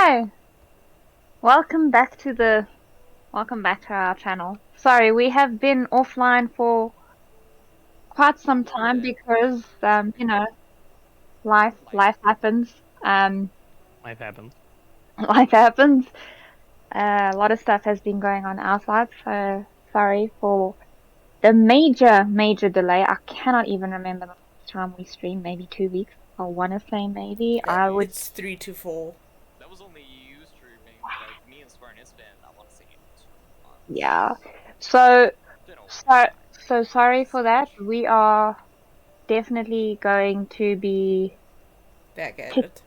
Hi, welcome back to our channel. Sorry, we have been offline for quite some time because life happens. Um, Life happens. life happens. A lot of stuff has been going on outside, so sorry for the major delay. I cannot even remember the last time we streamed. Maybe 2 weeks. I want to say maybe. I would. It's 3 to 4. That was only you streaming. Like me and Spartan, it's been I want to say 2 months. Yeah. So It's been over. so so sorry for that. We are definitely going to be Back at pick, it.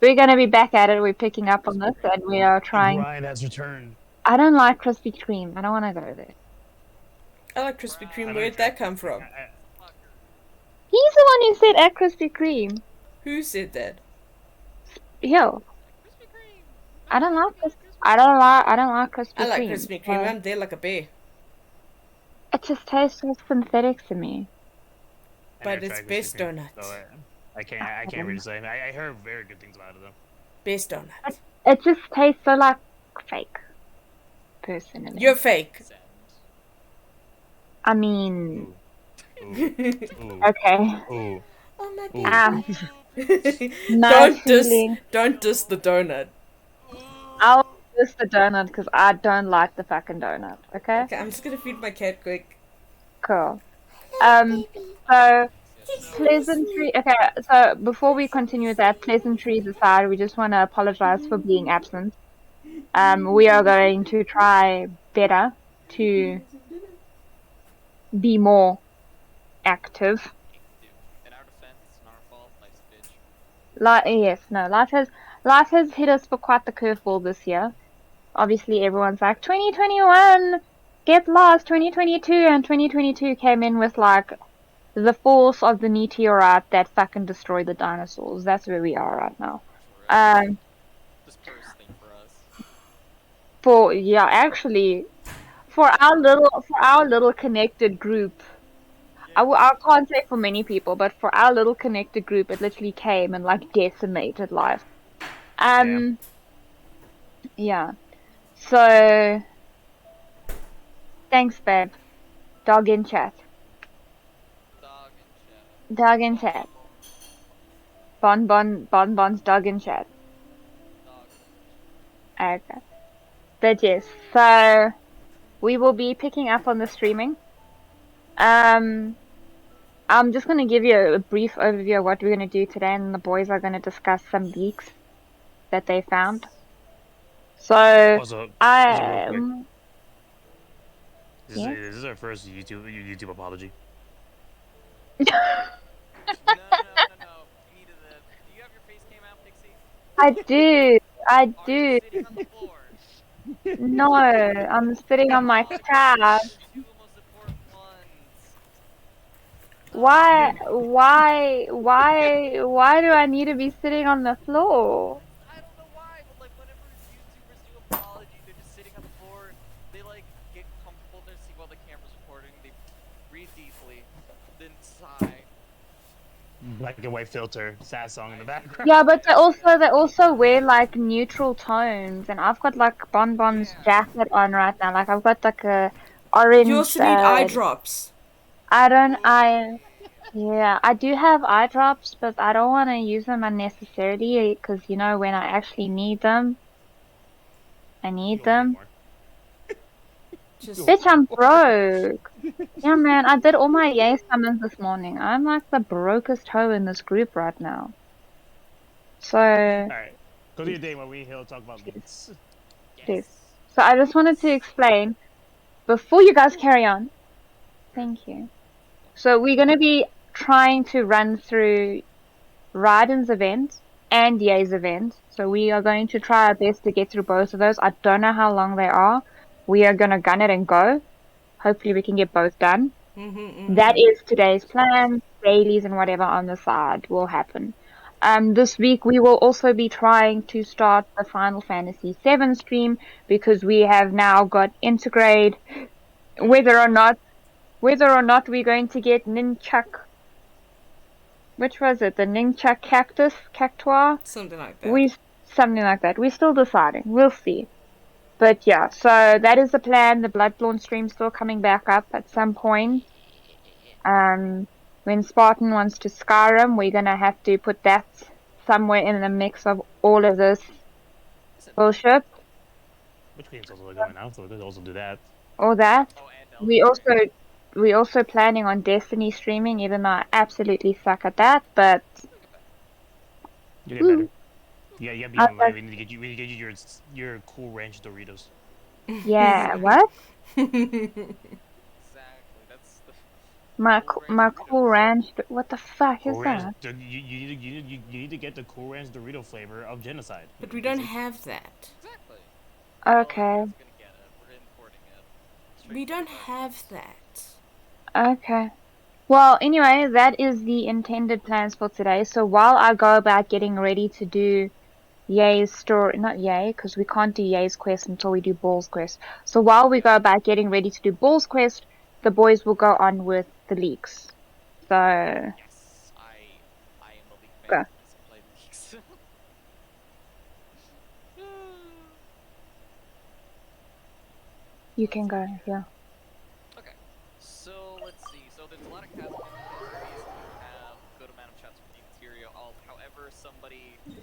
we're going to be back at it. We're picking up on this, and we are The trying. grind has returned. I don't like Krispy Kreme. I don't want to go there. I like Krispy I Kreme. know Where'd that come from? He's the one who said at Krispy Kreme. Who said that? Yo, Krispy Kreme. I don't like this. Krispy I don't like Krispy I like Kreme. Krispy Kreme. I'm there like a bear. It just tastes so synthetic to me. I But never it's tried best Krispy Kreme, donut. so I can't really say. I heard very good things about it though. Best donut. It just tastes so like fake. Personally, You're fake. Send. I mean, Ooh. okay. Ooh. Oh my Ooh. Ah, baby. nice feeling. Don't diss the donut. I'll miss the donut because I don't like the fucking donut. Okay, Okay, I'm just gonna feed my cat quick. cool. So pleasantry. Okay, so before we continue with that, pleasantries aside, we just want to apologize for being absent. We are going to try better to be more active. In our defense, it's not our fault. Life's a bitch. Yes, no, life has hit us for quite the curveball this year. Obviously, everyone's like 2021, get lost. 2022, and 2022 came in with like the force of the meteorite that fucking destroyed the dinosaurs. That's where we are right now. For real. This first thing for us. Actually, for our little connected group, I can't say for many people, but for our little connected group, it literally came and like decimated life. Um, yeah. So, thanks, babe. Dog in chat. Dog and chat. Dog in chat. Bon's dog in chat. Dog. Okay. But yes, so we will be picking up on the streaming. I'm just going to give you a brief overview of what we're going to do today, and the boys are going to discuss some leaks that they found. So, Also, real quick, yeah? this is our first YouTube apology. No. You needed it. Do you have your face cam out, Pixie? I do. Are you sitting on the floor? No, I'm sitting on my couch. Two most important ones. Why do I need to be sitting on the floor? I don't know why, but like whenever YouTubers do apologies, they're just sitting on the floor. They like get comfortable in their seat while the camera's recording. They breathe deeply, then sigh. Black and white filter, sad song in the background. Yeah, but they also wear like neutral tones, and I've got like Bonbon's jacket on right now. Like I've got like a orange. You also need eye drops. Yeah, I do have eye drops, but I don't want to use them unnecessarily because you know when I actually need them, I need them. Just Bitch, I'm broke. Yeah, man, I did all my yay summons this morning. I'm like the brokest hoe in this group right now. So, Alright, go to your day when we here talk about leaks. yes. So I just wanted to explain before you guys carry on. Thank you. So we're gonna be trying to run through Raiden's event and Ye's event. So we are going to try our best to get through both of those. I don't know how long they are. We are gonna gun it and go. Hopefully we can get both done. That is today's plan. Dailies and whatever on the side will happen. This week we will also be trying to start the Final Fantasy VII stream because we have now got Intergrade. Whether or not we're going to get Ninchuk. Which was it? The Ninchuk Cactus? Cactua? something like that. We Something like that. We're still deciding. We'll see. But yeah, so that is the plan. The Bloodborne stream's still coming back up at some point. When Spartan wants to Skyrim, we're gonna have to put that somewhere in the mix of all of this Is it bullshit Which game's also going out, so we could also do that. or that. Oh, and We also planning on Destiny streaming, even though I absolutely suck at that. But You get better. Yeah, you gotta be I on. like- We need to get you your Cool Ranch Doritos. yeah, what? exactly. That's the My Cool my Ranch cool Doritos. ranch. What the fuck is Cool Ranch. that? You need to get the Cool Ranch Dorito flavor of Genocide. But we don't have that. Exactly. Okay. Oh, you guys are gonna get it. We're importing it. Straight We from don't the- have that. Okay. Well, anyway, that is the intended plans for today. So while I go about getting ready to do Ye's story, not Ye, because we can't do Ye's quest until we do Ball's quest. So while we go about getting ready to do Ball's quest, the boys will go on with the leaks. So Yes, I am a league Go. fan. I play leagues. you can go, yeah. Okay, so let's see. So there's a lot of cats that basically have a good amount of chats with the interior. However, somebody, the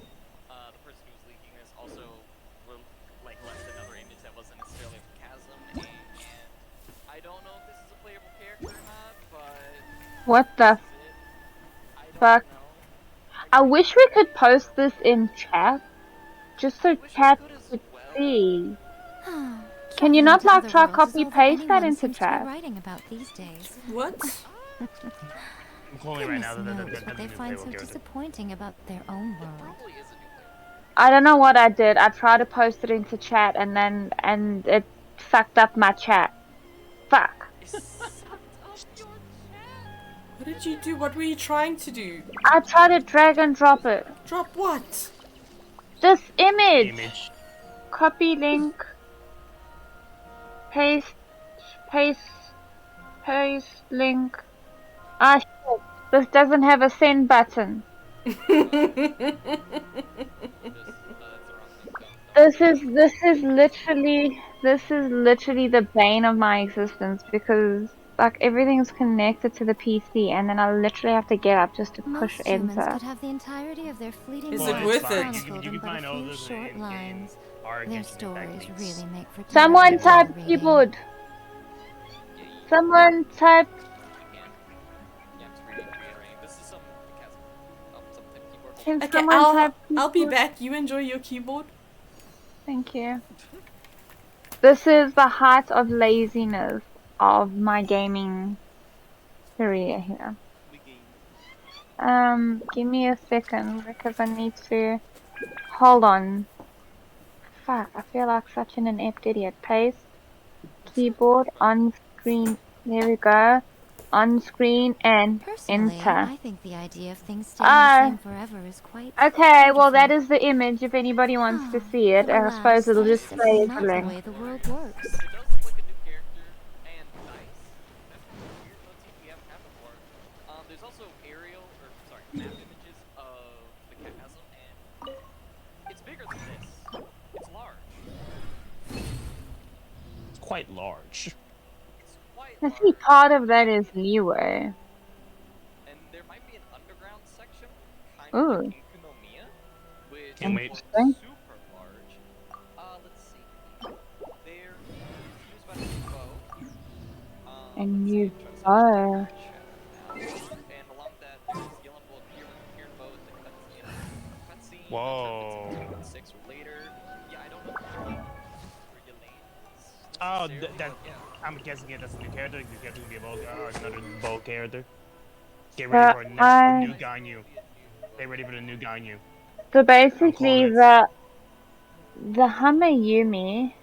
person who was leaking this also like left another image that wasn't necessarily a chasm, and I don't know if this is a playable character or not, but What the this is it. I don't fuck? know. I wish we could post this in chat, just so wish we chat could as could well. see. Can you not like try copy paste that into chat? Writing about these days. What? I'm calling right now Goodness that knows what they new find playable so character. disappointing about their own world. Probably is a new player. I don't know what I did. I tried to post it into chat and it fucked up my chat. Fuck. It sucked up your chat. What did you do? What were you trying to do? I tried to drag and drop it. Drop what? This image. Image. Copy link. Paste. Paste. Paste link. Ah shit. This doesn't have a send button. This is literally the bane of my existence because like everything's connected to the PC and then I literally have to get up just to push Most humans enter. could have the entirety of their fleeting Is Well, it lives worth it? chronicled You in can but find a all few those short in-game lines. art Their and stories techniques. really make for Someone terrible type reading. keyboard. Someone type. Yeah, I'm just reiterating. This is some some type of keyboard. Can Okay, someone type I'll be keyboard? back. You enjoy your keyboard. Thank you. This is the height of laziness of my gaming career here. Give me a second because I need to. Hold on. Fuck, I feel like such an inept idiot. Paste. Keyboard on screen. There we go. On screen and Personally, enter. I think the idea of things staying the same forever is quite Okay, well that beautiful. is the image if anybody wants to Ah, see it. but I alas, suppose it'll that is just simply stay as a not the link. way the world works. It does look like a new character and nice. That's kind of weird motif we haven't had before. There's also aerial, or sorry, map images of the chasm, and it's bigger than this. It's large. It's quite large. It's quite I see large. part of that is leeway. And there might be an underground section, kind Ooh. of like Economia, which Can't wait. is Interesting. super large. Let's see. There is used by the bow. A Let's new see, I'm trying to bow. check now. And along that, there's Yellow Bow, Kieran Bow, the cutscene. Whoa. Not sure if it's 6 or later. Yeah, I don't know where Yelane is. Oh, necessarily, that. but yeah. I'm guessing that's a new character. This character will be a bow, another bow character. Get ready for a new Ganyu. Get ready for the new Ganyu. So basically, it. the Hamayumi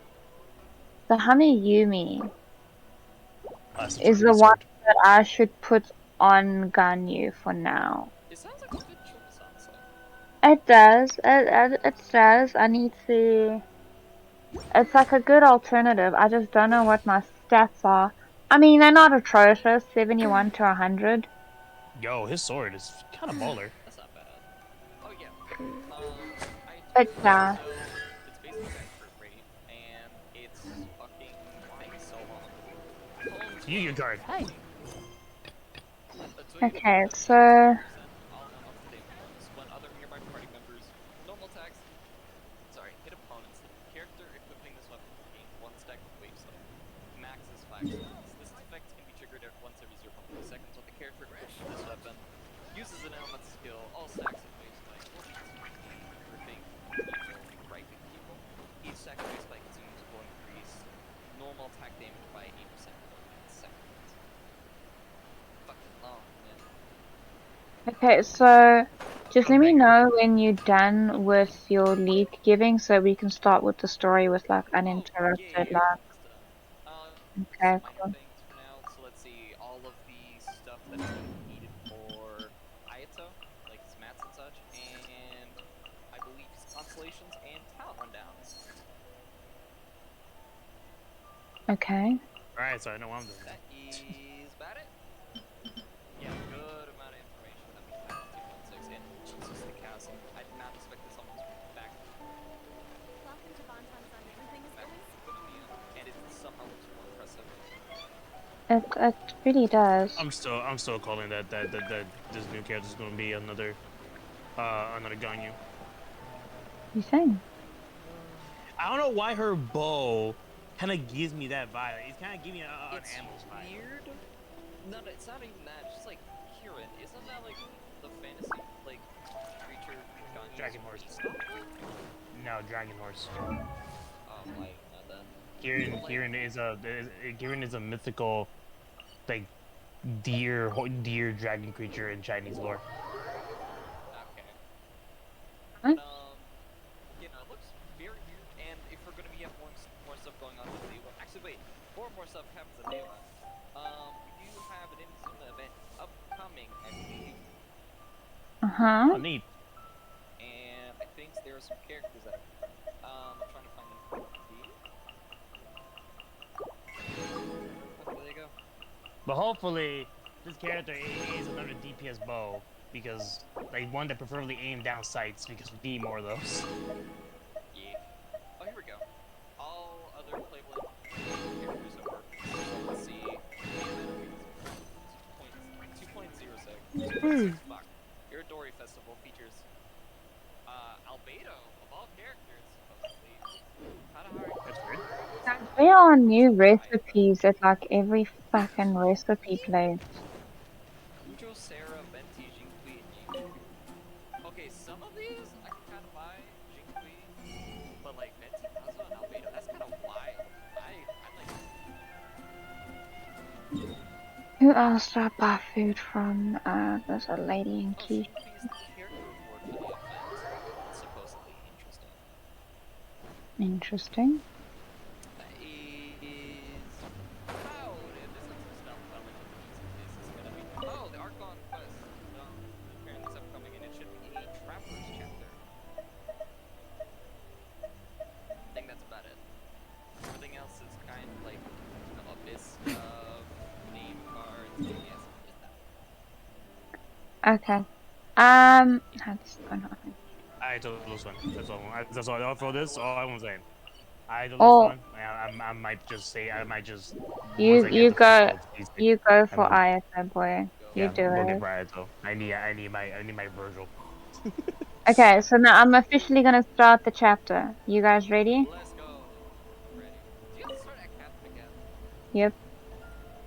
That's is the one that I should put on Ganyu for now. It sounds like a good choice, honestly. It does. It does. I need to. It's like a good alternative. I just don't know what my stats are. I mean, they're not atrocious. 71 to 100. Yo, his sword is kind of baller. That's not bad. Oh yeah. I But yeah. So it's basically expert rate, and it's fucking taking so long. Homes You your card. Hey. Okay, so 20% off the daily bonus. When other nearby party members normal attacks, hit opponents. The character equipping this weapon will gain 1 stack of wave stone. Max is 5 seconds. This effect can be triggered once every 0.3 seconds. When the character equipping this weapon uses an element skill, all stacks of wave spike will be consumed, gripping people, griping people. Each stack of wave spike consumed will increase normal attack damage by 8% for 8 seconds. Fucking long, man. okay, so just Oh, let me thank you. know when you're done with your lead giving so we can start with the story with like Oh, uninterrupted yeah, like everything's done. okay, Some minor cool. things for now. So let's see, all of the stuff that is going to be needed for Ayato, like his mats and such, and I believe his constellations and talent rundowns. Okay. Alright, so I know what I'm doing. That is about it. Yeah, good amount of information that we have in 2.6, and Jesus, the castle. I did not expect this almost back Welcome to Bonton Sun. Everything is going good in the end, and it somehow looks more impressive. It really does. I'm still calling that this new character is gonna be another Ganyu. You think? I don't know why her bow kind of gives me that vibe. It's kind of giving me an It's Amos vibe. weird. No, it's not even that. It's just like Kirin. Isn't that like the fantasy like creature Ganyu? Dragon horse. No, dragon horse. Oh, I didn't know that. Kirin is a mythical like deer dragon creature in Chinese lore. Okay. Huh? But you know, it looks very weird. And if we're gonna be have more stuff going on in Dewa, actually wait, before more stuff happens in Dewa, we do have an Inazuma event upcoming, I believe. Uh-huh. Oh, neat. And I think there are some characters that I'm trying to find them. Oh, there they go. But hopefully, this character is another DPS bow because like one that preferably aim down sights because we need more of those. Yeah. Oh, here we go. All other playable characters that work. So let's see. 2.06. Fuck. Iridori Festival features Albedo of all characters, supposedly. That's weird. There are new recipes at like every fucking recipe place. Kujo, Sarah, Venti, Jinkui, and Yushu. Okay, some of these I can kind of buy Jinkui, but like Venti, Kazo, and Albedo, that's kind of wild. I like Who else do I buy food from? There's a lady in Oh, Key. Jinkui is the character reward for the event. Supposedly interesting. Interesting. Is oh, there's like some stuff about like what this is gonna be. Oh, the Archon quest. Apparently it's upcoming, and it should be a Traveler's chapter. I think that's about it. Everything else is kind of like abyss of name cards. Yes, just that. Okay. That's annoying. I told this one. That's all for this. All I want to say. I told this Oh, one. I might just say. I might just. you Once I get the go physical, you go I'm for gonna, ISO boy. You yeah, do we'll get it. Brian. I need my Virgil. Okay, so now I'm officially gonna start the chapter. You guys ready? Let's go. I'm ready. Do you have to start at Captain again? Yep.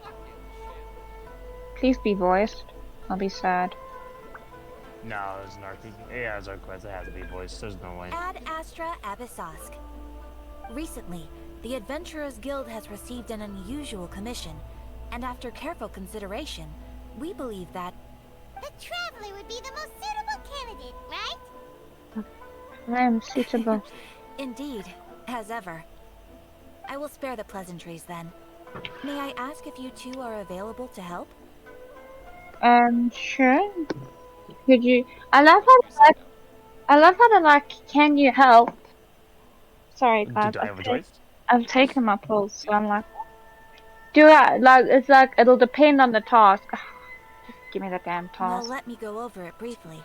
Fucking shit. Please be voiced. I'll be sad. No, it's not. Yeah, it's our quest. It has to be voiced. There's no way. Ad Astra Abyssosk. Recently, the Adventurers Guild has received an unusual commission, and after careful consideration, we believe that The Traveler would be the most suitable candidate, right? I am suitable. indeed, as ever. I will spare the pleasantries then. May I ask if you two are available to help? Sure. Could you? I love how they're like, can you help? Sorry, guys. Do I have a choice? I've taken my pulse, so I'm like, do I like? It's like it'll depend on the task. Just give me the damn Well, task. let me go over it briefly.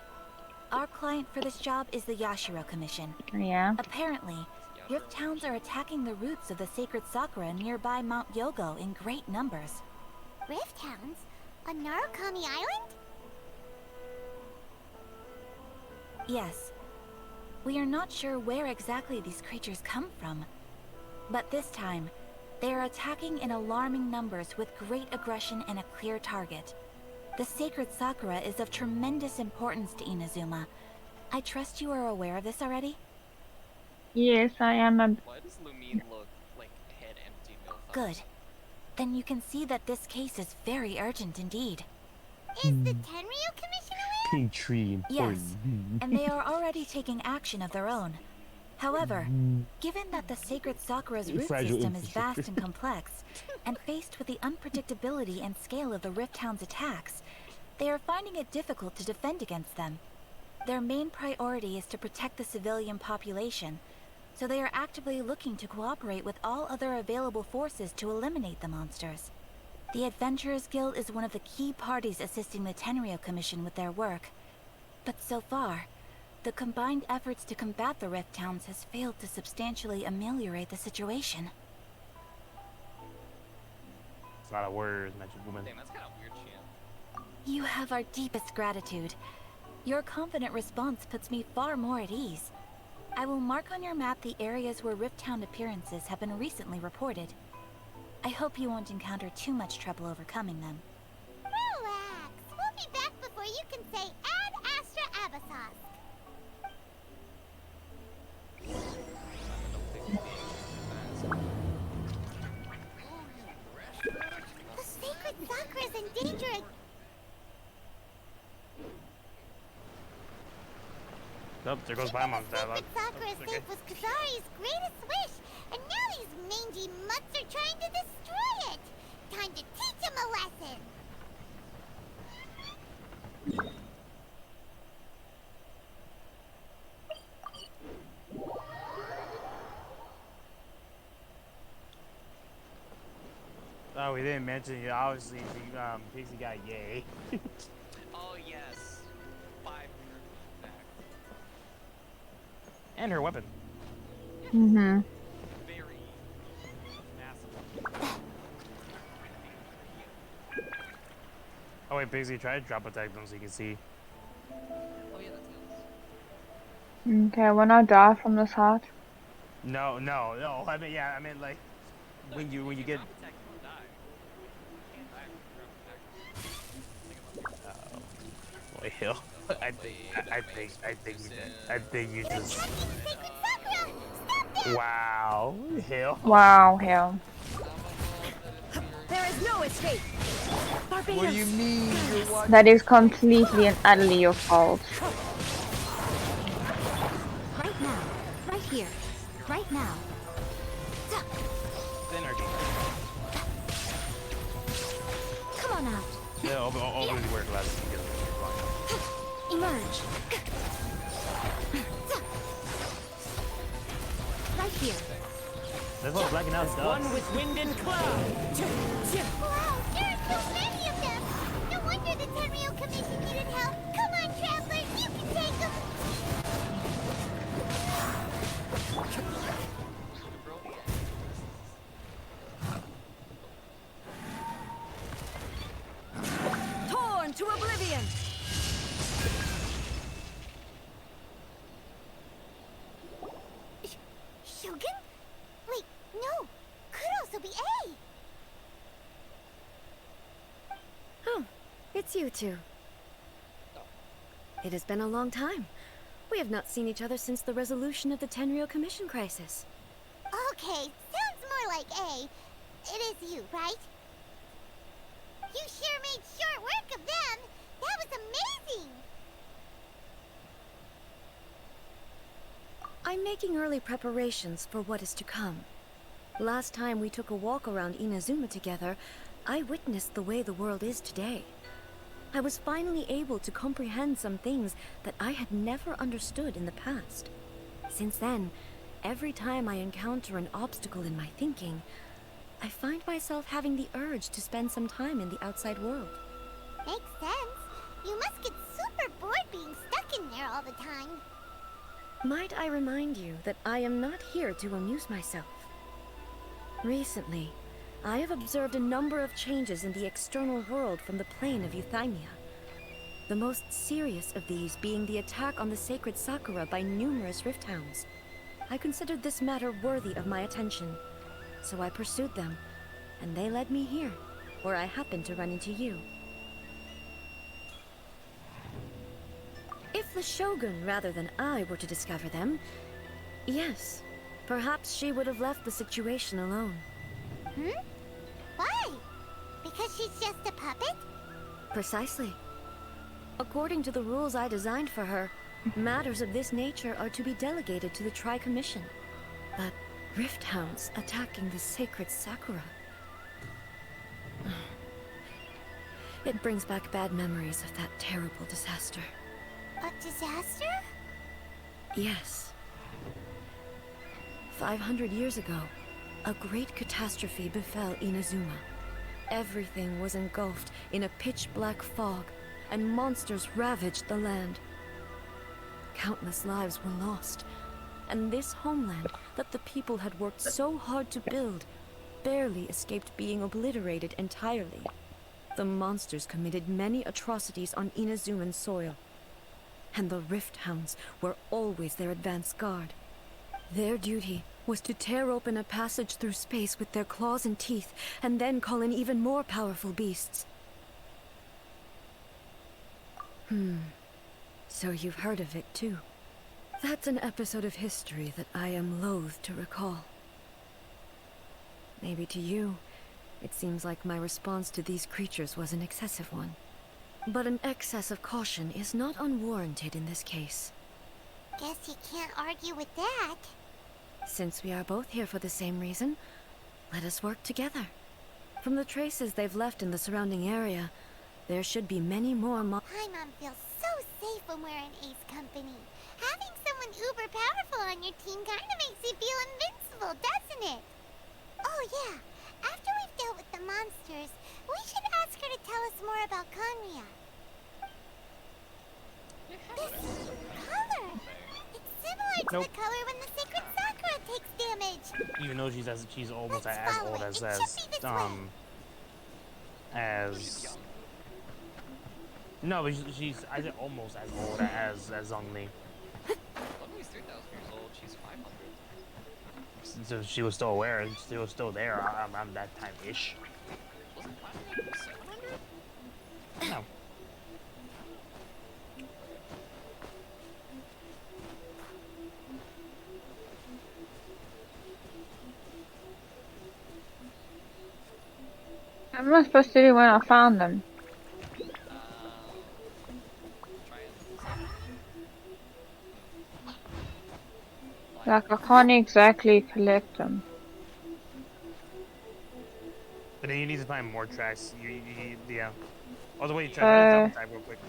Our client for this job is the Yashiro Commission. Yeah. Apparently, Rift Towns are attacking the roots of the sacred sakura nearby Mount Yogo in great numbers. Rift Hounds? On Narukami Island? Yes. We are not sure where exactly these creatures come from. But this time, they are attacking in alarming numbers with great aggression and a clear target. The sacred sakura is of tremendous importance to Inazuma. I trust you are aware of this already? Yes, I am a... Why does Lumine look like head empty milk? Good. Then you can see that this case is very urgent indeed. Is the Tenryu Commission aware? Pink tree important. Yes, and they are already taking action of their own. However, given that the sacred sakura's root Fragile system is infrastructure. vast and complex, and faced with the unpredictability and scale of the Rift Hound's attacks, they are finding it difficult to defend against them. Their main priority is to protect the civilian population, so they are actively looking to cooperate with all other available forces to eliminate the monsters. The Adventurers Guild is one of the key parties assisting the Tenryu Commission with their work. But so far, the combined efforts to combat the Rift Towns has failed to substantially ameliorate the situation. It's a lot of words, magic woman. Damn, that's kind of weird, Chan. You have our deepest gratitude. Your confident response puts me far more at ease. I will mark on your map the areas where Rift Town appearances have been recently reported. I hope you won't encounter too much trouble overcoming them. Relax. We'll be back before you can say Ad Astra Abyssos. The sacred sakura is in danger. Oh, there goes The Paimon's sacred dialogue. sakura Oh, okay. safe was Kazari's greatest wish, and now these mangy mutts are trying to destroy it. Time to teach him a lesson. Oh, we didn't mention you. Obviously, Pixie got yay. Oh yes, 500 back. And her weapon. Mm-hmm. Very massive. Oh wait, Pixie, try to drop attack them so you can see. Oh yeah, that's Okay, when I die from this heart. No. I mean, yeah, I mean like when you get. Drop attack, you won't die. You can't die from drop attack. Wait, Hill. I think you just. Sacred sakura! Stop them! Wow, Hill. Wow, hell. There is no escape! Barbados! What do you mean? You're watching? That is completely and utterly your fault. Right now. Right here. Right now. Energy. Come on out. Yeah, I'll really wear glasses together. Emerge. Right here. That's what blacking out does. One with wind and cloud. Wow, there are so many of them! No wonder the Tenryu Commission needed help. Come on, traveler, you can take them! Torn to oblivion. Shogun? Wait, no! Could also be A! Oh, it's you two. It has been a long time. We have not seen each other since the resolution of the Tenryu Commission crisis. Okay, sounds more like A. It is you, right? You sure made short work of them! That was amazing! I'm making early preparations for what is to come. Last time we took a walk around Inazuma together, I witnessed the way the world is today. I was finally able to comprehend some things that I had never understood in the past. Since then, every time I encounter an obstacle in my thinking, I find myself having the urge to spend some time in the outside world. Makes sense. You must get super bored being stuck stuck in there all the time. Might I remind you that I am not here to amuse myself? Recently, I have observed a number of changes in the external world from the plane of Euthymia. The most serious of these being the attack on the sacred Sakura by numerous rift hounds. I considered this matter worthy of my attention, so I pursued them, and they led me here, where I happened to run into you. If the Shogun rather than I were to discover them, yes, perhaps she would have left the situation alone. Why? Because she's just a puppet? Precisely. According to the rules I designed for her, matters of this nature are to be delegated to the Tri-Commission. But rift hounds attacking the sacred Sakura... It brings back bad memories of that terrible disaster. A disaster? Yes. 500 years ago, a great catastrophe befell Inazuma. Everything was engulfed in a pitch-black fog, and monsters ravaged the land. Countless lives were lost, and this homeland that the people had worked so hard to build barely escaped being obliterated entirely. The monsters committed many atrocities on Inazuman soil, and the Rift Hounds were always their advance guard. Their duty was to tear open a passage through space with their claws and teeth, and then call in even more powerful beasts. So you've heard of it too. That's an episode of history that I am loath to recall. Maybe to you, it seems like my response to these creatures was an excessive one. But an excess of caution is not unwarranted in this case. Guess you can't argue with that. Since we are both here for the same reason, let us work together. From the traces they've left in the surrounding area, there should be many more Paimon feels so safe when we're in Ace Company. Having someone uber powerful on your team kinda makes you feel invincible, doesn't it? Oh yeah, after we've dealt with the monsters, we should ask her to tell us more about Conria. This color! It's similar to the color when the sacred Sakura takes damage. Even though she's almost Let's as follow old it. as It should be this way. as no, but she's I think almost as old as Zhongli. Luckily, 3,000 years old. She's 500. So she was still aware, she was still there around that time-ish. Wasn't 500 700? No. What am I supposed to do when I found them? Try and Like, I can't exactly collect them. But then you need to find more tracks. Yeah. Oh, the way you try to type real quick.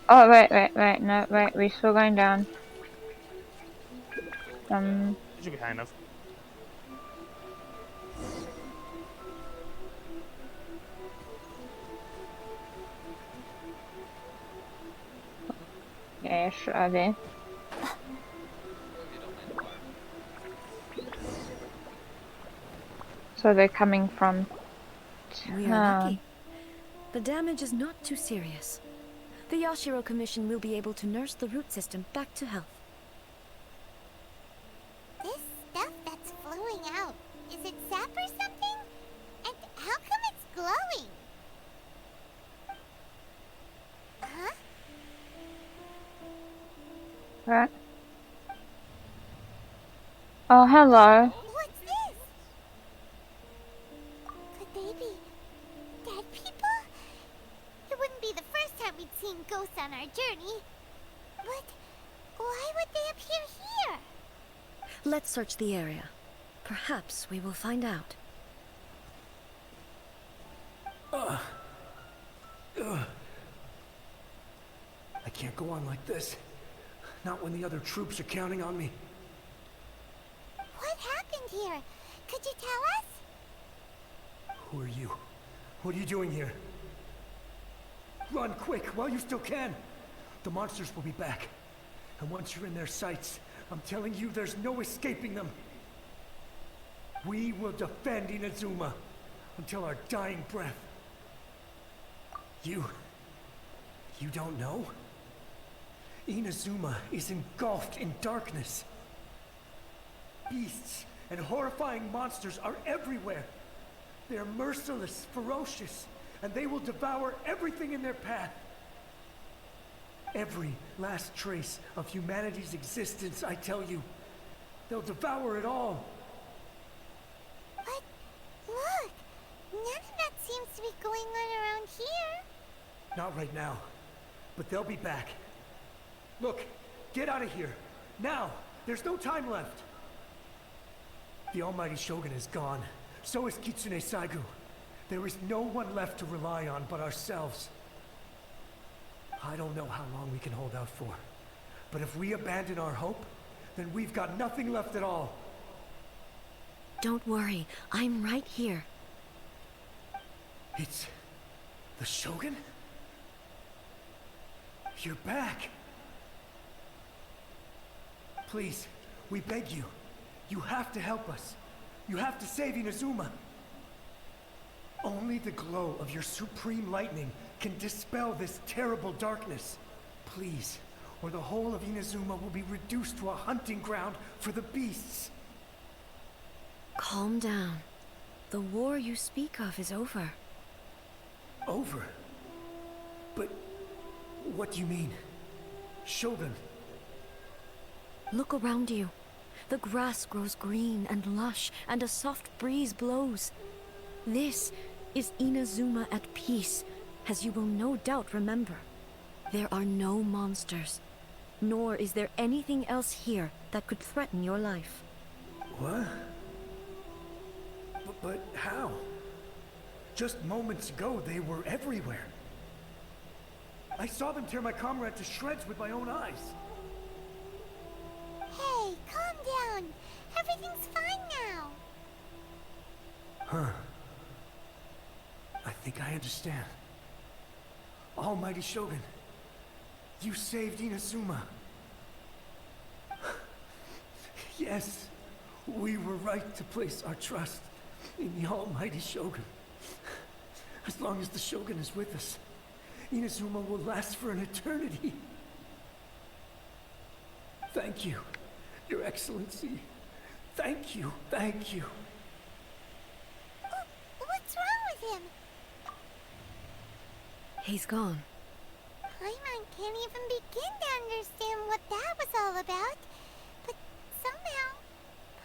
Oh, wait, no, wait, we're still going down. It should be high enough. Yeah, should I be? So they're coming from We are lucky. The damage is not too serious. The Yashiro Commission will be able to nurse the root system back to health. This stuff that's flowing out, is it sap or something? And how come it's glowing? Huh? Right. Oh, hello. What's this? Could they be dead people? It wouldn't be the first time we'd seen ghosts on our journey. But why would they appear here? Let's search the area. Perhaps we will find out. I can't go on like this. Not when the other troops are counting on me. What happened here? Could you tell us? Who are you? What are you doing here? Run quick while you still can. The monsters will be back. And once you're in their sights, I'm telling you, there's no escaping them. We will defend Inazuma until our dying breath. You don't know? Inazuma is engulfed in darkness. Beasts and horrifying monsters are everywhere. They're merciless, ferocious, and they will devour everything in their path. Every last trace of humanity's existence, I tell you. They'll devour it all. But look, none of that seems to be going on around here. Not right now, but they'll be back. Look, get out of here. Now! There's no time left! The almighty Shogun is gone. So is Kitsune Saigu. There is no one left to rely on but ourselves. I don't know how long we can hold out for. But if we abandon our hope, then we've got nothing left at all. Don't worry, I'm right here. It's... the Shogun? You're back! Please, we beg you. You have to help us. You have to save Inazuma. Only the glow of your supreme lightning can dispel this terrible darkness. Please, or the whole of Inazuma will be reduced to a hunting ground for the beasts. Calm down. The war you speak of is over. Over? But what do you mean? Shogun? Look around you. The grass grows green and lush, and a soft breeze blows. This is Inazuma at peace, as you will no doubt remember. There are no monsters, nor is there anything else here that could threaten your life. What? But how? Just moments ago, they were everywhere. I saw them tear my comrade to shreds with my own eyes. Hey, calm down. Everything's fine now. Huh. I think I understand. Almighty Shogun, you saved Inazuma. Yes, we were right to place our trust in the Almighty Shogun. As long as the Shogun is with us, Inazuma will last for an eternity. Thank you, Your Excellency. Thank you, thank you. What's wrong with him? He's gone. Paimon can't even begin to understand what that was all about. But somehow,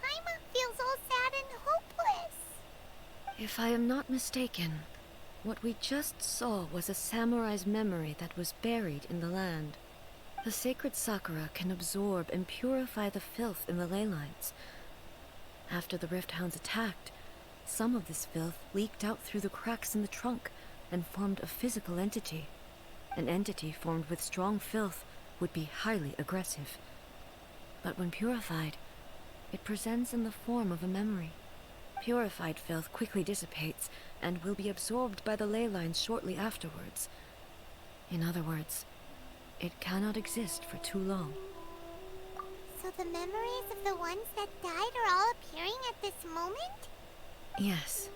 Paimon feels all sad and hopeless. If I am not mistaken, what we just saw was a samurai's memory that was buried in the land. The sacred sakura can absorb and purify the filth in the ley lines. After the Rift Hounds attacked, some of this filth leaked out through the cracks in the trunk and formed a physical entity. An entity formed with strong filth would be highly aggressive. But when purified, it presents in the form of a memory. Purified filth quickly dissipates and will be absorbed by the ley lines shortly afterwards. In other words, it cannot exist for too long. So the memories of the ones that died are all appearing at this moment? Yes.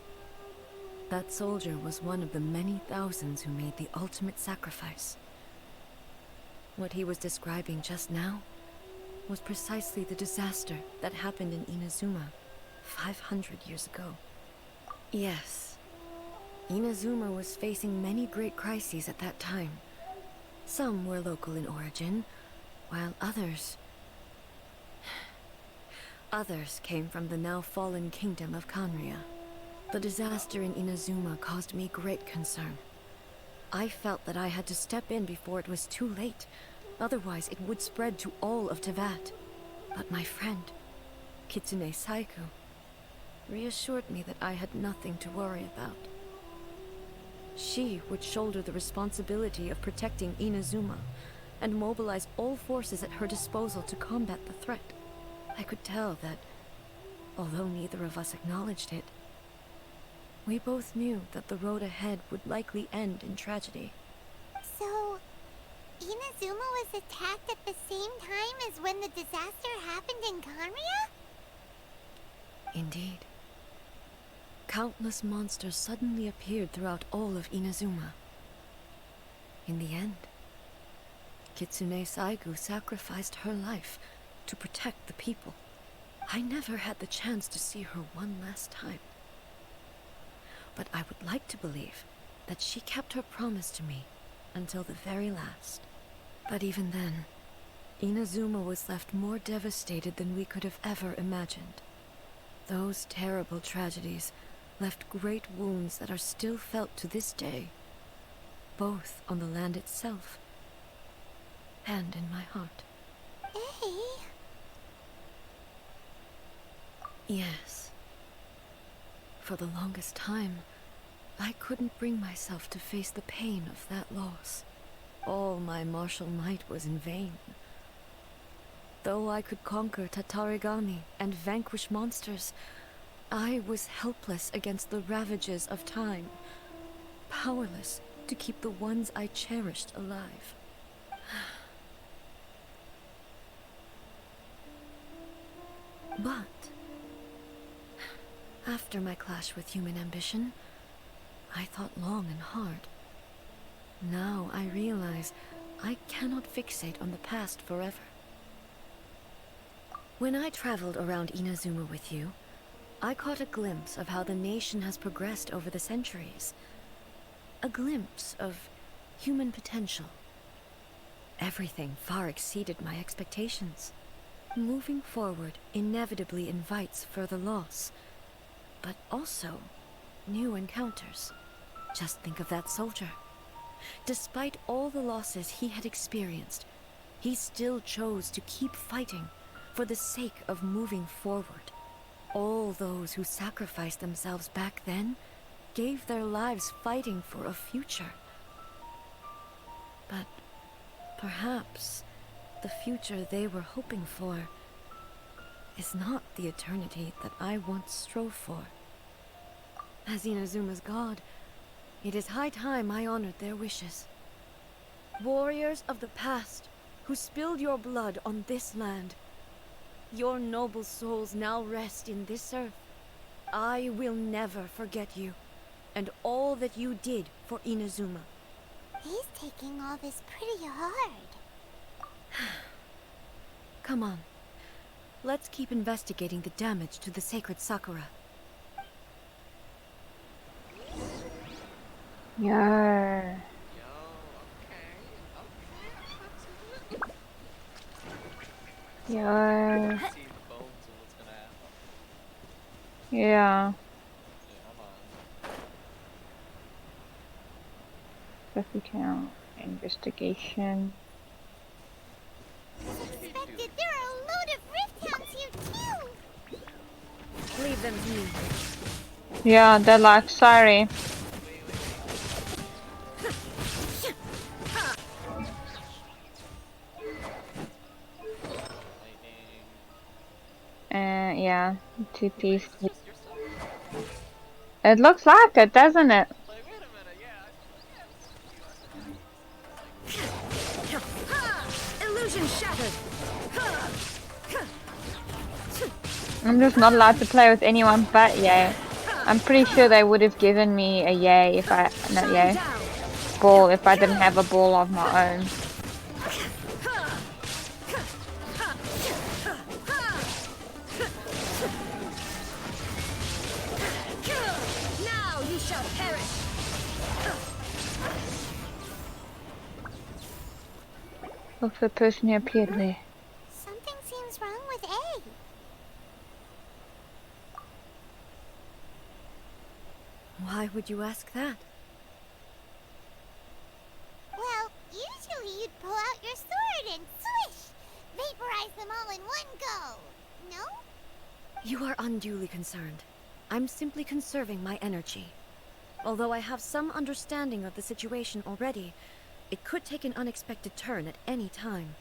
That soldier was one of the many thousands who made the ultimate sacrifice. What he was describing just now was precisely the disaster that happened in Inazuma 500 years ago. Yes. Inazuma was facing many great crises at that time. Some were local in origin, while others came from the now fallen kingdom of Kanria. The disaster in Inazuma caused me great concern. I felt that I had to step in before it was too late, otherwise it would spread to all of Teyvat. But my friend, Kitsune Saigu, reassured me that I had nothing to worry about. She would shoulder the responsibility of protecting Inazuma and mobilize all forces at her disposal to combat the threat. I could tell that, although neither of us acknowledged it, we both knew that the road ahead would likely end in tragedy. So, Inazuma was attacked at the same time as when the disaster happened in Conria? Indeed. Countless monsters suddenly appeared throughout all of Inazuma. In the end, Kitsune Saigu sacrificed her life to protect the people. I never had the chance to see her one last time. But I would like to believe that she kept her promise to me until the very last. But even then, Inazuma was left more devastated than we could have ever imagined. Those terrible tragedies left great wounds that are still felt to this day, both on the land itself and in my heart. Hey. Yes. For the longest time, I couldn't bring myself to face the pain of that loss. All my martial might was in vain. Though I could conquer Tatarigami and vanquish monsters, I was helpless against the ravages of time, powerless to keep the ones I cherished alive. But after my clash with human ambition, I thought long and hard. Now I realize I cannot fixate on the past forever. When I traveled around Inazuma with you, I caught a glimpse of how the nation has progressed over the centuries. A glimpse of human potential. Everything far exceeded my expectations. Moving forward inevitably invites further loss, but also new encounters. Just think of that soldier. Despite all the losses he had experienced, he still chose to keep fighting for the sake of moving forward. All those who sacrificed themselves back then gave their lives fighting for a future. But perhaps the future they were hoping for is not the eternity that I once strove for. As Inazuma's god, it is high time I honored their wishes. Warriors of the past who spilled your blood on this land, your noble souls now rest in this earth. I will never forget you and all that you did for Inazuma. He's taking all this pretty hard. Come on. Let's keep investigating the damage to the sacred Sakura. Yo. Yo, okay. Yo. See the bones of what's gonna happen. Yeah. Yeah, I'm on. 50 count. Investigation. Expected, there are a load of rift hounds here too! Leave them to me. Yeah, they're like, sorry. Yeah, two-piece. Is this just your stuff? It looks like it, doesn't it? Like, wait a minute, yeah. Illusion shattered. I'm just not allowed to play with anyone but Yay. I'm pretty sure they would have given me a Yay if I, not Yay, ball if I didn't have a ball of my own. Now you shall perish. Look for the person who appeared there. Something seems wrong with A. Why would you ask that? Well, usually you'd pull out your sword and swish! Vaporize them all in one go! No? You are unduly concerned. I'm simply conserving my energy. Although I have some understanding of the situation already, it could take an unexpected turn at any time.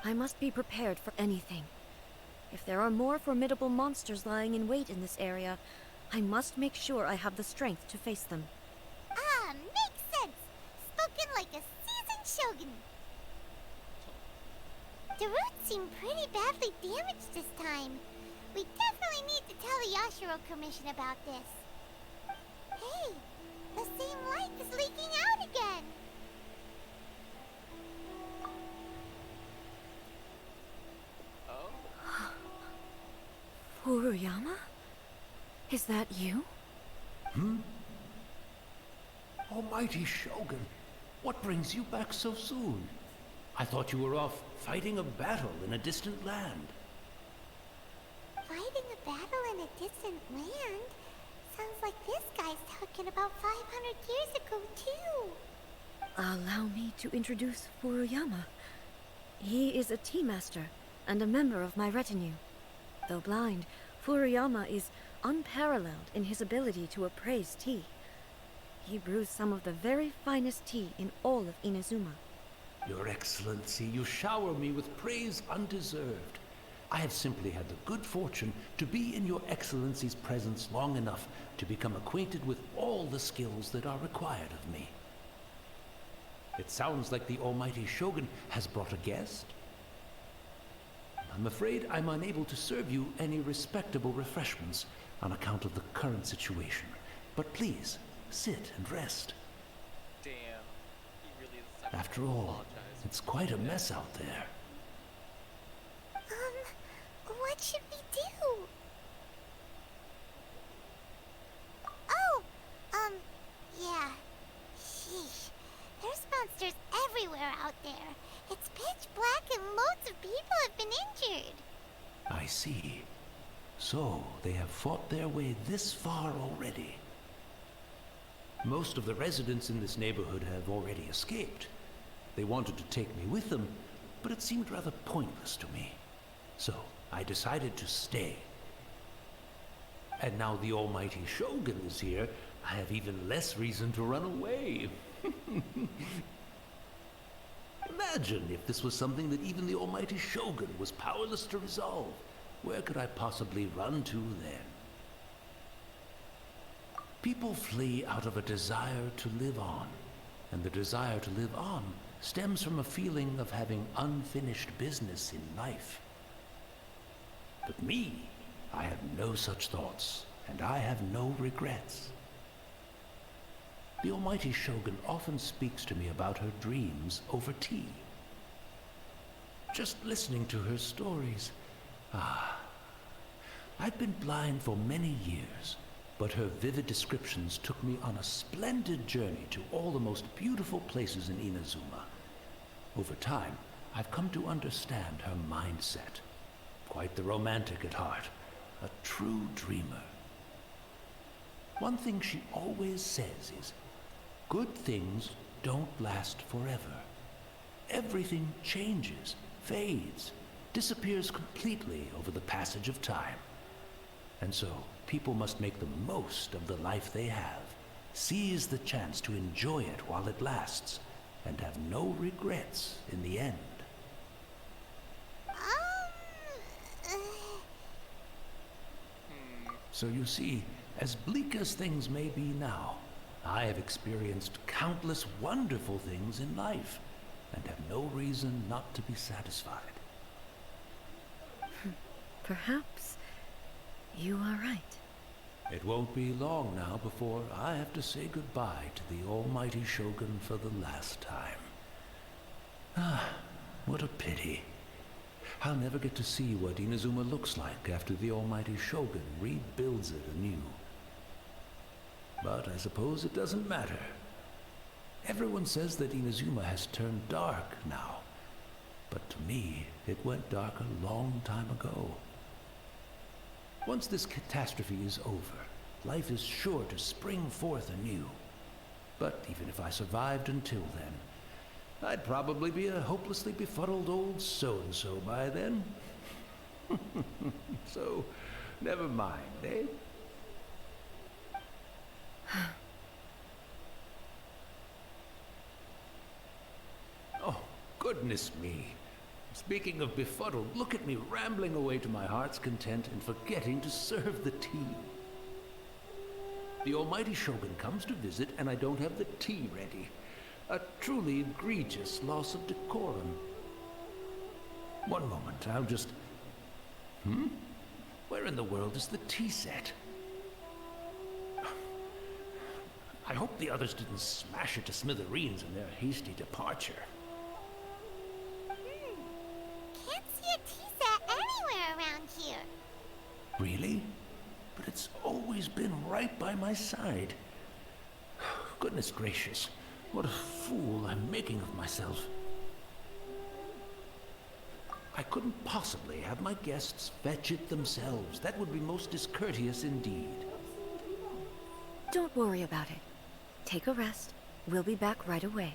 I must be prepared for anything. If there are more formidable monsters lying in wait in this area, I must make sure I have the strength to face them. Ah, makes sense! Spoken like a seasoned shogun! seem pretty badly damaged this time. We definitely need to tell the Yashiro Commission about this. Hey, the same light is leaking out again. Oh? Furuyama? Is that you? Almighty Shogun, what brings you back so soon? I thought you were off fighting a battle in a distant land. Fighting a battle in a distant land? Sounds like this guy's talking about 500 years ago, too. Allow me to introduce Furuyama. He is a tea master and a member of my retinue. Though blind, Furuyama is unparalleled in his ability to appraise tea. He brews some of the very finest tea in all of Inazuma. Your Excellency, you shower me with praise undeserved. I have simply had the good fortune to be in Your Excellency's presence long enough to become acquainted with all the skills that are required of me. It sounds like the Almighty Shogun has brought a guest. I'm afraid I'm unable to serve you any respectable refreshments on account of the current situation. But please, sit and rest. Damn. He really is the type of After guy to all, apologize. it's quite a mess out there. What should we do? Oh, yeah. Sheesh. There's monsters everywhere out there. It's pitch black and loads of people have been injured. I see. So, they have fought their way this far already. Most of the residents in this neighborhood have already escaped. They wanted to take me with them, but it seemed rather pointless to me. So, I decided to stay. And now the Almighty Shogun is here, I have even less reason to run away. Imagine if this was something that even the Almighty Shogun was powerless to resolve. Where could I possibly run to then? People flee out of a desire to live on, and the desire to live on stems from a feeling of having unfinished business in life. But me, I have no such thoughts, and I have no regrets. The Almighty Shogun often speaks to me about her dreams over tea. Just listening to her stories, I've been blind for many years, but her vivid descriptions took me on a splendid journey to all the most beautiful places in Inazuma. Over time, I've come to understand her mindset. Quite the romantic at heart, a true dreamer. One thing she always says is, good things don't last forever. Everything changes, fades, disappears completely over the passage of time. And so, people must make the most of the life they have, seize the chance to enjoy it while it lasts, and have no regrets in the end. So you see, as bleak as things may be now, I have experienced countless wonderful things in life, and have no reason not to be satisfied. Perhaps you are right. It won't be long now before I have to say goodbye to the Almighty Shogun for the last time. Ah, what a pity. I'll never get to see what Inazuma looks like after the Almighty Shogun rebuilds it anew. But I suppose it doesn't matter. Everyone says that Inazuma has turned dark now. But to me, it went dark a long time ago. Once this catastrophe is over, life is sure to spring forth anew. But even if I survived until then, I'd probably be a hopelessly befuddled old so-and-so by then. So, never mind, eh? Oh, goodness me. Speaking of befuddled, look at me rambling away to my heart's content and forgetting to serve the tea. The Almighty Shogun comes to visit and I don't have the tea ready. A truly egregious loss of decorum. One moment, I'll just... Where in the world is the tea set? I hope the others didn't smash it to smithereens in their hasty departure. Can't see a tea set anywhere around here. Really? But it's always been right by my side. Goodness gracious, what a fool I'm making of myself. I couldn't possibly have my guests fetch it themselves. That would be most discourteous indeed. Don't worry about it. Take a rest. We'll be back right away.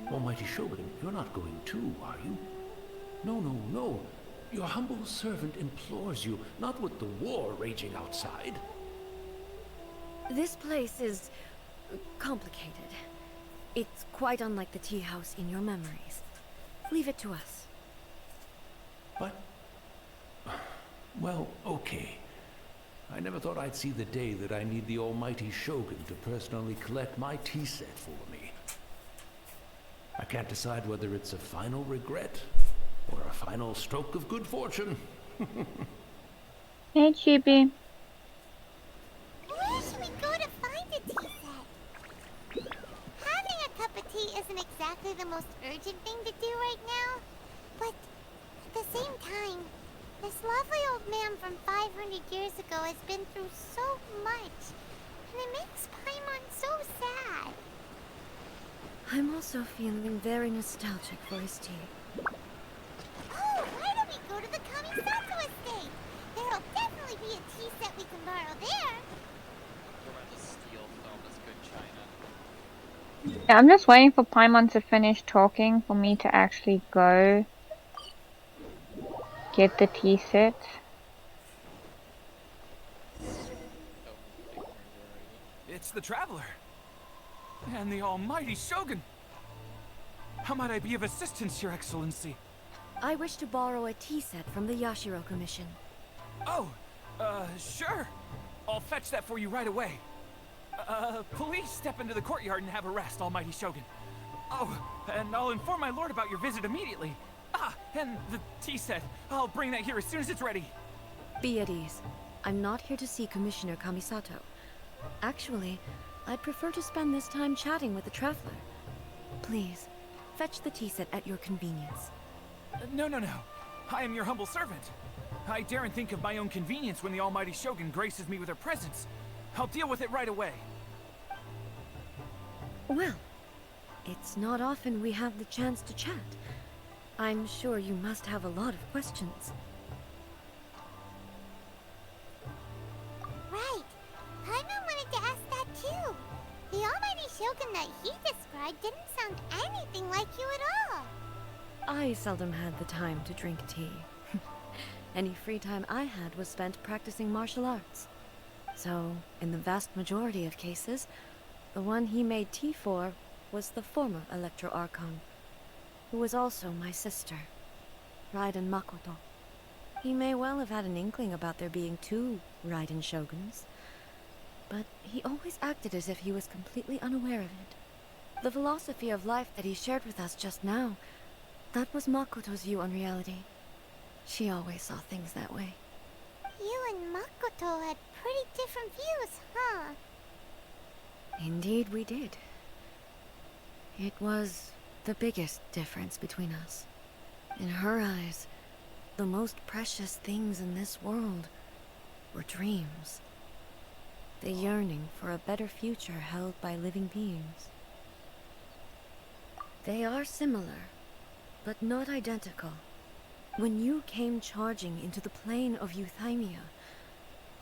Almighty Shogun, you're not going too, are you? No, no, no. Your humble servant implores you, not with the war raging outside. This place is complicated. It's quite unlike the tea house in your memories. Leave it to us. But... well, okay. I never thought I'd see the day that I need the almighty Shogun to personally collect my tea set for me. I can't decide whether it's a final regret or a final stroke of good fortune. Hey, Chibi. Where should we go to find a tea set? Having a cup of tea isn't exactly the most urgent thing to do right now, but at the same time, this lovely old man from 500 years ago has been through so much, and it makes Paimon so sad. I'm also feeling very nostalgic for his tea. Oh, why don't we go to the Kamisato estate? There'll definitely be a tea set we can borrow there. We're about to steal Thomas good china. Yeah, I'm just waiting for Paimon to finish talking for me to actually go get the tea set. It's the Traveler. And the almighty Shogun. How might I be of assistance, Your Excellency? I wish to borrow a tea set from the Yashiro Commission. Oh, sure. I'll fetch that for you right away. Please step into the courtyard and have a rest, almighty Shogun. Oh, and I'll inform my lord about your visit immediately. Ah, and the tea set. I'll bring that here as soon as it's ready. Be at ease. I'm not here to see Commissioner Kamisato. Actually, I'd prefer to spend this time chatting with the Traveler. Please, fetch the tea set at your convenience. No. I am your humble servant. I daren't think of my own convenience when the almighty Shogun graces me with her presence. I'll deal with it right away. Well, it's not often we have the chance to chat. I'm sure you must have a lot of questions. Right. Paimon wanted to ask that too. The almighty Shogun that he described didn't sound anything like you at all. I seldom had the time to drink tea. Any free time I had was spent practicing martial arts. So, in the vast majority of cases, the one he made tea for was the former Electro Archon, who was also my sister, Raiden Makoto. He may well have had an inkling about there being two Raiden Shoguns, but he always acted as if he was completely unaware of it. The philosophy of life that he shared with us just now, that was Makoto's view on reality. She always saw things that way. You and Makoto had pretty different views, huh? Indeed we did. It was the biggest difference between us. In her eyes, the most precious things in this world were dreams. The yearning for a better future held by living beings. They are similar, but not identical. When you came charging into the plane of Euthymia,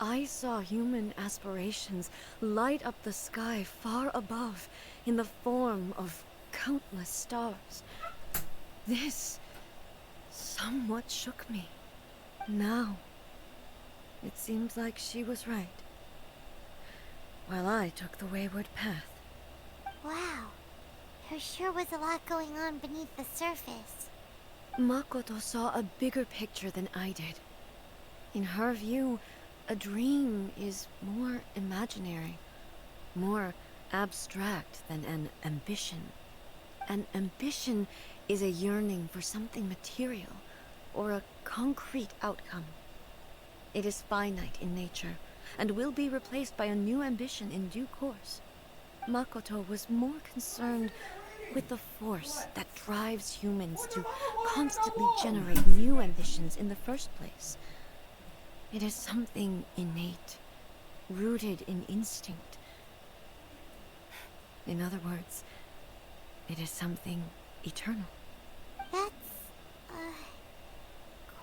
I saw human aspirations light up the sky far above in the form of countless stars. This somewhat shook me. Now, it seems like she was right, while I took the wayward path. Wow. There sure was a lot going on beneath the surface. Makoto saw a bigger picture than I did. In her view, a dream is more imaginary, more abstract than an ambition. An ambition is a yearning for something material, or a concrete outcome. It is finite in nature, and will be replaced by a new ambition in due course. Makoto was more concerned with the force that drives humans to constantly generate new ambitions in the first place. It is something innate, rooted in instinct. In other words, it is something eternal. That's,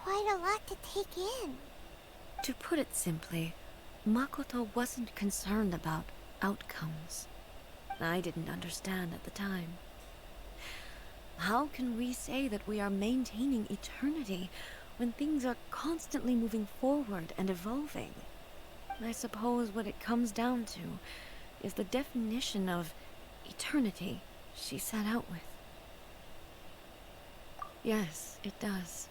quite a lot to take in. To put it simply, Makoto wasn't concerned about outcomes. I didn't understand at the time. How can we say that we are maintaining eternity when things are constantly moving forward and evolving? I suppose what it comes down to is the definition of eternity she set out with. Yes, it does.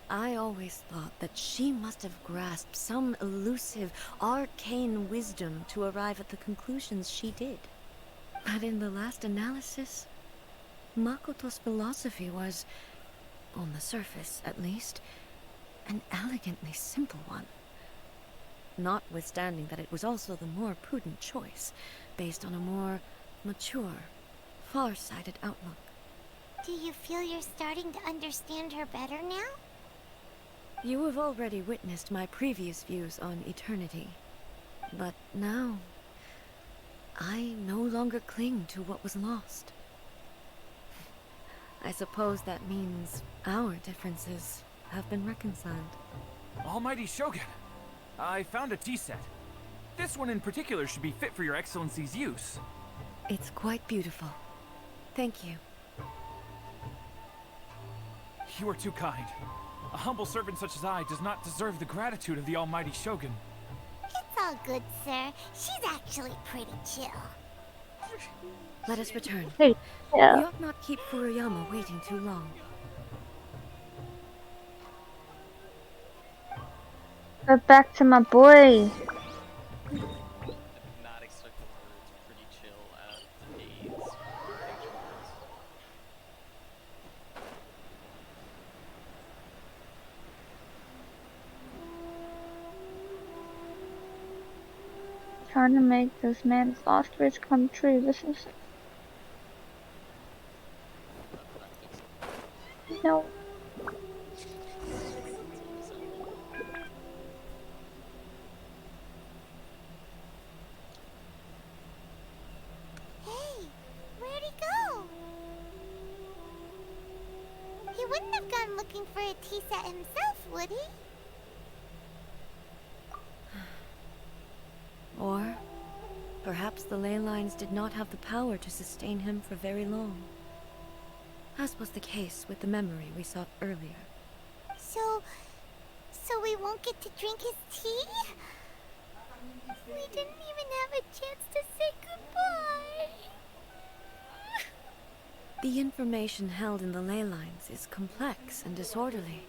I always thought that she must have grasped some elusive, arcane wisdom to arrive at the conclusions she did. But in the last analysis, Makoto's philosophy was, on the surface at least, an elegantly simple one. Notwithstanding that it was also the more prudent choice, based on a more mature, far-sighted outlook. Do you feel you're starting to understand her better now? You have already witnessed my previous views on eternity. But now, I no longer cling to what was lost. I suppose that means our differences have been reconciled. Almighty Shogun, I found a tea set. This one in particular should be fit for your excellency's use. It's quite beautiful. Thank you. You are too kind. A humble servant such as I does not deserve the gratitude of the Almighty Shogun. It's all good, sir. She's actually pretty chill. Let us return. Hey, We yeah. ought not keep Furuyama waiting too long. Go back to my boy. I did not expect the words pretty chill out of today's words. Trying to make this man's last wish come true. This is no. Hey, where'd he go? He wouldn't have gone looking for a tea set himself, would he? Or perhaps the ley lines did not have the power to sustain him for very long. As was the case with the memory we sought earlier. So we won't get to drink his tea? We didn't even have a chance to say goodbye. The information held in the ley lines is complex and disorderly.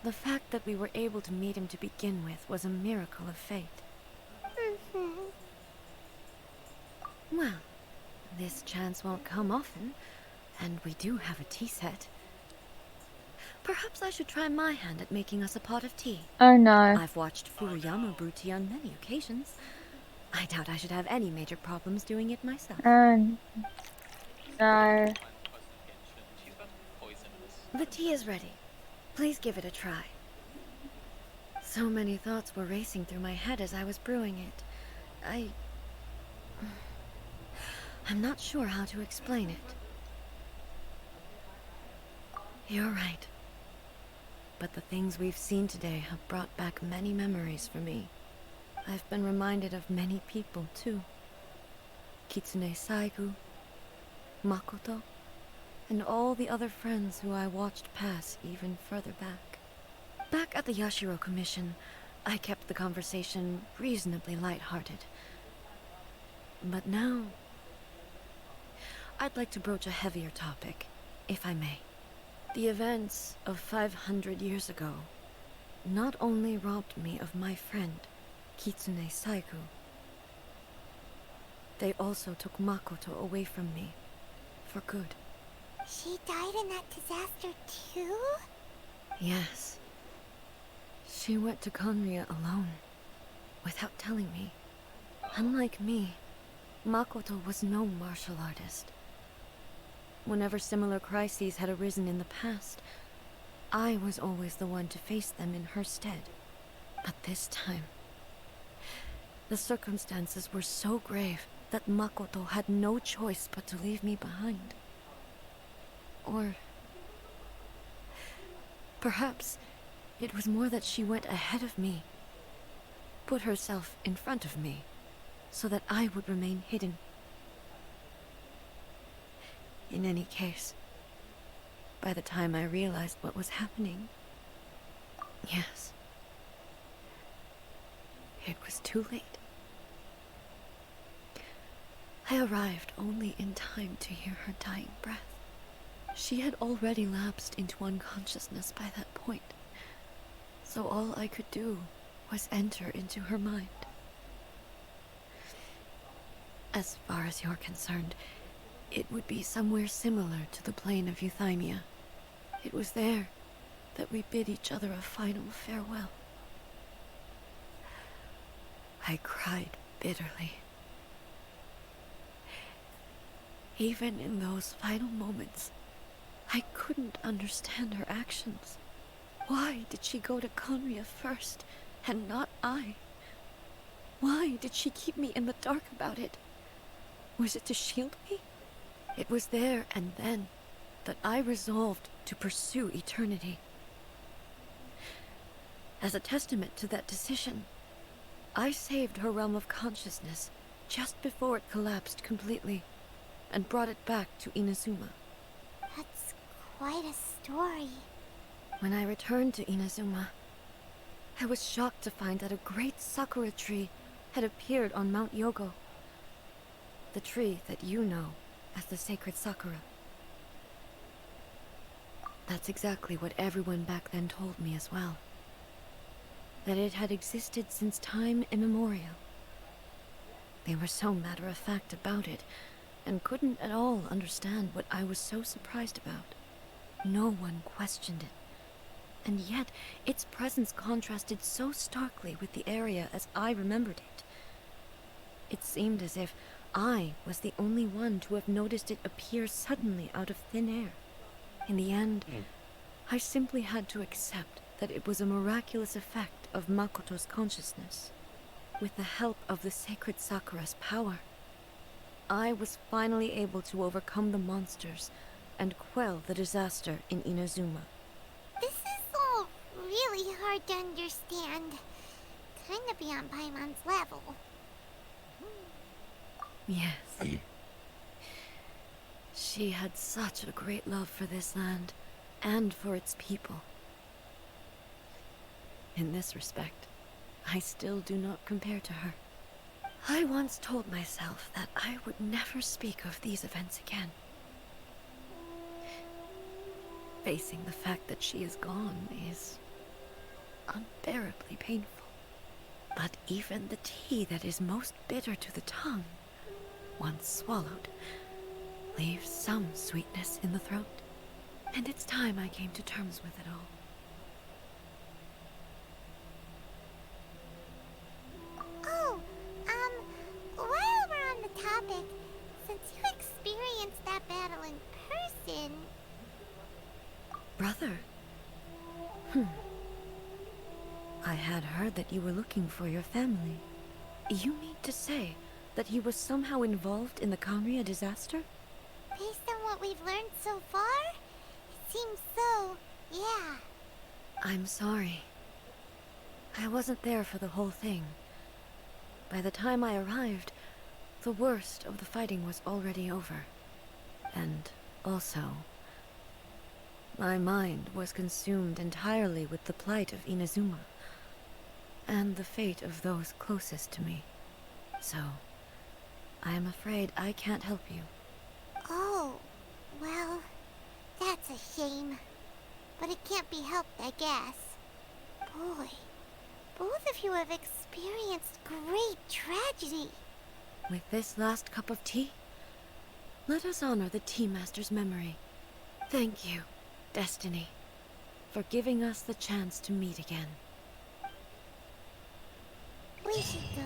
The fact that we were able to meet him to begin with was a miracle of fate. Well, this chance won't come often, and we do have a tea set. Perhaps I should try my hand at making us a pot of tea. Oh no. I've watched Furuyama brew tea on many occasions. I doubt I should have any major problems doing it myself. No. She's about to poison us. The tea is ready. Please give it a try. So many thoughts were racing through my head as I was brewing it. I'm not sure how to explain it. You're right. But the things we've seen today have brought back many memories for me. I've been reminded of many people, too. Kitsune Saigu, Makoto, and all the other friends who I watched pass even further back. Back at the Yashiro Commission, I kept the conversation reasonably lighthearted. But now, I'd like to broach a heavier topic, if I may. The events of 500 years ago not only robbed me of my friend, Kitsune Saigu, they also took Makoto away from me, for good. She died in that disaster too? Yes. She went to Conria alone, without telling me. Unlike me, Makoto was no martial artist. Whenever similar crises had arisen in the past, I was always the one to face them in her stead. But this time, the circumstances were so grave that Makoto had no choice but to leave me behind. Or perhaps it was more that she went ahead of me, put herself in front of me, so that I would remain hidden. In any case, by the time I realized what was happening, yes, it was too late. I arrived only in time to hear her dying breath. She had already lapsed into unconsciousness by that point, so all I could do was enter into her mind. As far as you're concerned, it would be somewhere similar to the plane of Euthymia. It was there that we bid each other a final farewell. I cried bitterly. Even in those final moments, I couldn't understand her actions. Why did she go to Conria first, and not I? Why did she keep me in the dark about it? Was it to shield me? It was there and then that I resolved to pursue eternity. As a testament to that decision, I saved her realm of consciousness just before it collapsed completely, and brought it back to Inazuma. That's quite a story. When I returned to Inazuma, I was shocked to find that a great sakura tree had appeared on Mount Yogo. The tree that you know as the sacred sakura. That's exactly what everyone back then told me as well. That it had existed since time immemorial. They were so matter-of-fact about it, and couldn't at all understand what I was so surprised about. No one questioned it, and yet its presence contrasted so starkly with the area as I remembered it. It seemed as if I was the only one to have noticed it appear suddenly out of thin air. In the end, I simply had to accept that it was a miraculous effect of Makoto's consciousness. With the help of the sacred Sakura's power, I was finally able to overcome the monsters and quell the disaster in Inazuma. This is all really hard to understand. Kinda beyond Paimon's level. Yes. She had such a great love for this land, and for its people. In this respect, I still do not compare to her. I once told myself that I would never speak of these events again. Facing the fact that she is gone is unbearably painful. But even the tea that is most bitter to the tongue, once swallowed, leaves some sweetness in the throat. And it's time I came to terms with it all. Oh, while we're on the topic, since you experienced that battle in person... Brother? I had heard that you were looking for your family. You mean to say that he was somehow involved in the Conria disaster? Based on what we've learned so far, it seems so, yeah. I'm sorry. I wasn't there for the whole thing. By the time I arrived, the worst of the fighting was already over. And also, my mind was consumed entirely with the plight of Inazuma, and the fate of those closest to me. So, I am afraid I can't help you. Oh, well, that's a shame. But it can't be helped, I guess. Boy, both of you have experienced great tragedy. With this last cup of tea, let us honor the Tea Master's memory Thank you, Destiny, for giving us the chance to meet again. We should go.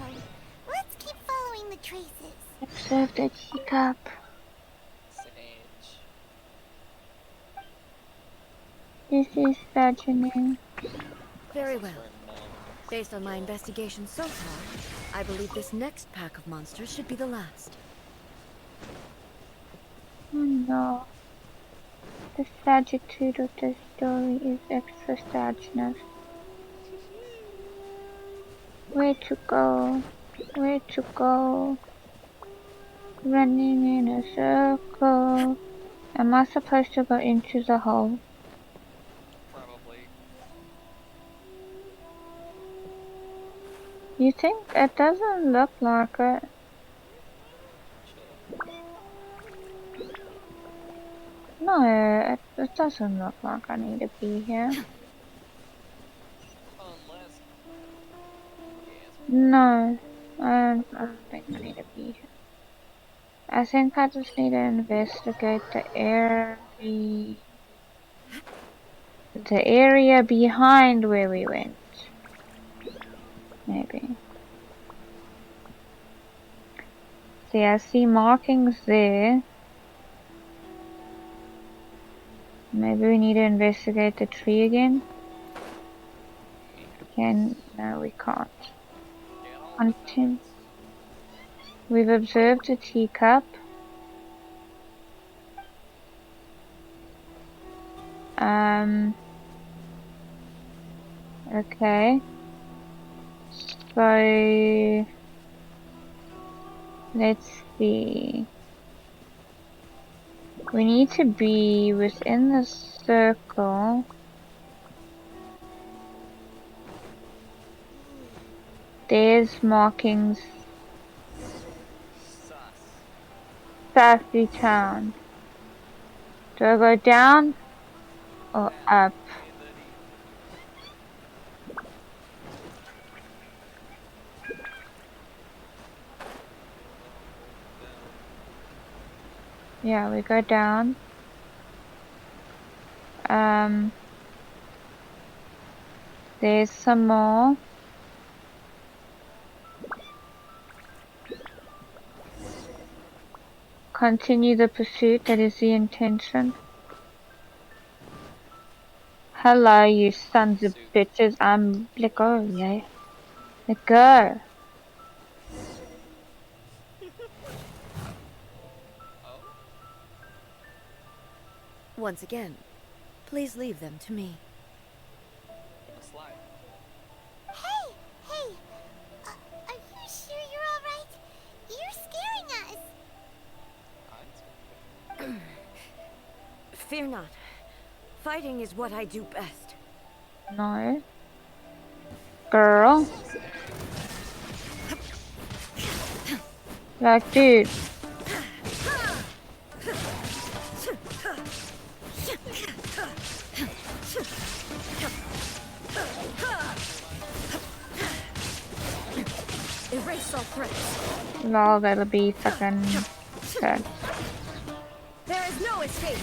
Let's keep following the traces. Observe the teacup. Sage. This is burgeoning. Very well. Swear none. Based on my investigation so far, I believe this next pack of monsters should be the last. Oh no. The sagitude of the story is extra sadness. Where to go? Where to go? Running in a circle. Am I supposed to go into the hole? Probably. You think? It doesn't look like it. No, it doesn't look like I need to be here. Unless. Yes. No, I don't think I need to be here. I think I just need to investigate the area behind where we went. Maybe. See, I see markings there. Maybe we need to investigate the tree again. No, we can't. Continue. We've observed a teacup. Okay. So let's see. We need to be within the circle. There's markings. Sassy Town. Do I go down or up? Yeah, we go down. There's some more. Continue the pursuit, that is the intention. Hello, you sons of bitches. Let go, yeah. Let go. Once again, please leave them to me. Slide. Hey! Hey! Are you sure you're alright? You're scaring us! Fear not. Fighting is what I do best. No. Girl. Like, dude. Erase all threats. Lol, that'll be fucking good. There is no escape.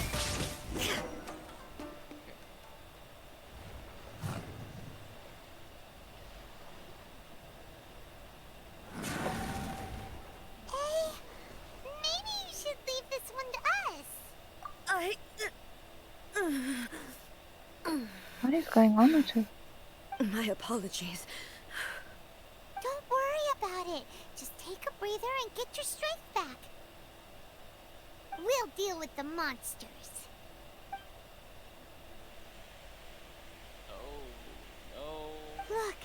Maybe you should leave this one to us. What is going on with her? My apologies. Don't worry about it. Just take a breather and get your strength back. We'll deal with the monsters. Oh, no. Look,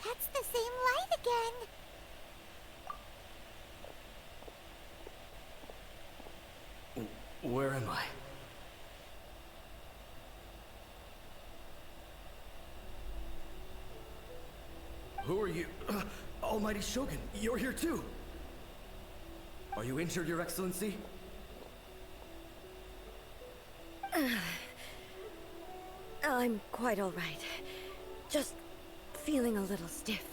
that's the same light again. Where am I? Who are you? Almighty Shogun, you're here too! Are you injured, Your Excellency? I'm quite all right. Just feeling a little stiff.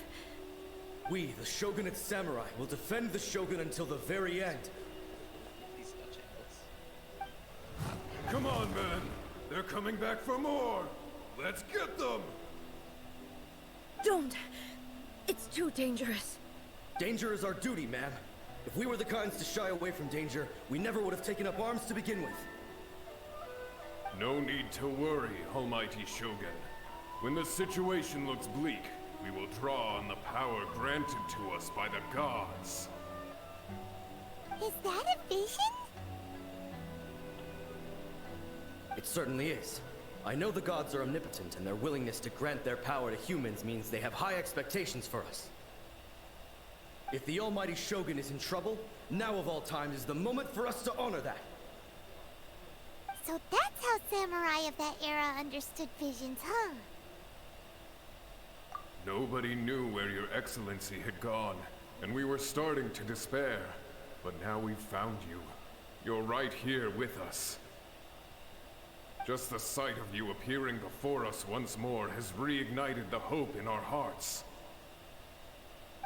We, the Shogunate Samurai, will defend the Shogun until the very end. These Dutch angles. Come on, men. They're coming back for more. Let's get them. Don't! It's too dangerous. Danger is our duty, ma'am. If we were the kinds to shy away from danger, we never would have taken up arms to begin with. No need to worry, Almighty Shogun. When the situation looks bleak, we will draw on the power granted to us by the gods. Is that a vision? It certainly is. I know the gods are omnipotent, and their willingness to grant their power to humans means they have high expectations for us. If the Almighty Shogun is in trouble, now of all times is the moment for us to honor that. So that's how samurai of that era understood visions, huh? Nobody knew where your excellency had gone, and we were starting to despair. But now we've found you. You're right here with us. Just the sight of you appearing before us once more has reignited the hope in our hearts.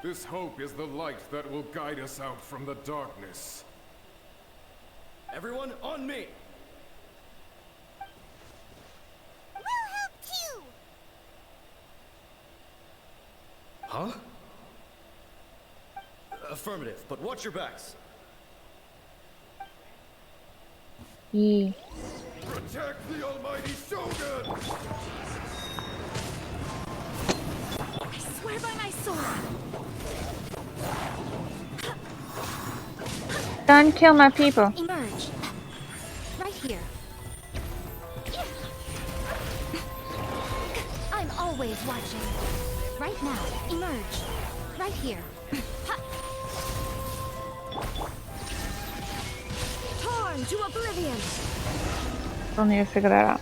This hope is the light that will guide us out from the darkness. Everyone, on me! We'll help too! Huh? Affirmative, but watch your backs. Yeah. Protect the Almighty Shogun! I swear by my sword! Don't kill my people. Emerge. Right here. I'm always watching. Right now. Emerge. Right here. Torn to oblivion. Still need to figure that out.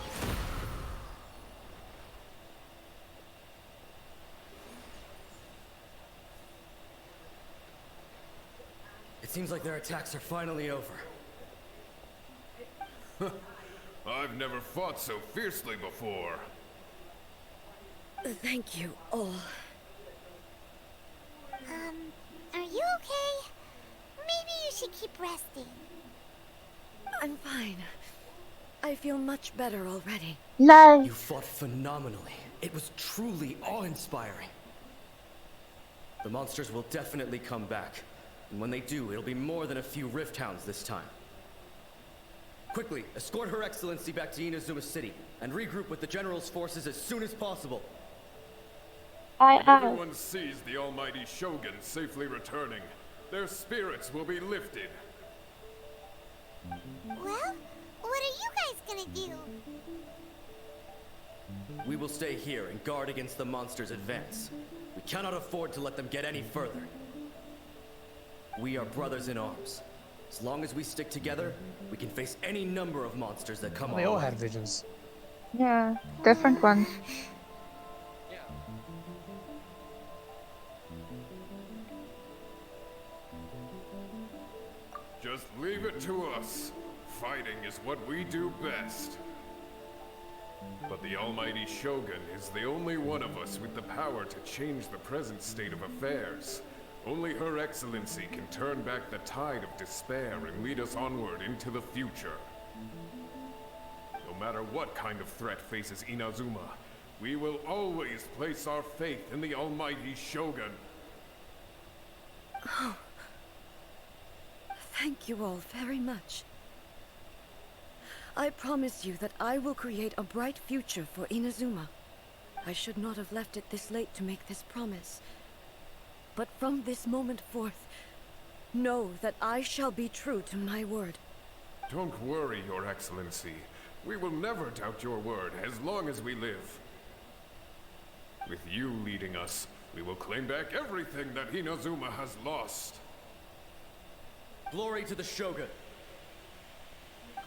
It seems like their attacks are finally over. I've never fought so fiercely before. Thank you all. Are you okay? Maybe you should keep resting. I'm fine. I feel much better already. Love. You fought phenomenally. It was truly awe-inspiring. The monsters will definitely come back. And when they do, it'll be more than a few Rift Hounds this time. Quickly, escort Her Excellency back to Inazuma City, and regroup with the General's forces as soon as possible. When everyone sees the Almighty Shogun safely returning, their spirits will be lifted. Well, what are you guys gonna do? We will stay here and guard against the monsters' advance. We cannot afford to let them get any further. We are brothers in arms. As long as we stick together, we can face any number of monsters that come our They all way. had visions. Yeah, different ones. Yeah. Just leave it to us. Fighting is what we do best. But the Almighty Shogun is the only one of us with the power to change the present state of affairs. Only Her Excellency can turn back the tide of despair and lead us onward into the future. No matter what kind of threat faces Inazuma, we will always place our faith in the Almighty Shogun. Oh. Thank you all very much. I promise you that I will create a bright future for Inazuma. I should not have left it this late to make this promise. But from this moment forth, know that I shall be true to my word. Don't worry, Your Excellency. We will never doubt your word as long as we live. With you leading us, we will claim back everything that Inazuma has lost. Glory to the Shogun!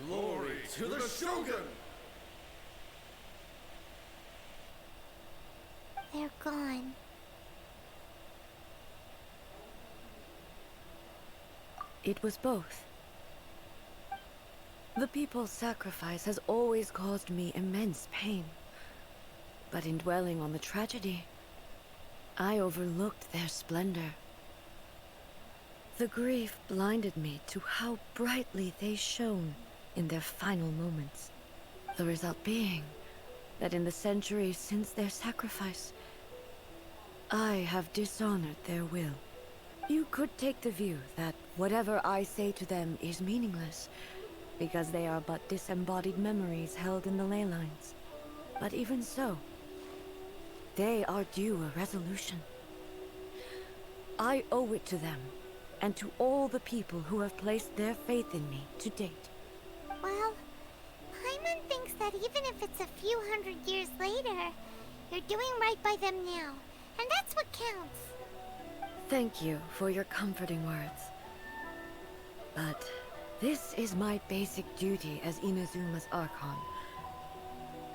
Glory to the Shogun! They're gone. It was both. The people's sacrifice has always caused me immense pain. But in dwelling on the tragedy, I overlooked their splendor. The grief blinded me to how brightly they shone. in their final moments. The result being that in the centuries since their sacrifice, I have dishonored their will. You could take the view that whatever I say to them is meaningless, because they are but disembodied memories held in the ley lines. But even so, they are due a resolution. I owe it to them, and to all the people who have placed their faith in me to date. Well, Paimon thinks that even if it's a few hundred years later, you're doing right by them now, and that's what counts. Thank you for your comforting words. But this is my basic duty as Inazuma's Archon,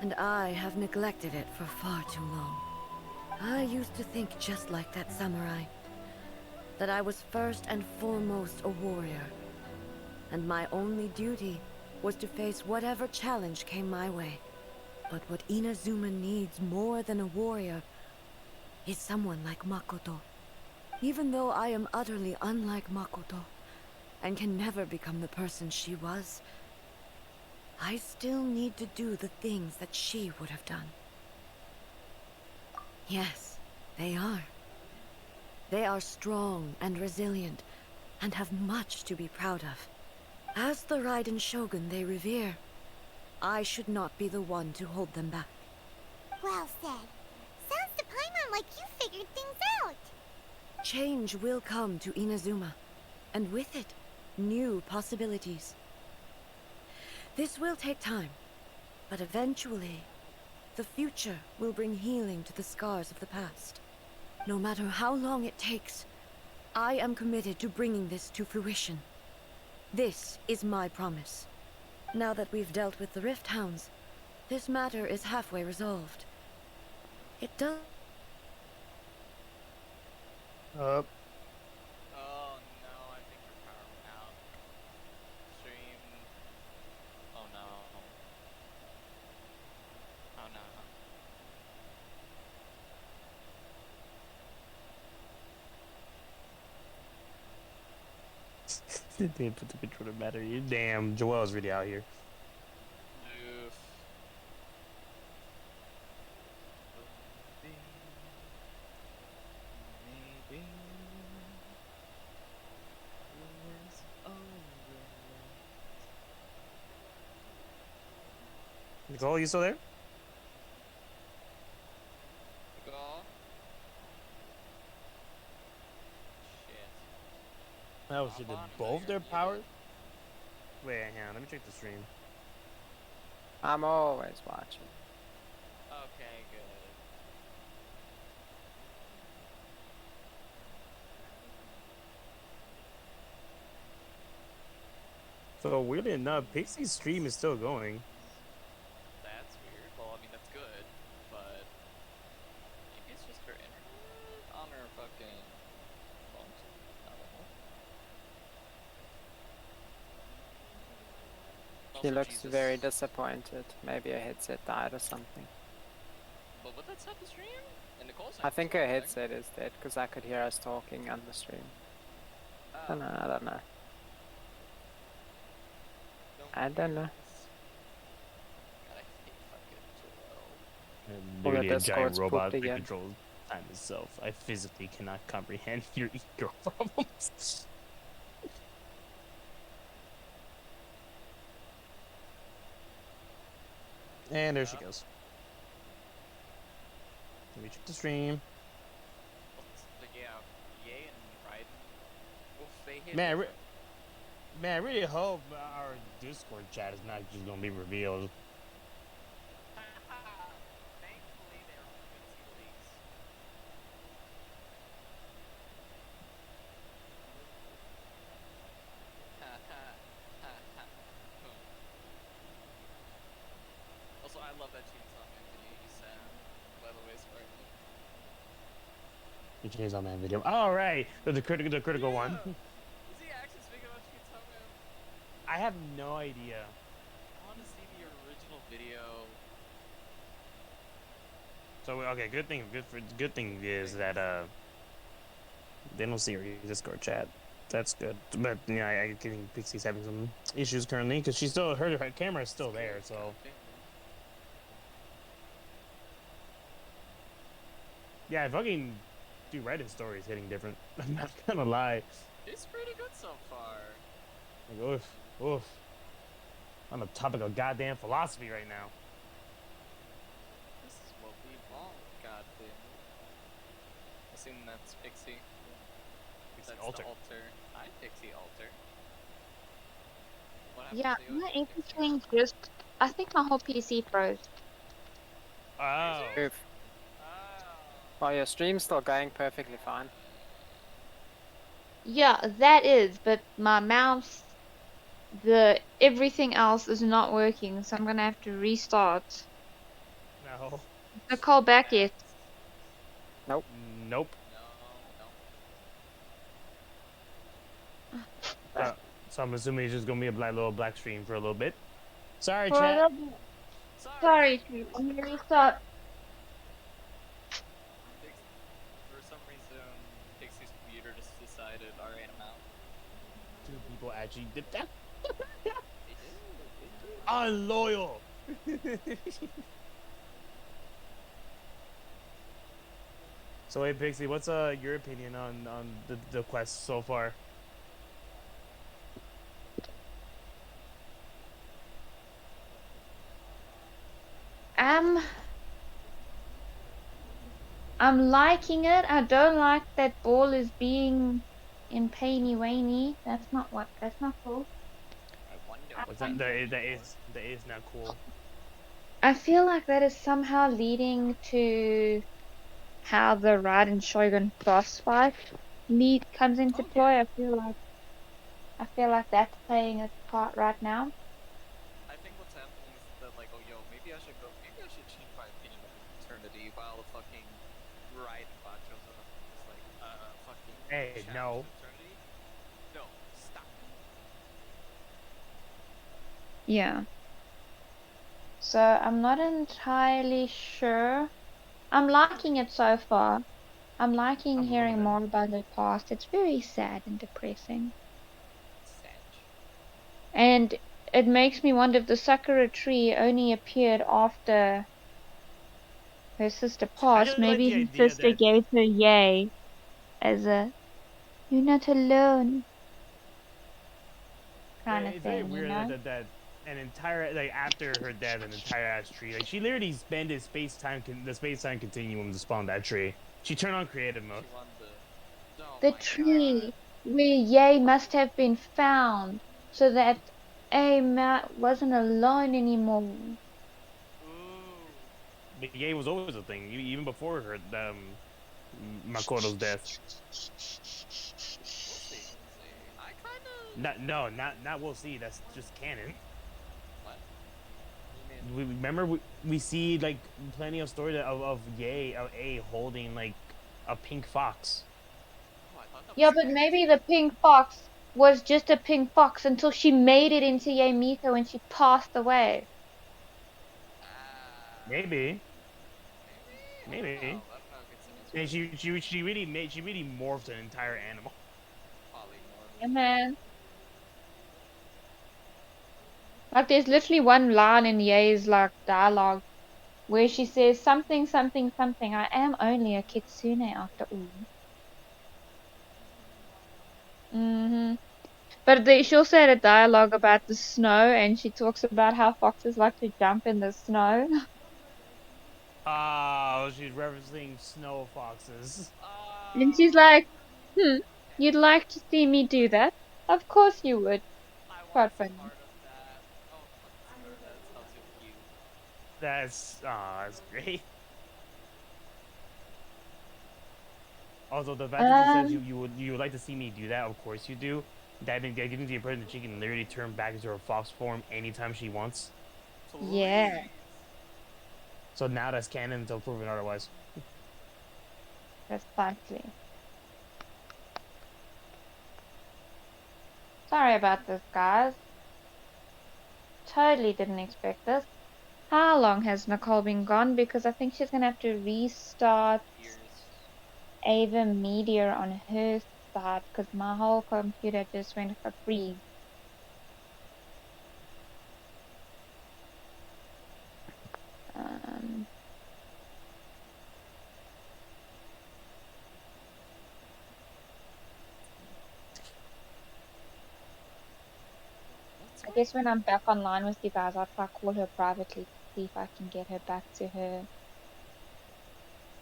and I have neglected it for far too long. I used to think just like that samurai, that I was first and foremost a warrior, and my only duty was to face whatever challenge came my way. But what Inazuma needs more than a warrior is someone like Makoto. Even though I am utterly unlike Makoto, and can never become the person she was, I still need to do the things that she would have done. Yes, they are. They are strong and resilient, and have much to be proud of. As the Raiden Shogun they revere, I should not be the one to hold them back. Well said. Sounds to Paimon like you figured things out. Change will come to Inazuma, and with it, new possibilities. This will take time, but eventually, the future will bring healing to the scars of the past. No matter how long it takes, I am committed to bringing this to fruition. This is my promise. Now that we've dealt with the Rift Hounds, this matter is halfway resolved. It does... Up. Oh no, I think your power went out. Stream. Oh no. Oh no. They put the controller battery. Damn, Joel's really out here. Oof. Maybe war's over. Nicole, you still there? Go. Shit. Oh shit, did on, both you're their muted. power? Wait, hang on, let me check the stream. I'm always watching. Okay, good. So weirdly enough, Pixie's stream is still going. That's weird. Well, I mean, that's good, but maybe it's just her internet on her fucking phone. I don't know. He Also, looks Jesus. very disappointed. Maybe her headset died or something. But would that stop the stream? And Nicole's I think her saying headset is dead because I could hear us talking on the stream. I don't know, I don't know. I don't know. God, I hate fucking Joel. And Well, the literally a giant Discord's robot pooped that again. controls time itself. I physically cannot comprehend your ego problems. And there she goes. Let me check the stream. But yeah, Ye and Raiden. Oof, they hit. Man, man, I really hope our Discord chat is not just gonna be revealed. Thankfully, they're Quincy leaks. Also, I love that Chainsaw Man video you sent. By the way, Sparkly. The Chainsaw Man video. All right, the critical one. Is he actually speaking about Chainsaw Man? I have no idea. I want to see the original video. So okay, good thing is that they don't see our Discord chat. That's good. But yeah, I think Pixie's having some issues currently because she's still her camera is still there. So yeah, fucking dude, Reddit story is hitting different. I'm not gonna lie. It's pretty good so far. Like, oof. On the topic of goddamn philosophy right now. This is what we want, goddamn. I assume that's Pixie. Pixie That's Alter. the altar. Hi, Pixie Alter. What happened Yeah, to you my again, Pixie? everything just. I think my whole PC froze. Oh. Oof. Oh, your stream's still going perfectly fine. Yeah, that is, but my mouse, everything else is not working, so I'm gonna have to restart. No. Nicole back yet? Nope. Nope. So I'm assuming it's just gonna be a little black stream for a little bit. Sorry, For a chat. little bit. Sorry, I'm gonna restart. For some reason, Pixie's computer just decided, alright, I'm out. Two people actually did that. Unloyal. So hey Pixie, what's your opinion on the quest so far? I'm liking it. I don't like that ball is being in painy wainy. That's not cool. What's that? That is not cool. I feel like that is somehow leading to how the Raiden Shogun boss fight comes into play. I feel like that's playing its part right now. I think what's happening is that, like, oh, yo, maybe I should change my opinion of Eternity while the fucking Raiden bot shows up. It's like, fucking Hey, no. Eternity? No, stop. Yeah. So I'm not entirely sure. I'm liking it so far. I'm liking hearing more about the past. It's very sad and depressing. And it makes me wonder if the Sakura tree only appeared after her sister I passed. just like Maybe the her idea sister that gave her yay as a "you're not alone" kind of it's very thing, you weird know? that an entire like after her death, an entire ass tree. Like she literally spent the space time continuum to spawn that tree. She turned on creative mode. The tree where Yay must have been found so that Matt wasn't alone anymore. But Yay was always a thing, even before her Makoto's death. We'll see. I Not we'll see. That's just canon. What? We remember we see like plenty of stories of A holding like a pink fox. Yeah, but maybe the pink fox was just a pink fox until she made it into Yay Miko and she passed away. Maybe. I don't know if it's an And she really morphed an entire animal. Yeah, man. Like there's literally one line in Yay's like dialogue where she says something something something. I am only a kitsune after all. But she also had a dialogue about the snow, and she talks about how foxes like to jump in the snow. Oh, she's referencing snow foxes. And she's like, you'd like to see me do that? Of course you would. Quite funny. That's great. Also, the fact that she says you would like to see me do that, of course you do. That gives me the impression that she can literally turn back into her fox form anytime she wants. Yeah. So now that's canon until proven otherwise. Precisely. Sorry about this, guys. Totally didn't expect this. How long has Nicole been gone? Because I think she's gonna have to restart Ava Meteor on her died because my whole computer just went for freeze. Um, I guess when I'm back online with you guys, I'll try call her privately to see if I can get her back to her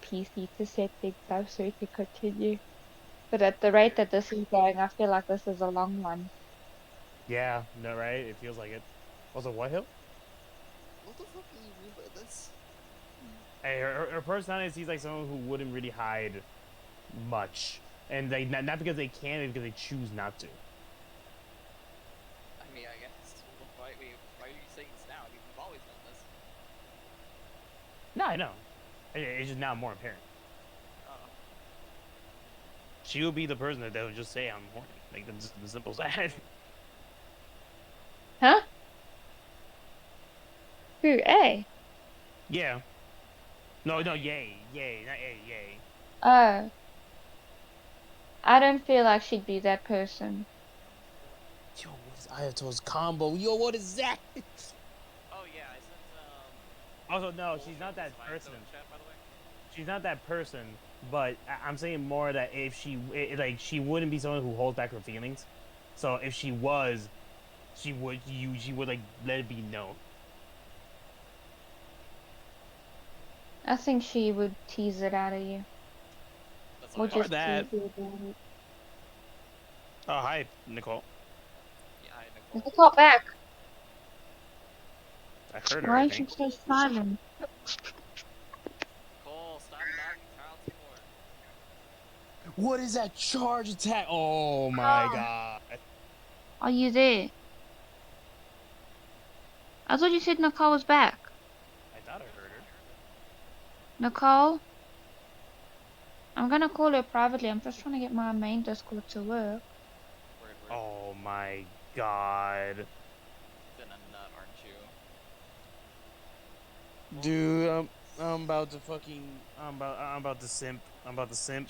PC to set things up so we can continue. But at the rate that this is going, I feel like this is a long one. Yeah, no, right? It feels like it. Also, what hill? What the fuck do you mean by this? Hey, her personality seems like someone who wouldn't really hide much, and they not because they can, but because they choose not to. I mean, I guess. Why are you saying this now? I mean, we've always done this. No, I know. It's just now more apparent. Oh. She would be the person that would just say I'm horny. Like the simple as that. Huh? Who? A? Yeah. No, yay, not a, yay. Oh. I don't feel like she'd be that person. Yo, what is Ayato's combo? Yo, what is that? Oh yeah, I sent Also, no, she's not that person. She's not that person, but I'm saying more that if like, she wouldn't be someone who holds back her feelings. So if she was, she would like let it be known. I think she would tease it out of you. Or just that. tease you about it. Oh, hi, Nicole. Yeah, hi, Is Nicole. the call back? I heard her, Why I did you think. stay silent? Nicole, stop dodging child support. What is that charge attack? Oh my god. Are you there? I thought you said Nicole was back. I thought I heard her. Nicole? I'm gonna call her privately. I'm just trying to get my main Discord to work. Oh my god. Then a nut, aren't you? Dude, I'm about to fucking I'm about to simp. I'm about to simp.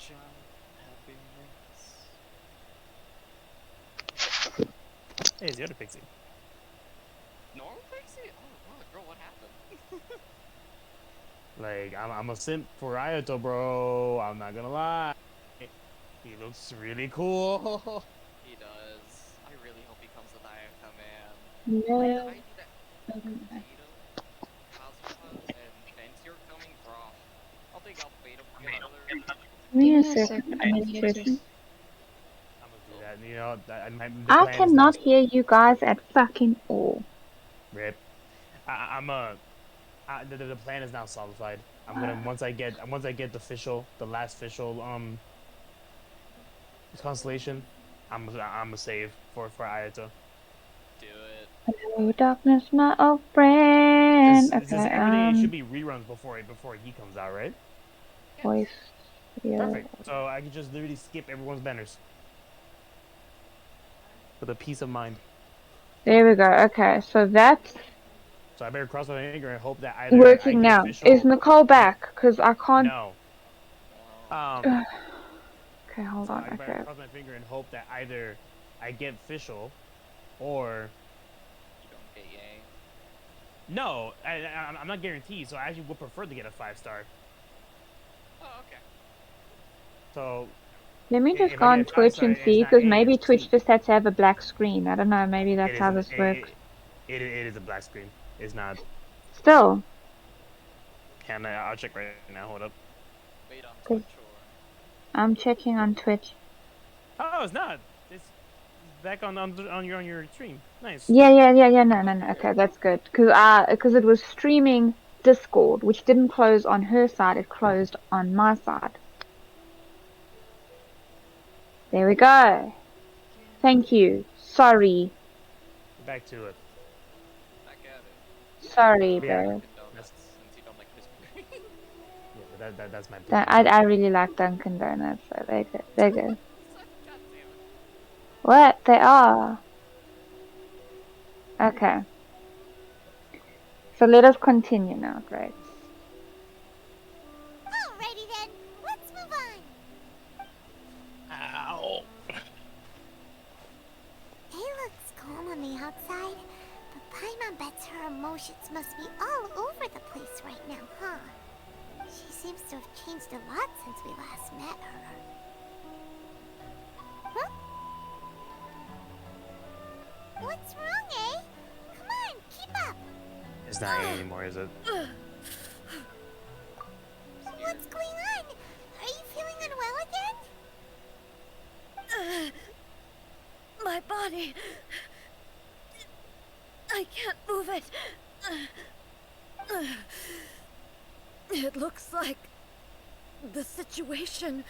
Hey, it's the other pixie. Normal Pixie? Oh, wow, girl, what happened? Like I'm a simp for Ayato, bro. I'm not gonna lie. He looks really cool. He does. I really hope he comes with Ayaka, man. No. Like, the idea that Potato, Kazuha, and Ventier coming, bro. I'll think I'll bait them together. Give me a second. I'm gonna search. I'm gonna do that. You know, the I plan is now. cannot hear you guys at fucking all. Rip. The plan is now solidified. I'm gonna once I get the last official constellation, I'm a save for Ayato. Do it. Hello, darkness, my old friend. Just Okay, everything should be reruns before he comes out, right? voice. Yeah. Perfect. So I can just literally skip everyone's banners with a peace of mind. There we go. Okay, so that's So I better cross my finger and hope that either I working get now. official. Is Nicole back? Because I can't. No. Okay, hold so on. I better Okay. cross my finger and hope that either I get official, or You don't get yay. no. I'm not guaranteed. So I actually would prefer to get a 5-star. Oh, okay. So Let me just if go I on get a Twitch 5-star, and it's see, not because A, maybe it's Twitch T. just had to have a black screen. I don't know. Maybe that's It how is. this works. It is a black screen. It's not. Still. Can I'll check right now. Hold up. Wait on Okay. Twitch or... I'm checking on Twitch. Oh, it's not. It's back on your stream. Nice. Yeah. No. Okay, that's good. Because it was streaming Discord, which didn't close on her side. It closed on my side. There we go. Thank you. Sorry. Back to it. Back at it. Sorry, Yeah. babe. Dunkin' Donuts, since you don't like Krispy Kreme. Yeah, but that's my. I really like Dunkin' Donuts, so they're good. They're good. God damn it. What? They are. Okay. So let us continue now, great. Alrighty then, let's move on. Ow. Patience must be all over the place right now, huh? She seems to have changed a lot since we last met her. Huh? What's wrong, eh? Come on, keep up! It's not A anymore, is it? What's going on? Are you feeling unwell again? My body. I can't move it. It looks like the situation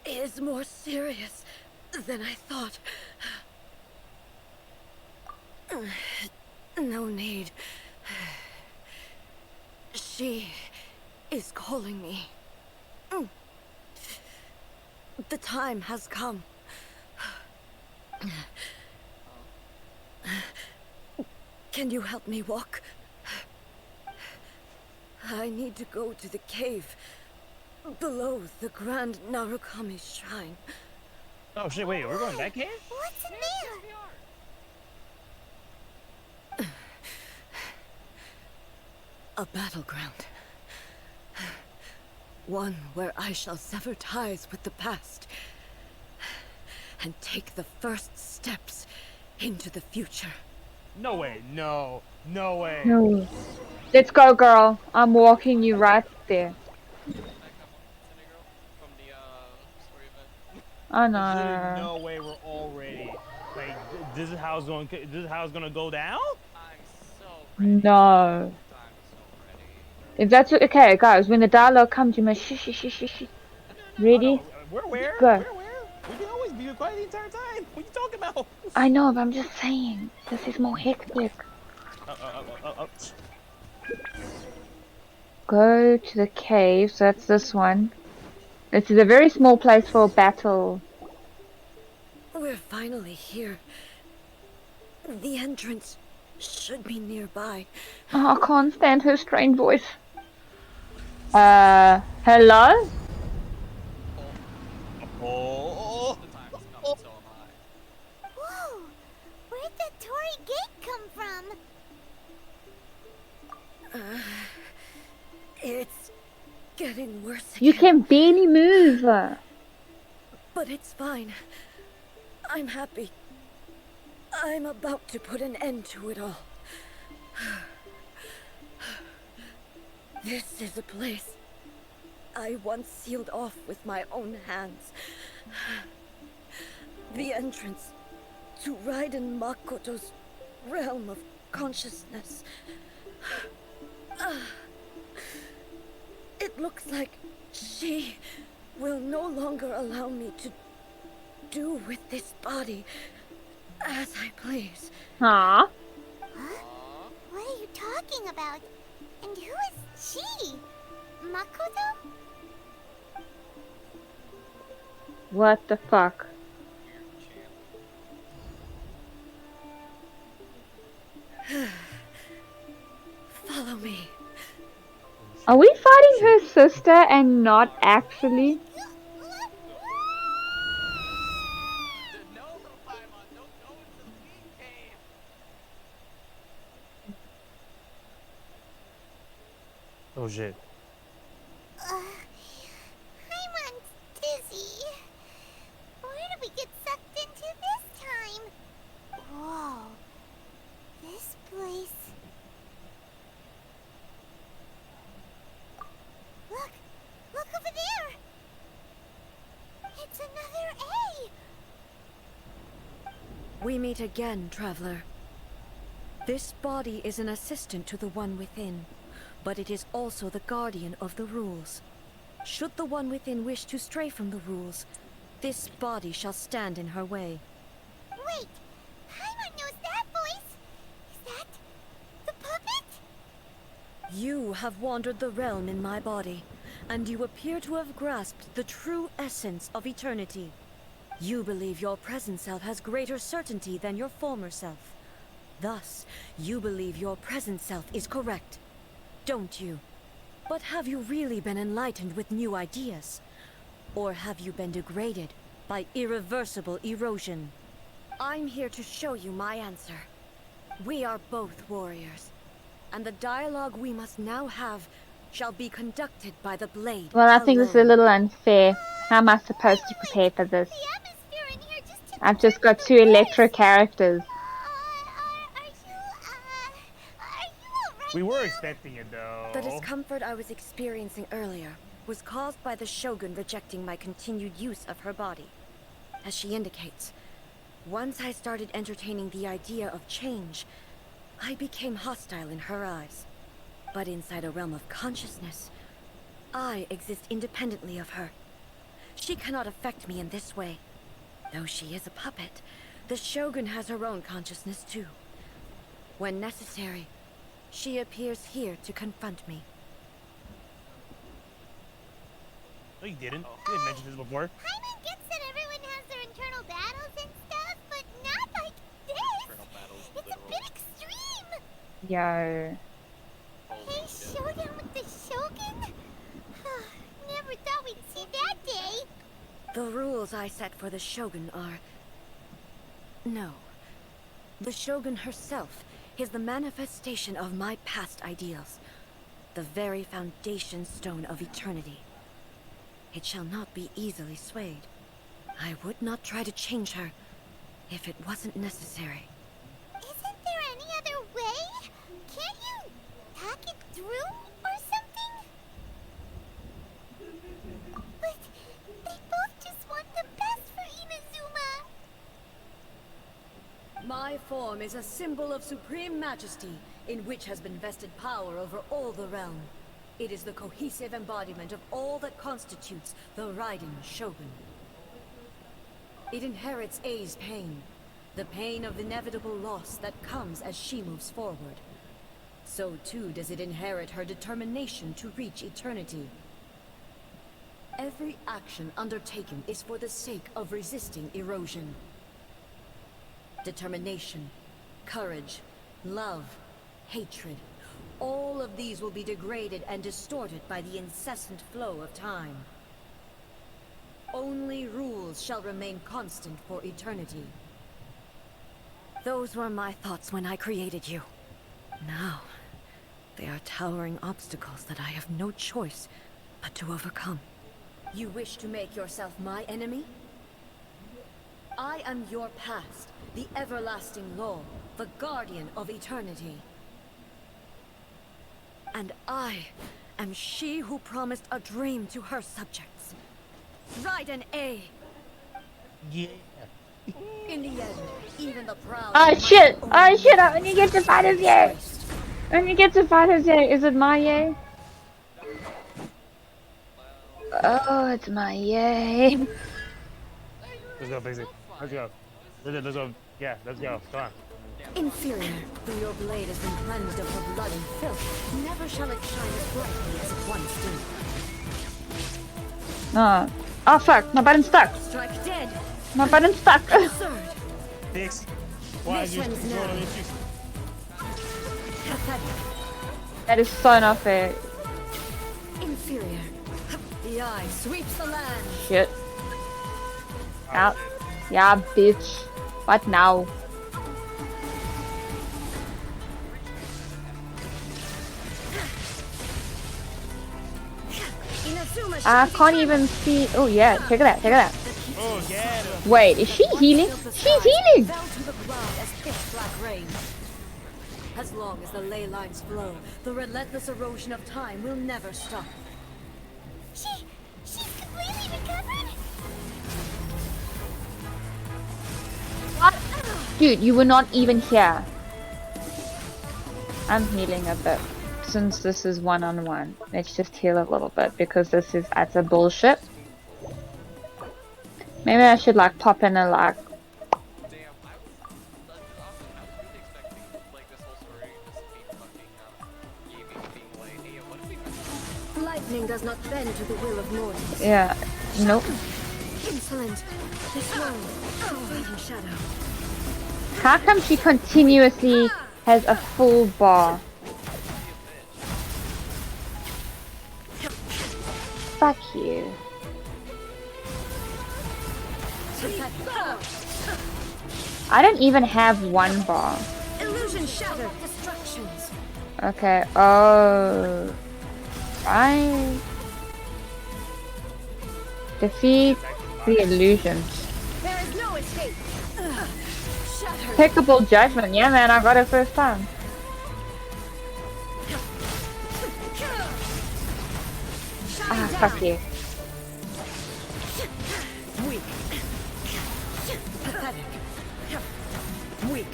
is more serious than I thought. No need. She is calling me. The time has come. Can you help me walk? I need to go to the cave below the Grand Narukami Shrine. Oh shit, wait, we're going back here? What's in there? A battleground. One where I shall sever ties with the past and take the first steps into the future. No way, no way. No. Let's go, girl. I'm walking you right there. From the story event. Oh There's literally no. no way we're already like this is how it's going. This is how it's gonna go down. I'm so ready. No. I'm so ready. If that's okay, guys. When the dialogue comes, you must shh. Ready? We're where? Go. We can always be quiet the entire time. What are you talking about? I know, but I'm just saying. This is more hectic. Go to the cave. So that's this one. This is a very small place for a battle. We're finally here. The entrance should be nearby. Oh, I can't stand her strange voice. Hello? Oh. The time is coming, so am I. Whoa! Where'd that Torii gate come from? It's getting worse again. You can barely move. But it's fine. I'm happy. I'm about to put an end to it all. This is a place I once sealed off with my own hands. The entrance to Raiden Makoto's realm of consciousness. It looks like she will no longer allow me to do with this body as I please. Huh? Huh? What are you talking about? And who is she? Makoto? What the fuck? Follow me. Are we fighting her sister and not actually? No, Paimon, don't go into the weed cave. Oh shit. Paimon's dizzy. Where did we get sucked into this time? Whoa. This place... Look over there! It's another A! We meet again, traveler. This body is an assistant to the one within, but it is also the guardian of the rules. Should the one within wish to stray from the rules, this body shall stand in her way. Wait! Paimon knows that voice! Is that... the puppet? You have wandered the realm in my body, and you appear to have grasped the true essence of eternity. You believe your present self has greater certainty than your former self. Thus, you believe your present self is correct, don't you? But have you really been enlightened with new ideas? Or have you been degraded by irreversible erosion? I'm here to show you my answer. We are both warriors, and the dialogue we must now have shall be conducted by the blade. Well, I think this is a alone. little unfair. How am I supposed to prepare for this? The atmosphere in here just took I've a just turn got for two the Electro worse. characters. Are you alright? We were expecting it though. The discomfort I was experiencing earlier was caused by the Shogun rejecting my continued use of her body. As she indicates, once I started entertaining the idea of change, I became hostile in her eyes. But inside a realm of consciousness, I exist independently of her. She cannot affect me in this way. Though she is a puppet, the Shogun has her own consciousness too. When necessary, she appears here to confront me. No, you didn't. You didn't mention this before. Paimon gets that everyone has their internal battles and stuff, but not like this. It's a bit extreme. Yo. Hey, showdown with the Shogun? Never thought we'd see that day. The rules I set for the Shogun are... No. The Shogun herself is the manifestation of my past ideals. The very foundation stone of eternity. It shall not be easily swayed. I would not try to change her if it wasn't necessary. Isn't there any other way? Can't you talk it through or something? But they both just want the best for Inazuma. My form is a symbol of supreme majesty, in which has been vested power over all the realm. It is the cohesive embodiment of all that constitutes the Raiden Shogun. It inherits Ei's pain, the pain of inevitable loss that comes as she moves forward. So too does it inherit her determination to reach eternity. Every action undertaken is for the sake of resisting erosion. Determination, courage, love, hatred. All of these will be degraded and distorted by the incessant flow of time. Only rules shall remain constant for eternity. Those were my thoughts when I created you. Now, they are towering obstacles that I have no choice but to overcome. You wish to make yourself my enemy? I am your past, the everlasting law, the guardian of eternity. And I am she who promised a dream to her subjects. Raiden A. Yeah. In the end, even the proud... Oh shit! Oh shit! I only get to fight as Ye! I only get to fight as Ye! Is it my Ye? Oh, it's my Ye! Let's go, Basic. Let's go. Let's go. Yeah, let's go. Come on. Inferior, though your blade has been cleansed of her blood and filth, never shall it shine as brightly as it once did. Oh. Oh fuck! My button's stuck! Strike dead! My button's stuck! Absurd! Fix. Why is you Missions now. controlling issues? Pathetic. That is so not fair. Inferior. The eye sweeps the land. Shit. Yeah. Yeah, bitch. What now? I can't even see. Oh yeah, check it out, check it out. Oh, yeah. Wait, is she healing? She's healing! Fell to the ground as pitch black rain. As long as the ley lines flow, the relentless erosion of time will never stop. She's completely recovered? What? Dude, you were not even here. I'm healing a bit. Since this is one-on-one, let's just heal a little bit because this is utter bullshit. Maybe I should like pop in a like. Damn, I was really expecting like this whole story just to be fucking Yumi being like, hey, what if we Lightning does not bend to the will of mortals. Yeah, nope. Insolent. This one. Fading shadow. How come she continuously has a full bar? Fuck you. I don't even have one bar. Illusion shattered. Destructions. Okay. Oh. Right. Defeat the illusions. There is no escape. Shattered. Impeccable judgment. Yeah, man, I got it first time. Ah, fuck you. Weak. Pathetic. Weak.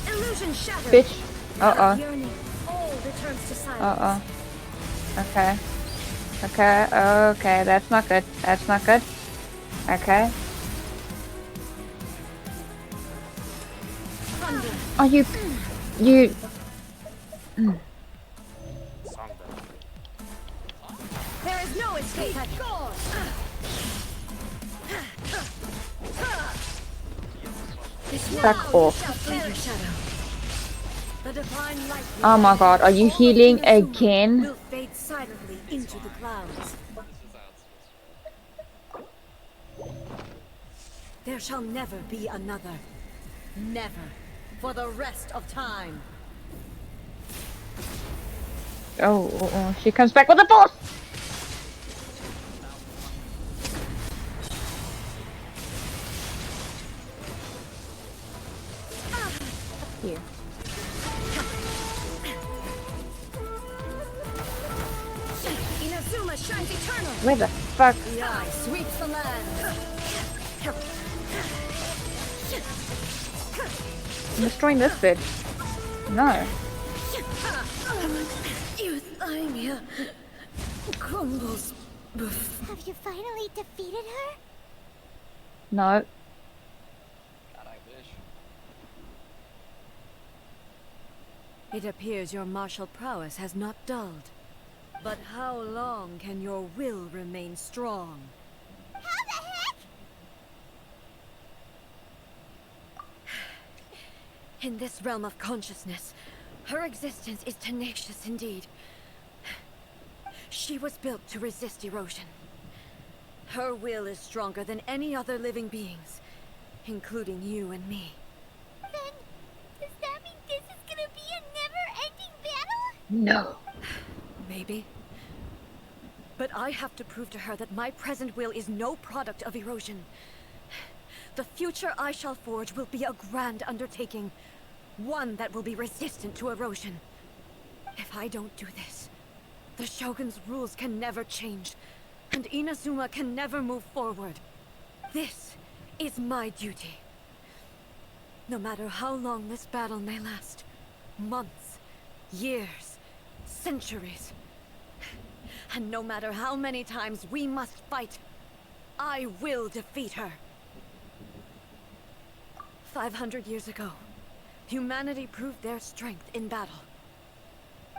Illusion shattered. Bitch. Uh-oh. Yearning. All returns to silence. Uh-oh. Okay. Okay. Okay. That's not good. That's not good. Okay. Oh, you... Mm. Song though. There is no escape. Back off. The divine light Oh my god, are you healing again? will fade silently into the clouds. There shall never be another. Never. For the rest of time. Oh, she comes back with a force! Here. Inazuma shines eternal. Where the fuck? The eye sweeps the land. I'm destroying this bitch. No. Euthymia crumbles. Have you finally defeated her? No. God, I wish. It appears your martial prowess has not dulled. But how long can your will remain strong? How the heck? In this realm of consciousness, her existence is tenacious indeed. She was built to resist erosion. Her will is stronger than any other living beings, including you and me. Then, does that mean this is gonna be a never-ending battle? No. Maybe. But I have to prove to her that my present will is no product of erosion. The future I shall forge will be a grand undertaking. One that will be resistant to erosion. If I don't do this, the Shogun's rules can never change, and Inazuma can never move forward. This is my duty. No matter how long this battle may last, months, years, centuries, and no matter how many times we must fight, I will defeat her. 500 years ago, humanity proved their strength in battle.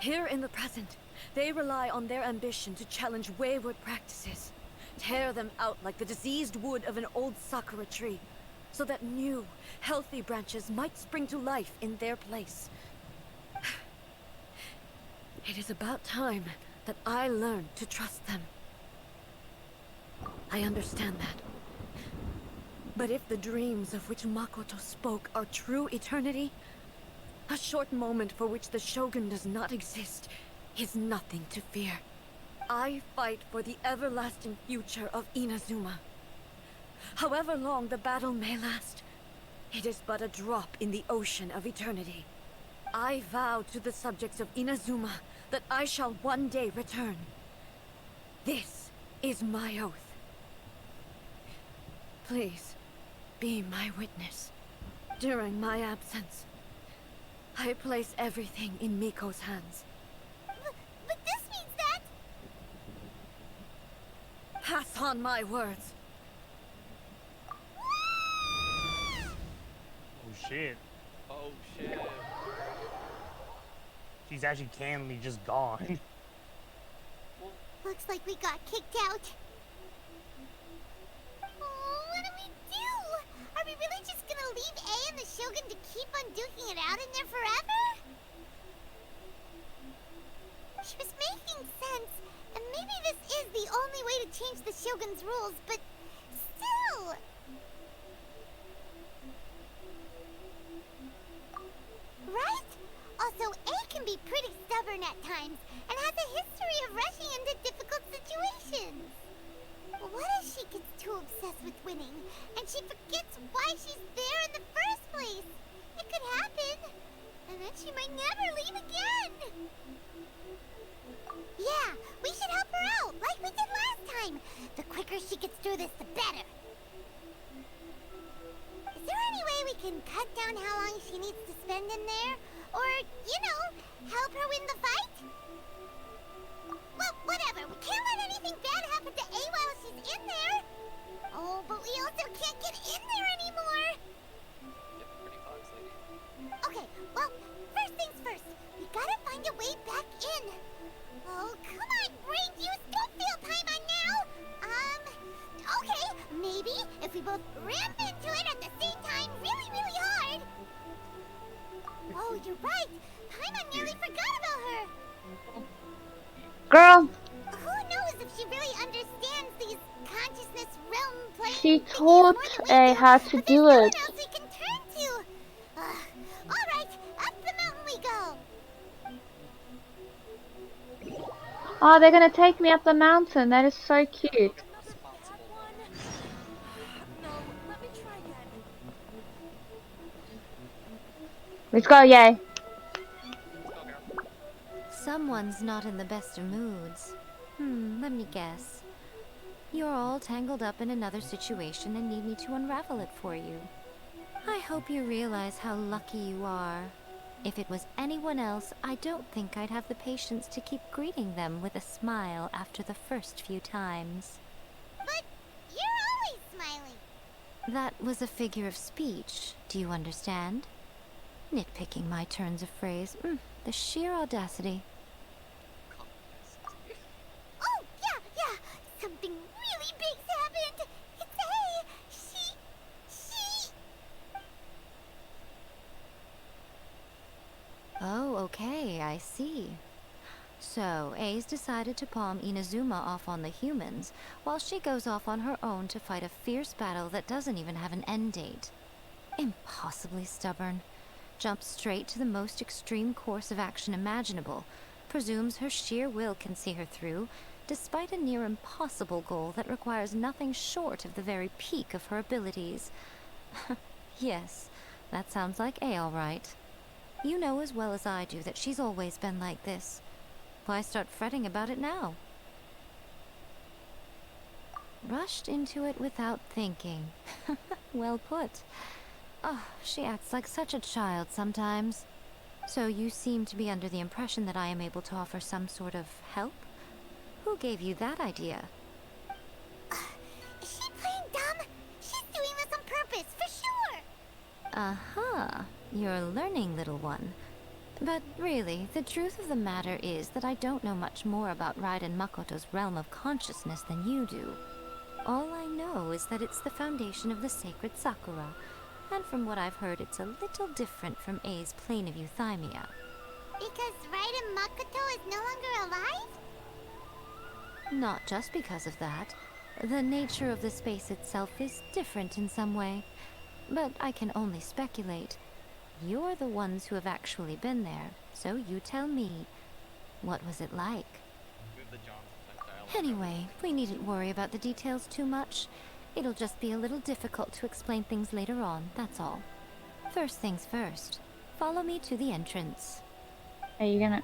Here in the present, they rely on their ambition to challenge wayward practices, tear them out like the diseased wood of an old sakura tree, so that new, healthy branches might spring to life in their place. It is about time that I learned to trust them. I understand that. But if the dreams of which Makoto spoke are true eternity, a short moment for which the Shogun does not exist is nothing to fear. I fight for the everlasting future of Inazuma. However long the battle may last, it is but a drop in the ocean of eternity. I vow to the subjects of Inazuma that I shall one day return. This is my oath. Please, be my witness. During my absence, I place everything in Miko's hands. But this means that... Pass on my words. Oh shit. Oh shit. She's actually cannily just gone. Looks like we got kicked out. Oh, what do we do? Are we really just gonna leave A and the Shogun to keep on duking it out in there forever? She was making sense, and maybe this is the only way to change the Shogun's rules, but still... be pretty stubborn at times and has a history of rushing into difficult situations. What if she gets too obsessed with winning and she forgets why she's there in the first place? It could happen. And then she might never leave again. Yeah, we should help her out, like we did last time. The quicker she gets through this, the better. Is there any way we can cut down how long she needs to spend in there? Or, you know, help her win the fight? Well, whatever. We can't let anything bad happen to A while she's in there. Oh, but we also can't get in there anymore. Yep, pretty fox lady. Okay, well, first things first. We gotta find a way back in. Oh, come on, brain juice. Don't feel Paimon now. Okay. Maybe if we both ran into it at the same time really, really hard. Oh, you're right. Paimon nearly forgot about her. Girl, Who knows if she really understands these consciousness realm playing she thingies taught more than we A do, how to but do there's no one it. else we can turn to. All right, up the mountain we go. Oh, they're gonna take me up the mountain. That is so cute. Responsible. No, let me try again. Let's go, yay. Someone's not in the best of moods. Let me guess. You're all tangled up in another situation and need me to unravel it for you. I hope you realize how lucky you are. If it was anyone else, I don't think I'd have the patience to keep greeting them with a smile after the first few times. But you're always smiling. That was a figure of speech, do you understand? Nitpicking my turns of phrase. The sheer audacity. Oh, yeah. Something really big's happened. It's A. She... Oh, okay, I see. So, A's decided to palm Inazuma off on the humans, while she goes off on her own to fight a fierce battle that doesn't even have an end date. Impossibly stubborn. Jumps straight to the most extreme course of action imaginable, presumes her sheer will can see her through, despite a near impossible goal that requires nothing short of the very peak of her abilities. Yes, that sounds like A all right. You know as well as I do that she's always been like this. Why start fretting about it now? Rushed into it without thinking. Well put. Oh, she acts like such a child sometimes. So you seem to be under the impression that I am able to offer some sort of help? Who gave you that idea? Is she playing dumb? She's doing this on purpose, for sure. Aha, you're learning, little one. But really, the truth of the matter is that I don't know much more about Raiden Makoto's realm of consciousness than you do. All I know is that it's the foundation of the sacred Sakura, and from what I've heard, it's a little different from A's plane of euthymia. Because Raiden Makoto is no longer alive? Not just because of that. The nature of the space itself is different in some way. But I can only speculate. You're the ones who have actually been there, so you tell me. What was it like? Move the John dialogue. Anyway, we needn't worry about the details too much. It'll just be a little difficult to explain things later on, that's all. First things first. Follow me to the entrance. Are you gonna...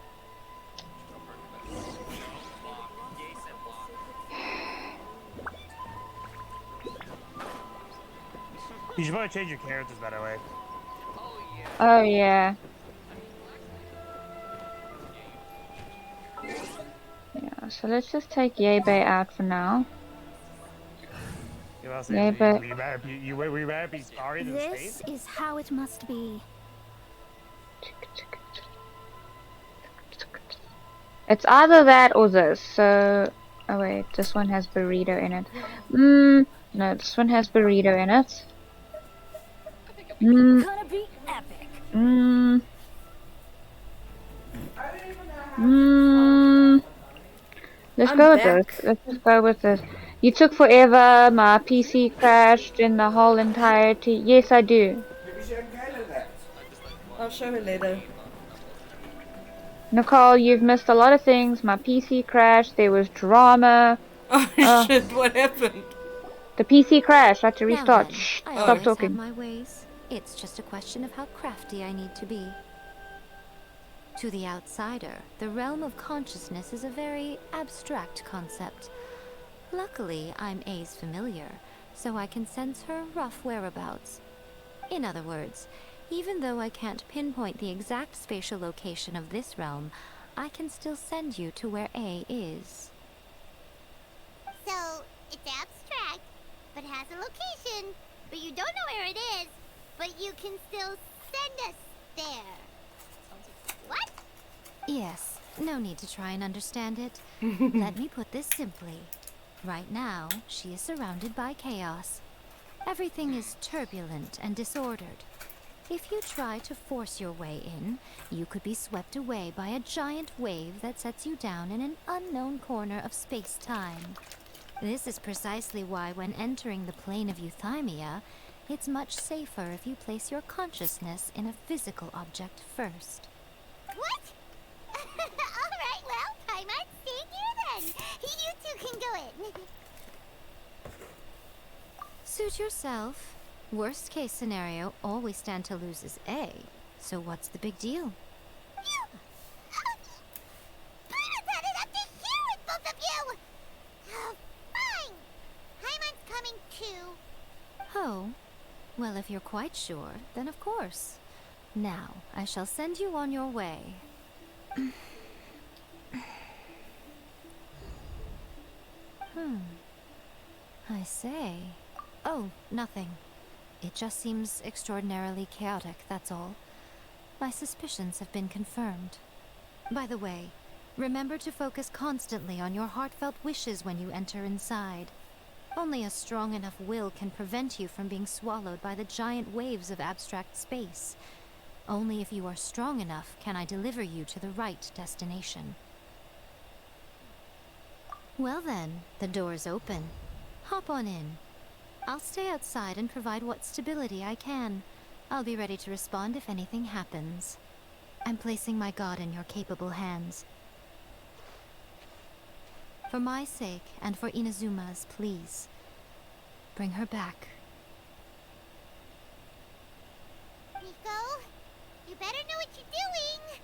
You should probably change your characters, by the way. Oh, yeah. Yeah, so let's just take Yebei out for now. You know, Yeah, but- we rather be sorry than This safe? is how it must be. It's either that or this, so... Oh wait, this one has burrito in it. No, this one has burrito in it. Gonna be epic. Let's I'm go with back. this. Let's just go with this. You took forever, my PC crashed in the whole entirety. Yes, I do. I'll show her later. Nicole, you've missed a lot of things. My PC crashed. There was drama. Oh shit, what happened? The PC crashed. I had to Now restart. then, Shh, I stop always have talking. my ways. It's just a question of how crafty I need to be. To the outsider, the realm of consciousness is a very abstract concept. Luckily, I'm A's familiar, so I can sense her rough whereabouts. In other words, even though I can't pinpoint the exact spatial location of this realm, I can still send you to where A is. So, it's abstract, but has a location, but you don't know where it is, but you can still send us there. What? Yes, no need to try and understand it. Let me put this simply. Right now, she is surrounded by chaos. Everything is turbulent and disordered. If you try to force your way in, you could be swept away by a giant wave that sets you down in an unknown corner of space-time. This is precisely why when entering the plane of euthymia, it's much safer if you place your consciousness in a physical object first. What? Alright, well, I'm on staying here then. You two can go in. Suit yourself. Worst case scenario, all we stand to lose is A. So what's the big deal? Brutus had it up to here with both of you! Oh, fine! Hyman's coming too. Oh, well, if you're quite sure, then of course. Now, I shall send you on your way. I say. Oh, nothing. It just seems extraordinarily chaotic, that's all. My suspicions have been confirmed. By the way, remember to focus constantly on your heartfelt wishes when you enter inside. Only a strong enough will can prevent you from being swallowed by the giant waves of abstract space. Only if you are strong enough can I deliver you to the right destination. Well then, the door's open. Hop on in. I'll stay outside and provide what stability I can. I'll be ready to respond if anything happens. I'm placing my god in your capable hands. For my sake, and for Inazuma's, please. Bring her back. Nico, you better know what you're doing!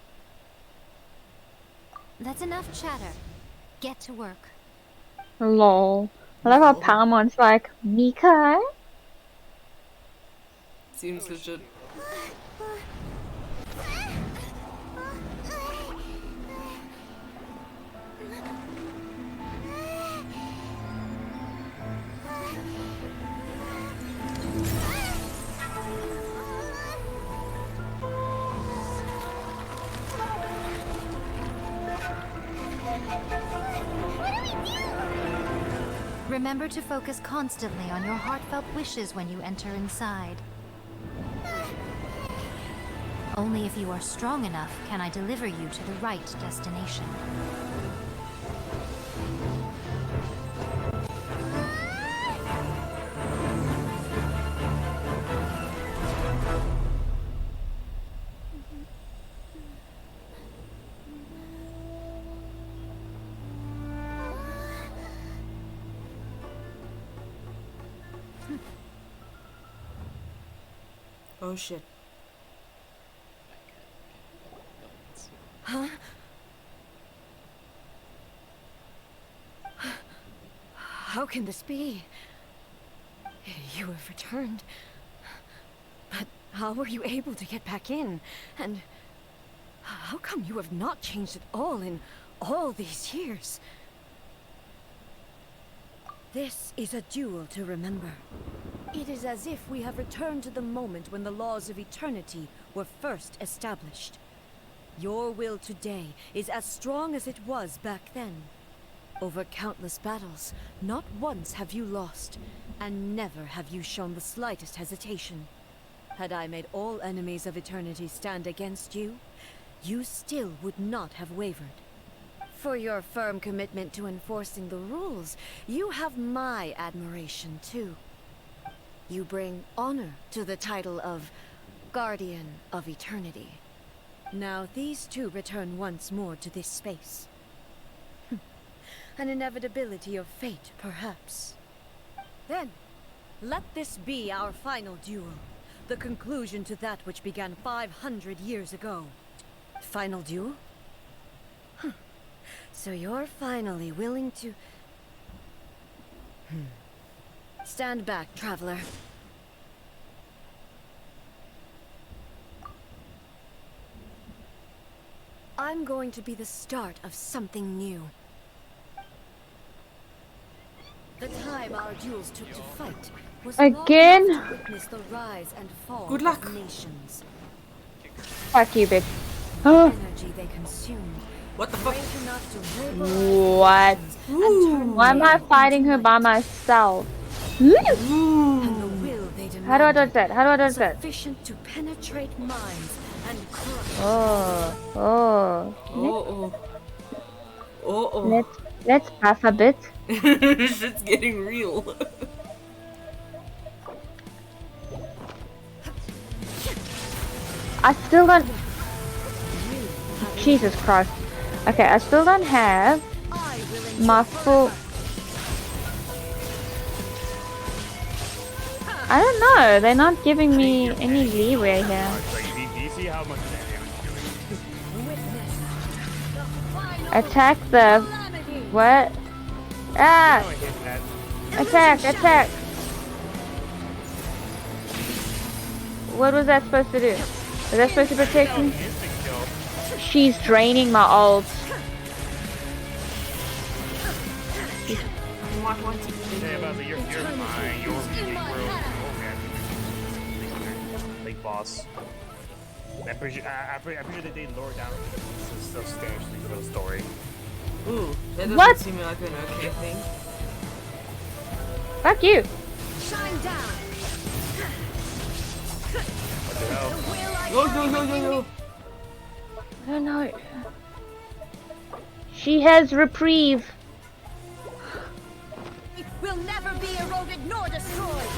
That's enough chatter. Get to work. Lol. I love how Palamon's like, Mika? Seems legit. Remember to focus constantly on your heartfelt wishes when you enter inside. Only if you are strong enough can I deliver you to the right destination. Oh shit. Huh? How can this be? You have returned. But how were you able to get back in? And how come you have not changed at all in all these years? This is a duel to remember. It is as if we have returned to the moment when the laws of eternity were first established. Your will today is as strong as it was back then. Over countless battles, not once have you lost, and never have you shown the slightest hesitation. Had I made all enemies of eternity stand against you, you still would not have wavered. For your firm commitment to enforcing the rules, you have my admiration too. You bring honor to the title of Guardian of Eternity. Now these two return once more to this space. An inevitability of fate, perhaps. Then, let this be our final duel. The conclusion to that which began 500 years ago. Final duel? So you're finally willing to... Stand back, traveler. I'm going to be the start of something new. The time our duels took to fight was Again? long enough to witness the rise and fall Good luck. of nations. Fuck you, bitch. The Oh. energy they consumed. What the fuck? Great enough to vaporize What? and turn Why am I will fighting into her by light. myself? And the will they How do I dodge demanded, that? How do I dodge that? sufficient to penetrate minds and crush. Oh. Oh. Let's pass a bit. Shit's getting real. I still don't... Jesus Christ. Okay, I still don't have my full... I don't know. They're not giving me any leeway here. Do you see how much damage doing? Attack the... What? Ah! No, I hit that. Attack! Attack! What was that supposed to do? Was that supposed to protect me? Instant kill. She's draining my ult. Yeah, but you're fine. You'll be grilled. Okay. Big boss. I'm pretty sure that they lowered down substantially for the story. Ooh, that doesn't What? seem like an okay thing. Fuck you! Shine down. What the hell? Go. I don't know. She has reprieve. Will never be eroded nor destroyed.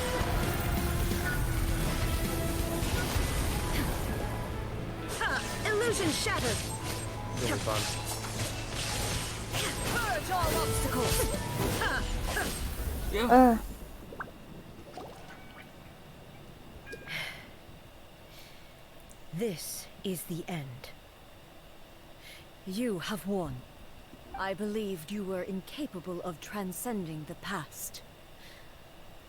Illusion shattered. It'll be fun. Purge all obstacles. Yeah. This is the end. You have won. I believed you were incapable of transcending the past.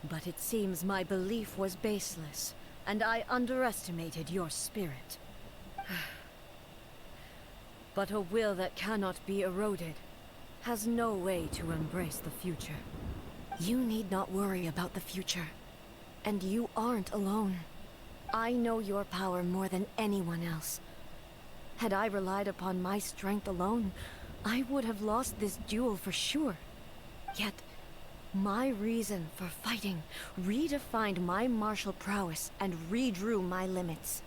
But it seems my belief was baseless, and I underestimated your spirit. But a will that cannot be eroded has no way to embrace the future. You need not worry about the future. And you aren't alone. I know your power more than anyone else. Had I relied upon my strength alone, I would have lost this duel for sure. Yet, my reason for fighting redefined my martial prowess and redrew my limits.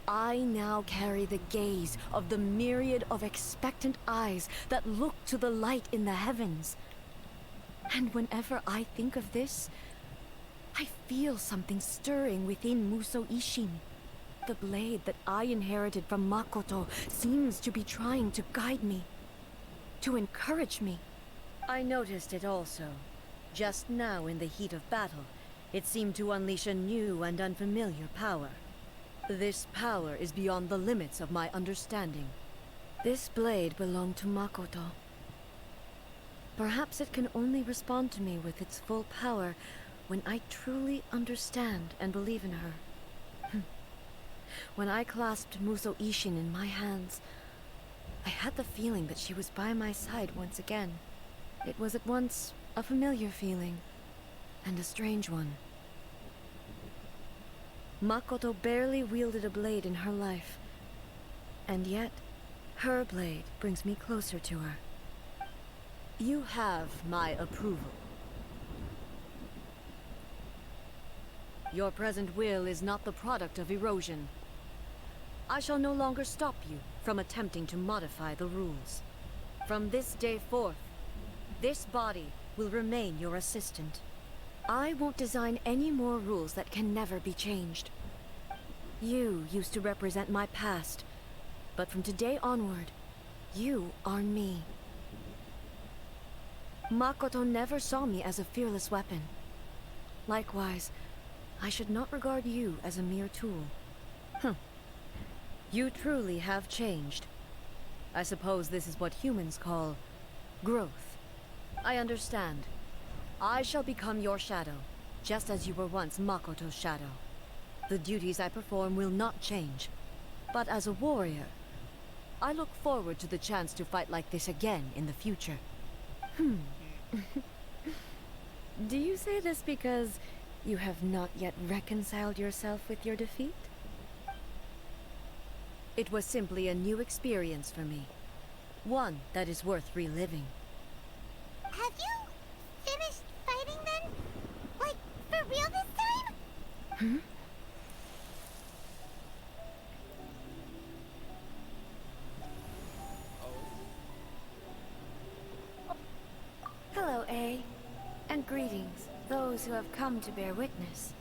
I now carry the gaze of the myriad of expectant eyes that look to the light in the heavens. And whenever I think of this, I feel something stirring within Musou Ishin. The blade that I inherited from Makoto seems to be trying to guide me, to encourage me. I noticed it also. Just now in the heat of battle, it seemed to unleash a new and unfamiliar power. This power is beyond the limits of my understanding. This blade belonged to Makoto. Perhaps it can only respond to me with its full power when I truly understand and believe in her. When I clasped Musou Ishin in my hands, I had the feeling that she was by my side once again. It was at once a familiar feeling and a strange one. Makoto barely wielded a blade in her life, and yet her blade brings me closer to her. You have my approval. Your present will is not the product of erosion. I shall no longer stop you from attempting to modify the rules. From this day forth, this body will remain your assistant. I won't design any more rules that can never be changed. You used to represent my past, But from today onward, you are me. Makoto never saw me as a fearless weapon. Likewise, I should not regard you as a mere tool. You truly have changed. I suppose this is what humans call growth. I understand. I shall become your shadow, just as you were once Makoto's shadow. The duties I perform will not change. But as a warrior, I look forward to the chance to fight like this again in the future. Do you say this because you have not yet reconciled yourself with your defeat? It was simply a new experience for me. One that is worth reliving. Have you finished fighting then? Like, for real this time? Hello, A. And greetings, those who have come to bear witness.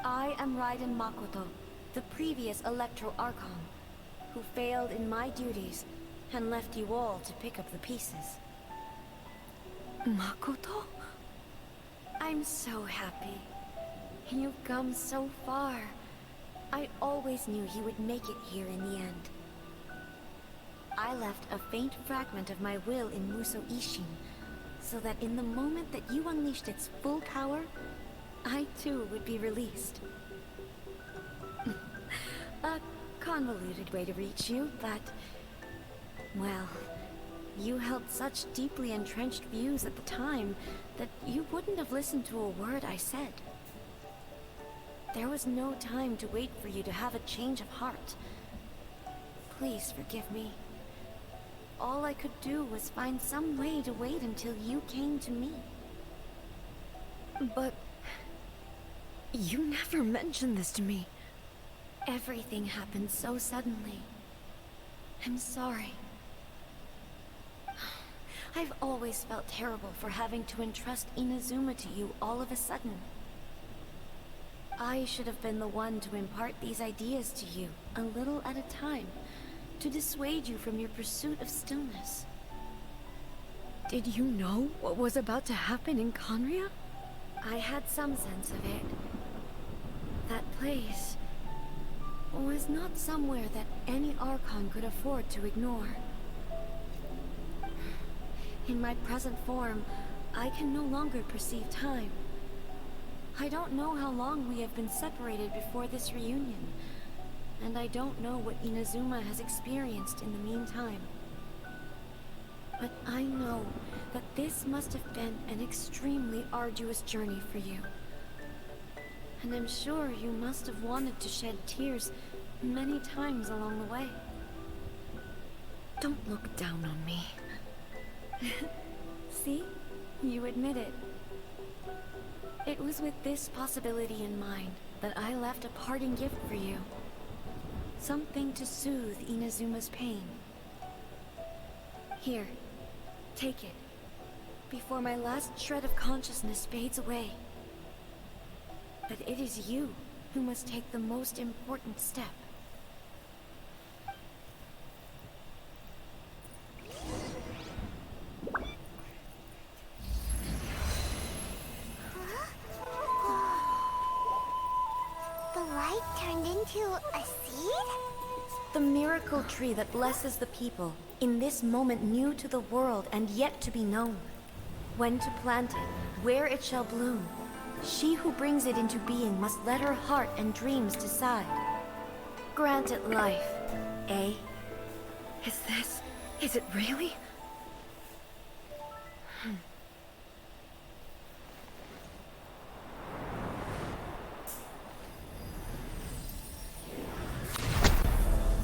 I am Raiden Makoto, the previous Electro Archon, who failed in my duties and left you all to pick up the pieces. Makoto? I'm so happy. You've come so far. I always knew you would make it here in the end. I left a faint fragment of my will in Muso Ishin, so that in the moment that you unleashed its full power, I too would be released. A convoluted way to reach you, but... well, you held such deeply entrenched views at the time that you wouldn't have listened to a word I said. There was no time to wait for you to have a change of heart. Please forgive me. All I could do was find some way to wait until you came to me. But... you never mentioned this to me. Everything happened so suddenly. I'm sorry. I've always felt terrible for having to entrust Inazuma to you all of a sudden. I should have been the one to impart these ideas to you, a little at a time, to dissuade you from your pursuit of stillness. Did you know what was about to happen in Conria? I had some sense of it. That place was not somewhere that any Archon could afford to ignore. In my present form, I can no longer perceive time. I don't know how long we have been separated before this reunion, and I don't know what Inazuma has experienced in the meantime. But I know that this must have been an extremely arduous journey for you. And I'm sure you must have wanted to shed tears many times along the way. Don't look down on me. See? You admit it. It was with this possibility in mind that I left a parting gift for you. Something to soothe Inazuma's pain. Here, take it, before my last shred of consciousness fades away. But it is you who must take the most important step. The light turned into a seed? The miracle tree that blesses the people, in this moment new to the world and yet to be known. When to plant it, where it shall bloom. She who brings it into being must let her heart and dreams decide. Grant it life, eh? Is it really?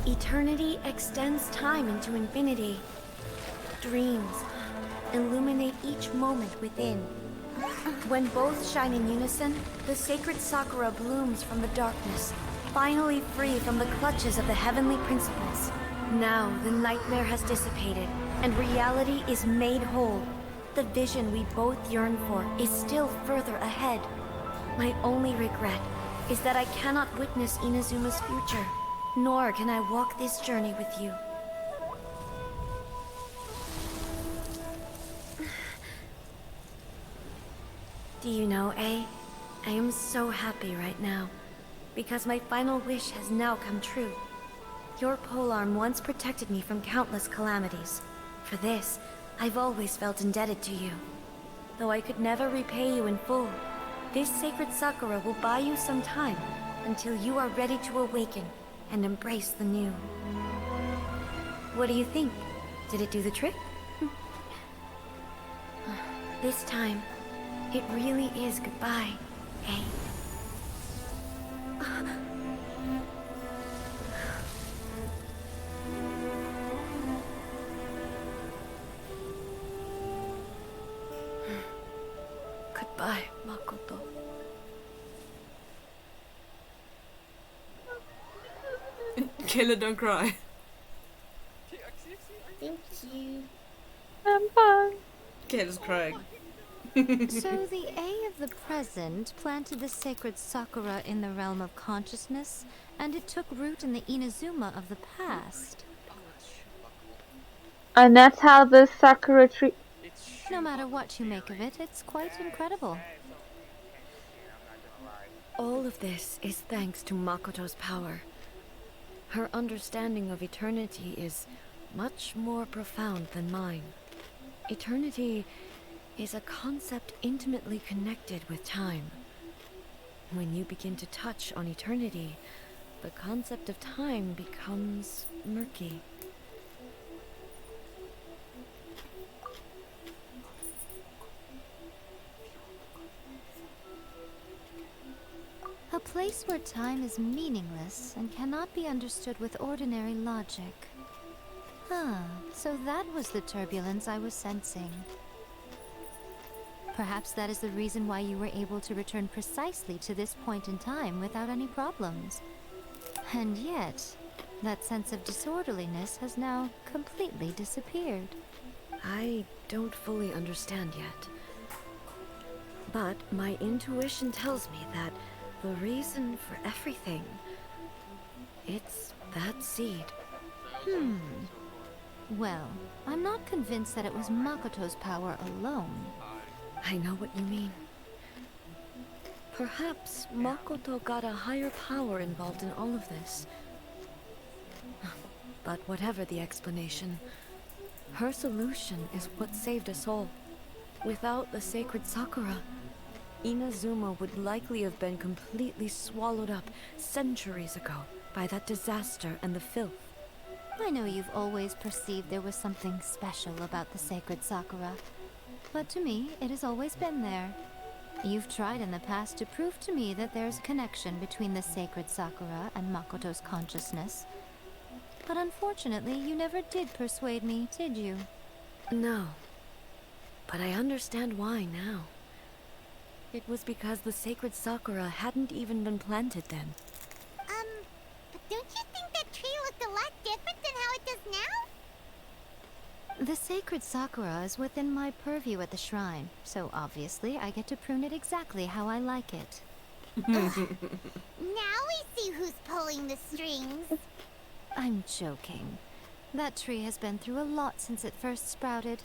Eternity extends time into infinity. Dreams illuminate each moment within. When both shine in unison, the sacred Sakura blooms from the darkness, finally free from the clutches of the heavenly principles. Now the nightmare has dissipated, and reality is made whole. The vision we both yearn for is still further ahead. My only regret is that I cannot witness Inazuma's future. nor can I walk this journey with you. Do you know, A? I am so happy right now, because my final wish has now come true. Your polearm once protected me from countless calamities. For this, I've always felt indebted to you. Though I could never repay you in full, this sacred Sakura will buy you some time until you are ready to awaken and embrace the new. What do you think? Did it do the trick? This time, it really is goodbye, eh? Goodbye, Makoto. Kayla, don't cry. Thank you. I'm fine. Kayla's crying. So the A of the present planted the sacred Sakura in the realm of consciousness, and it took root in the Inazuma of the past. And that's how the Sakura tree. No matter what you make of it, it's quite incredible. All of this is thanks to Makoto's power. Her understanding of eternity is much more profound than mine. Eternity is a concept intimately connected with time. When you begin to touch on eternity, the concept of time becomes murky. A place where time is meaningless and cannot be understood with ordinary logic. So that was the turbulence I was sensing. Perhaps that is the reason why you were able to return precisely to this point in time without any problems. And yet, that sense of disorderliness has now completely disappeared. I don't fully understand yet. But my intuition tells me that the reason for everything, it's that seed. Well, I'm not convinced that it was Makoto's power alone. I know what you mean. Perhaps Makoto got a higher power involved in all of this. But whatever the explanation, her solution is what saved us all. Without the sacred Sakura, Inazuma would likely have been completely swallowed up centuries ago by that disaster and the filth. I know you've always perceived there was something special about the sacred Sakura, but to me, it has always been there. You've tried in the past to prove to me that there's a connection between the sacred Sakura and Makoto's consciousness. But unfortunately, you never did persuade me, did you? No. But I understand why now. It was because the sacred Sakura hadn't even been planted then. But don't you think that tree looked a lot different than how it does now? The sacred Sakura is within my purview at the shrine, so obviously I get to prune it exactly how I like it. Now we see who's pulling the strings. I'm joking. That tree has been through a lot since it first sprouted.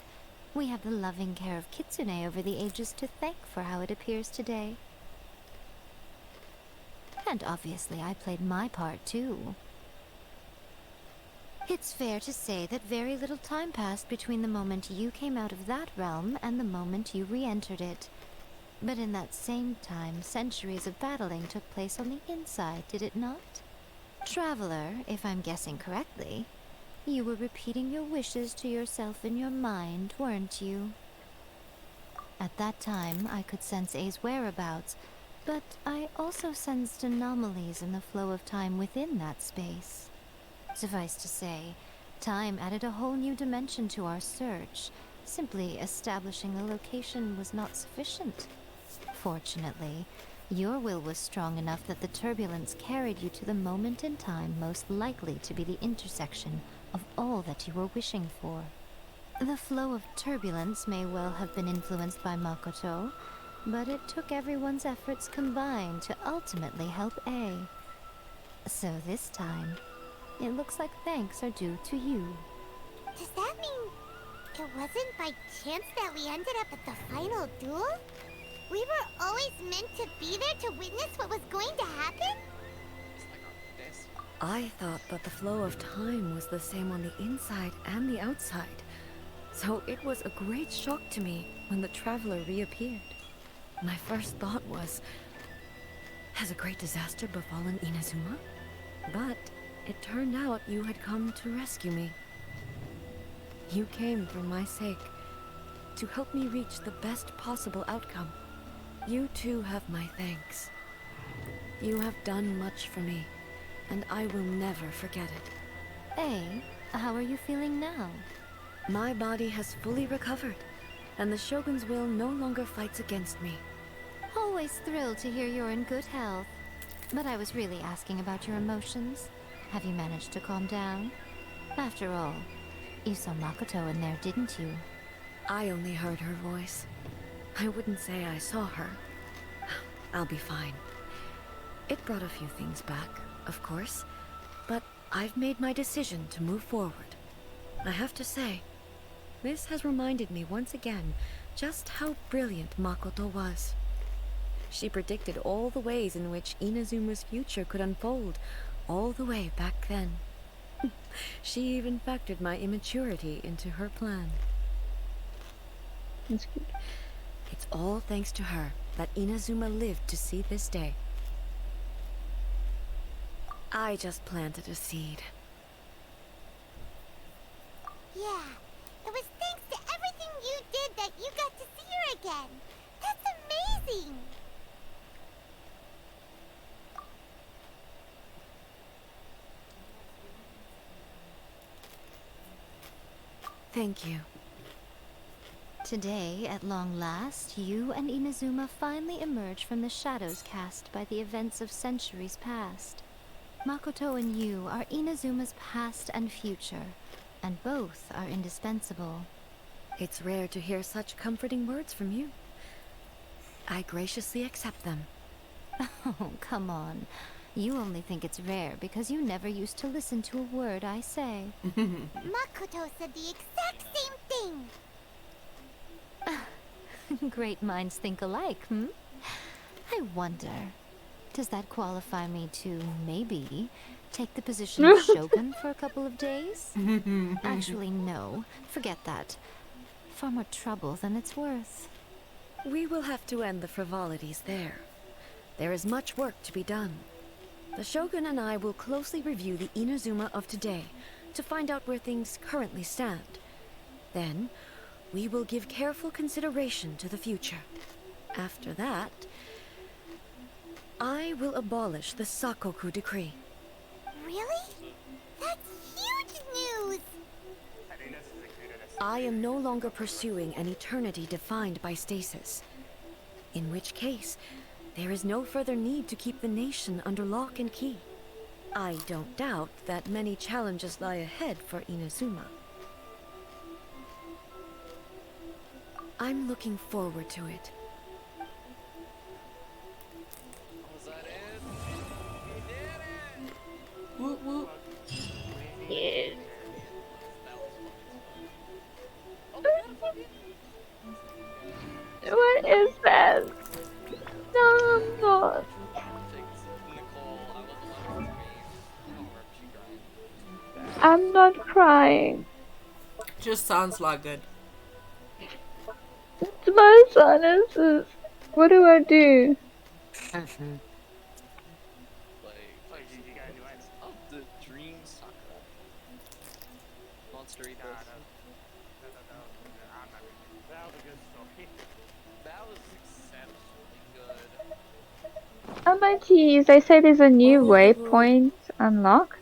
We have the loving care of Kitsune over the ages to thank for how it appears today. And obviously I played my part too. It's fair to say that very little time passed between the moment you came out of that realm and the moment you re-entered it. But in that same time, centuries of battling took place on the inside, did it not? Traveler, if I'm guessing correctly, you were repeating your wishes to yourself in your mind, weren't you? At that time, I could sense A's whereabouts, but I also sensed anomalies in the flow of time within that space. Suffice to say, time added a whole new dimension to our search. Simply establishing a location was not sufficient. Fortunately, your will was strong enough that the turbulence carried you to the moment in time most likely to be the intersection of all that you were wishing for. The flow of turbulence may well have been influenced by Makoto, but it took everyone's efforts combined to ultimately help A. So this time, It looks like thanks are due to you. Does that mean it wasn't by chance that we ended up at the final duel? We were always meant to be there to witness what was going to happen? I thought that the flow of time was the same on the inside and the outside. So it was a great shock to me when the traveler reappeared. My first thought was, has a great disaster befallen Inazuma? But it turned out you had come to rescue me. You came for my sake, to help me reach the best possible outcome. You too have my thanks. You have done much for me, and I will never forget it. Hey, how are you feeling now? My body has fully recovered, and the Shogun's will no longer fights against me. Always thrilled to hear you're in good health. But I was really asking about your emotions. Have you managed to calm down? After all, you saw Makoto in there, didn't you? I only heard her voice. I wouldn't say I saw her. I'll be fine. It brought a few things back, of course, but I've made my decision to move forward. I have to say, this has reminded me once again just how brilliant Makoto was. She predicted all the ways in which Inazuma's future could unfold, all the way back then. She even factored my immaturity into her plan. That's good. It's all thanks to her that Inazuma lived to see this day. I just planted a seed. Yeah, it was thanks to everything you did that you got to see her again. That's amazing! Thank you. Today, at long last, you and Inazuma finally emerge from the shadows cast by the events of centuries past. Makoto and you are Inazuma's past and future, and both are indispensable. It's rare to hear such comforting words from you. I graciously accept them. Oh, come on. You only think it's rare because you never used to listen to a word I say. Makoto said the exact same thing! Great minds think alike, hmm? I wonder, does that qualify me to, maybe, take the position of Shogun for a couple of days? Actually, no. Forget that. Far more trouble than it's worth. We will have to end the frivolities there. There is much work to be done. The Shogun and I will closely review the Inazuma of today to find out where things currently stand. Then, we will give careful consideration to the future. After that, I will abolish the Sakoku decree. Really? That's huge news! I am no longer pursuing an eternity defined by stasis. In which case, there is no further need to keep the nation under lock and key. I don't doubt that many challenges lie ahead for Inazuma. I'm looking forward to it. Was that it? We did it! Whoop whoop. Yeah. What is that? No, I'm not. Nicole, I wasn't allowed to scream. Oh, wherever she cried. I'm not crying. Just sounds like it. It's my sinuses. What do I do? Like, oh, the Dream Sakura. Monster Eat This. That was a good story. That was exceptionally good. Oh my tease, they say there's a new waypoint unlocked.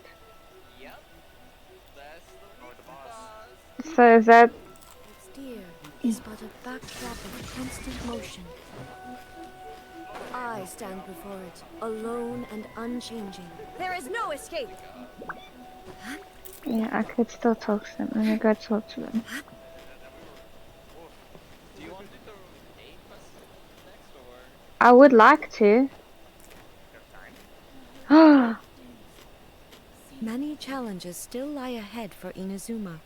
Yep. That's the boss. So is that... Its dear is but a backdrop of constant motion. I stand before it, alone and unchanging. There is no escape! Yeah, I could still talk to them. Let me go talk to them. Do you want to do the A quest next, or? I would like to. Many challenges still lie ahead for Inazuma,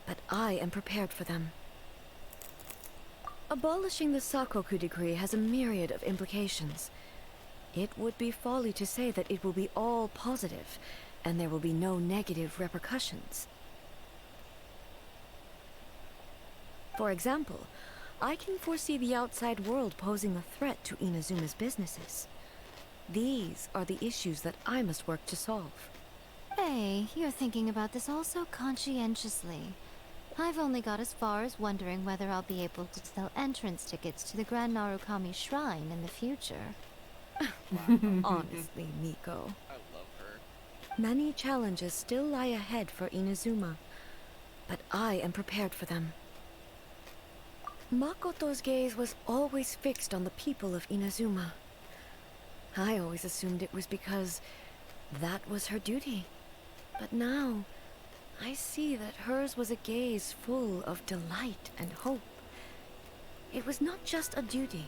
but I am prepared for them. Abolishing the Sakoku decree has a myriad of implications. It would be folly to say that it will be all positive, and there will be no negative repercussions. For example, I can foresee the outside world posing a threat to Inazuma's businesses. These are the issues that I must work to solve. Hey, you're thinking about this all so conscientiously. I've only got as far as wondering whether I'll be able to sell entrance tickets to the Grand Narukami Shrine in the future. Honestly, Miko. I love her. Many challenges still lie ahead for Inazuma, but I am prepared for them. Makoto's gaze was always fixed on the people of Inazuma. I always assumed it was because that was her duty. But now, I see that hers was a gaze full of delight and hope. It was not just a duty,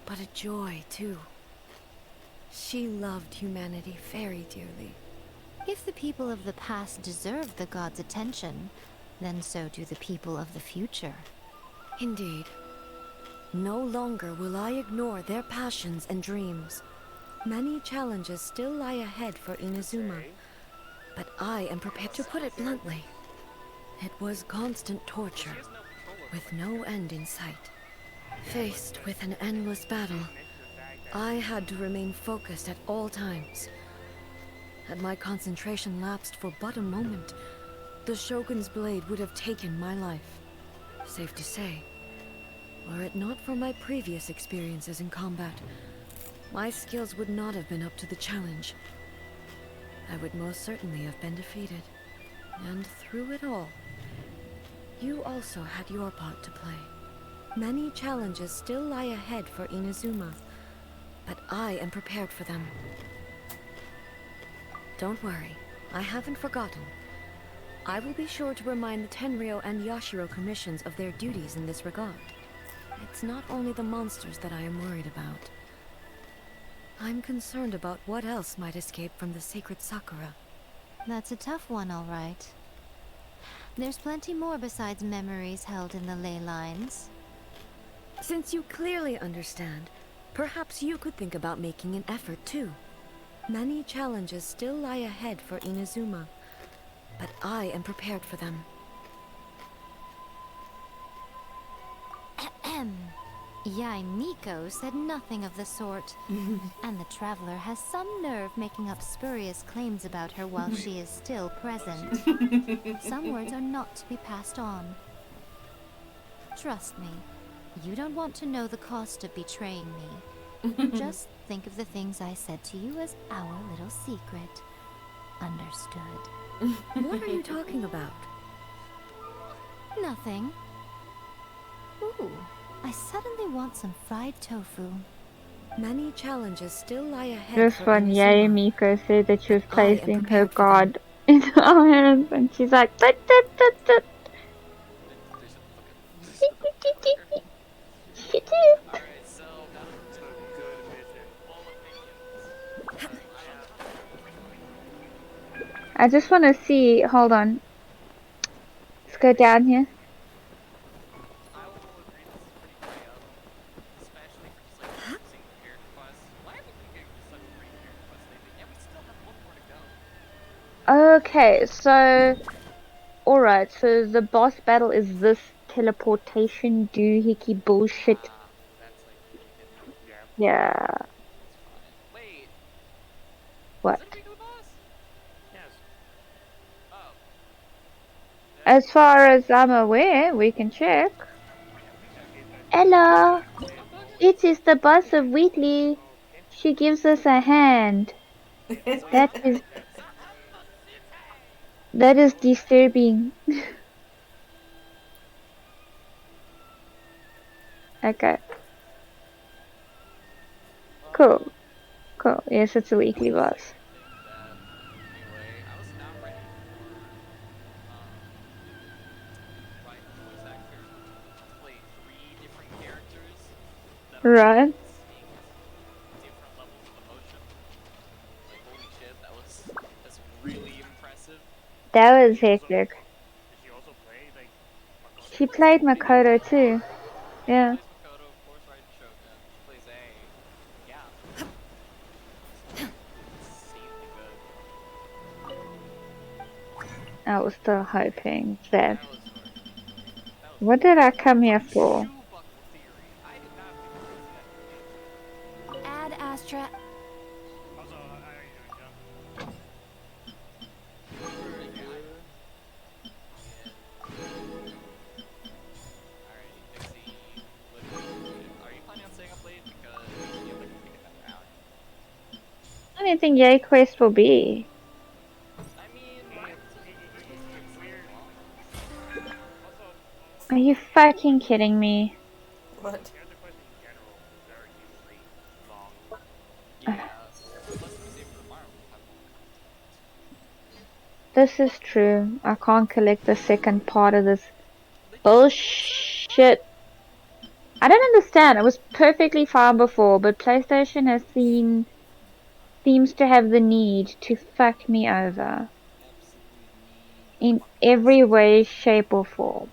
but a joy, too. She loved humanity very dearly. If the people of the past deserve the gods' attention, then so do the people of the future. Indeed. No longer will I ignore their passions and dreams. Many challenges still lie ahead for Inazuma, but I am prepared to put it bluntly. It was constant torture, with no end in sight. Faced with an endless battle, I had to remain focused at all times. Had my concentration lapsed for but a moment, the Shogun's blade would have taken my life. Safe to say, were it not for my previous experiences in combat, my skills would not have been up to the challenge. I would most certainly have been defeated. And through it all, you also had your part to play. Many challenges still lie ahead for Inazuma, but I am prepared for them. Don't worry, I haven't forgotten. I will be sure to remind the Tenryo and Yashiro commissions of their duties in this regard. It's not only the monsters that I am worried about. I'm concerned about what else might escape from the sacred Sakura. That's a tough one, all right. There's plenty more besides memories held in the ley lines. Since you clearly understand, perhaps you could think about making an effort too. Many challenges still lie ahead for Inazuma, but I am prepared for them. Yai Miko said nothing of the sort, and the traveler has some nerve making up spurious claims about her while she is still present. Some words are not to be passed on. Trust me, you don't want to know the cost of betraying me. Just think of the things I said to you as our little secret. Understood. What are you talking about? Nothing. Ooh, I suddenly want some fried tofu. Many challenges still lie ahead Just for when Inazuma, Miko said that she was but I am placing her prepared for them. god into our hands, and she's like, "Tut, tut, tut, tut." Alright, so I just want to see. Hold on. Let's go down here. I will agree this is pretty high up, especially for just like single character quests. Why have we been getting just such great character quests lately? And we still have one more to go. Okay, so alright, so the boss battle is this teleportation doohickey bullshit. That's like really hidden. Yeah. That's fine. Wait, What? is it a regular boss? Yes. Oh. As far as I'm aware, we can check. Ella! It is the boss of Wheatley. She gives us a hand. That is disturbing. Okay. Cool. Cool. Yes, it's a weekly boss. Anyway, I was not ready for right voice actor to play 3 different characters that are Right. distinct, different levels of emotion. Like holy shit, that's really impressive. That was hectic. Did she also play like Makoto? She played Makoto too. Yeah. Plays Makoto, of course, right? Shogun. She plays A. Yeah. Insanely good. I was still hoping that. That was great. What did I come here for? Shoe buckle theory. I did not think we would see that. Ad Astra. Also, how are you doing, Alright, Dixie. Are you planning on staying up late? Because you have like a ticket that hour. I don't think Yay Quest will be. I mean, Are you fucking kidding me? What? yeah. Unless we save for tomorrow, we'll have This is true. I can't collect the second part of this bullshit. I don't understand. It was perfectly fine before, but PlayStation seems to have the need to fuck me over. In every way, shape, or form.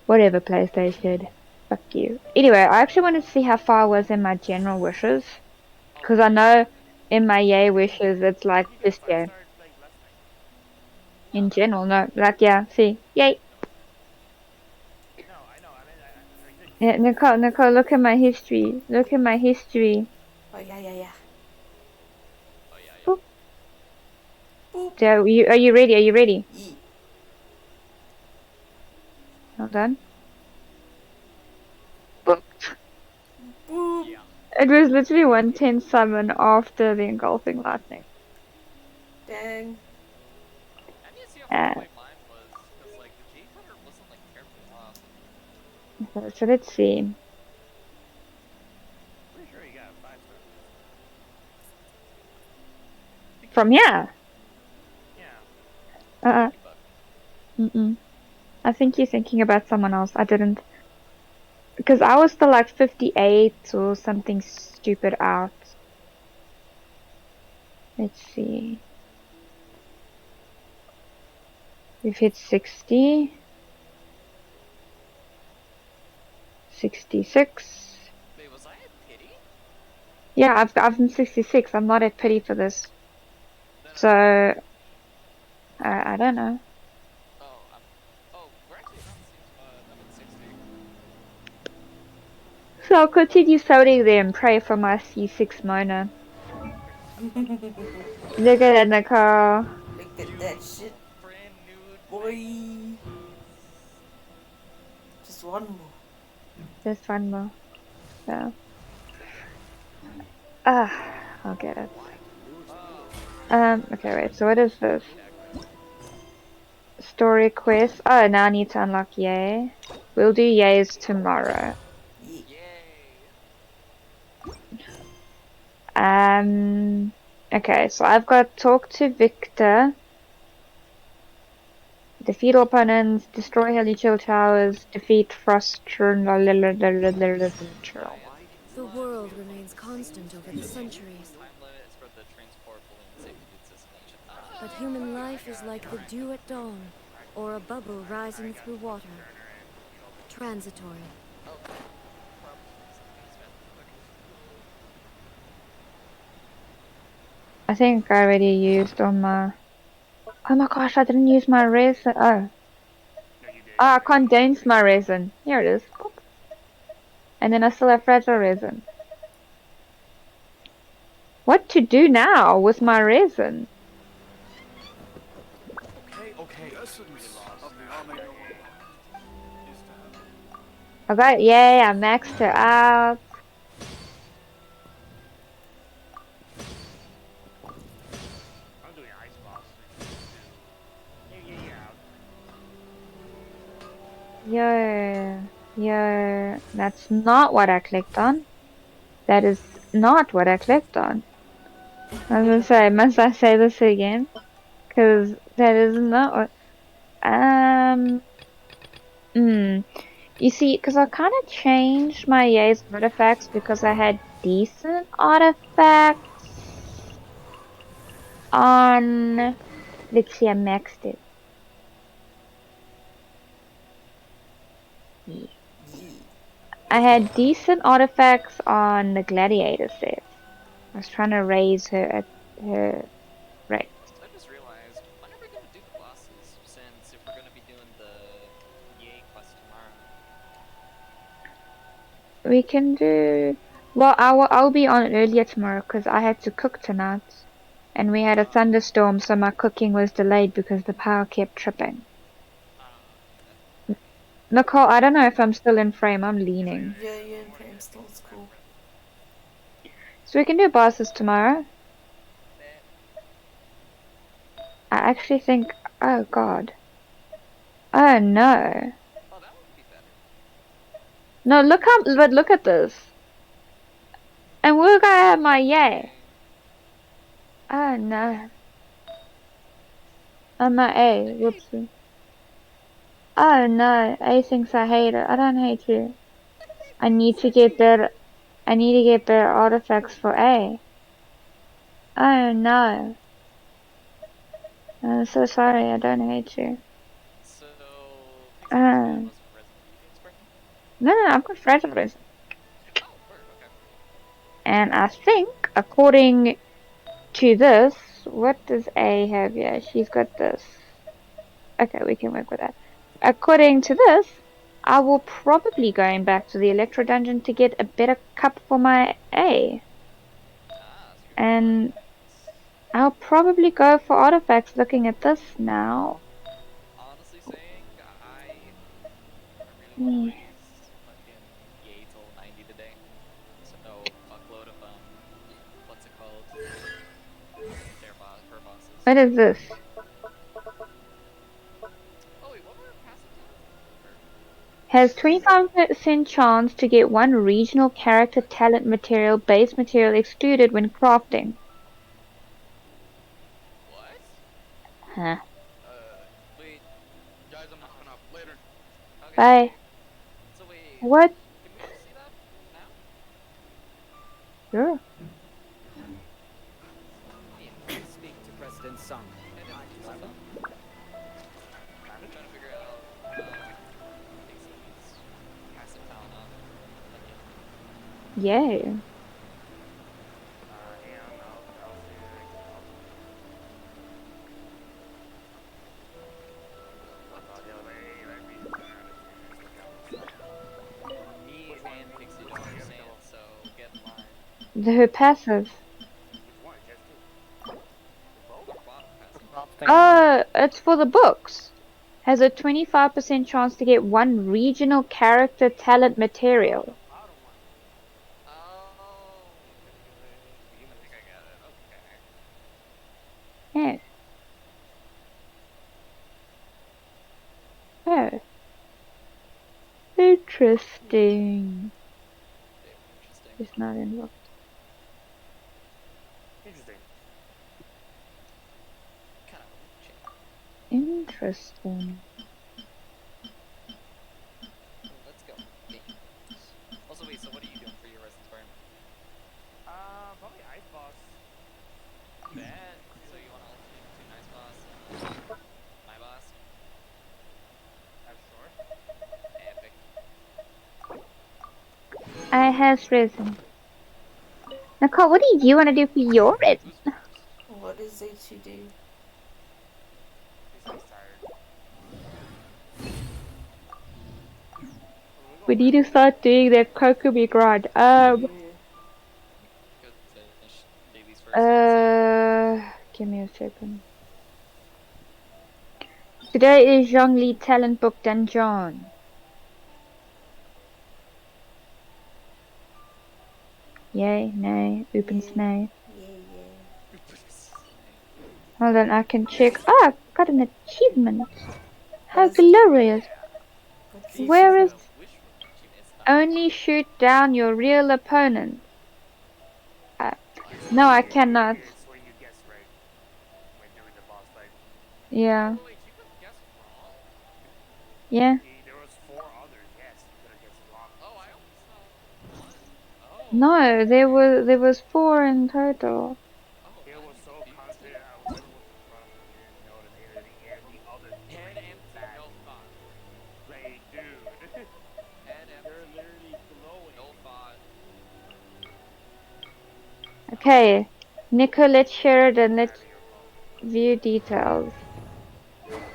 Whatever, PlayStation. Fuck you. Anyway, I actually wanted to see how far I was in my general wishes. Because I know in my yay wishes, it's like this game. In general, no. Like, yeah, see. Yay. Yeah, Nicole, look at my history. Look at my history. Oh yeah. Boop. Boop. So, are you ready? Are you ready? Yeah. Well done. Boop. Boop. Yeah. It was literally 110 summon after the engulfing lightning. Dang. I need to see how far away mine was, because like the Jade Cutter wasn't like terribly off. So let's see. Pretty sure you got 5 stars. From here? Yeah. I think you're thinking about someone else. I didn't. Because I was still like 58 or something stupid out. Let's see. We've hit 60. 66. Wait, was I at pity? Yeah, I've been 66. I'm not at pity for this. So I don't know. We're actually I'm at 60. So I'll continue sewing there and pray for my C6 Mona. Look at that, Nicole. Look at that shit. Boy. Just one more. Just one more. So. I'll get it. Okay, wait, so what is this? Story quest. Oh, now I need to unlock Yay. We'll do Yays tomorrow. Okay, so I've got talk to Victor. Defeat all opponents, destroy Helichil towers, defeat Frost. The world remains constant over the centuries. But human life is like the dew at dawn, or a bubble rising through water. Transitory. I think I already used all my... Oh my gosh, I didn't use my resin. Oh. I condensed my resin. Here it is. And then I still have fragile resin. What to do now with my resin? Okay. Okay, yay, I maxed her out. I'm doing ice boss. Yo, that's not what I clicked on. That is not what I clicked on. I was gonna say, must I say this again? Cause that is not what... You see, cause I kinda changed my Yays artifacts because I had decent artifacts on Let's see, I maxed it. Yeah. I had decent artifacts on the gladiator set. I was trying to raise her rate. So I just realized, when are we gonna do the bosses? Since if we're gonna be doing the Yay quest tomorrow. We can do. Well, I'll be on earlier tomorrow because I had to cook tonight, and we had a thunderstorm, so my cooking was delayed because the power kept tripping. Nicole, I don't know if I'm still in frame. I'm leaning. Yeah, you're in frame still. It's cool. So we can do bosses tomorrow. I actually think. Oh God. Oh no. Oh, that would be better. No, but look at this. And we're gonna have my yay. Oh no. Oh my A. Whoopsie. Oh no. A thinks I hate it. I don't hate you. I need to get better. I need to get better artifacts for A. Oh no. I'm so sorry. I don't hate you. So, Pixie wants to do the Uh, most Resident Evil expression? no, I'm good friends with this. Oh, word, okay. And I think, according to this, what does A have here? She's got this. Okay, we can work with that. According to this, I will probably going back to the Electro Dungeon to get a better cup for my A. So And I'll probably go for artifacts looking at this now. honestly saying, I really want to Yeah. raise fucking Yay till 90 today. So, fuckload of, what's it called? Her bosses. What is this? Oh wait, what were her passives on? Has 25% chance to get one regional character talent material base material excluded when crafting. What? Huh. Wait, guys, I'm hopping off. Later. Okay, Bye. so wait, What? can we just see that now? Sure. Please speak to President Sung. I'm trying to figure out, Pixie's passive talent on Onion. Yay. Me and Pixie don't understand, so get in line. Her passive. Oh, it's for the books. Has a 25% chance to get one regional character talent material. Yeah. Oh. Interesting. It's not involved. Interesting. Interesting. Let's go. Games. Also, wait, so what are you doing for your Resident Burn? Probably Ice Boss. Bad. So you want to alternate between Ice Boss and my boss? Sure. Epic. I has risen. Nicole, what do you want to do for your risen? What does A2 do? We need to start doing that Kokomi grind. Give me a second. Today is Zhongli Talent Book Dungeon. Yay, nay, opens nay. Hold on, I can check. Oh, I've got an achievement. How glorious. Where is... Only shoot down your real opponent. No, I cannot. Where you guess right when doing the boss fight. Yeah. Oh, wait, you could have guessed wrong? Yeah. There was 4 others, yes, you could have guessed wrong. Oh, I only saw one. Oh. No, there was 4 in total. It was so confident I was in front of me, Okay, Nico, let's share it and let's view details.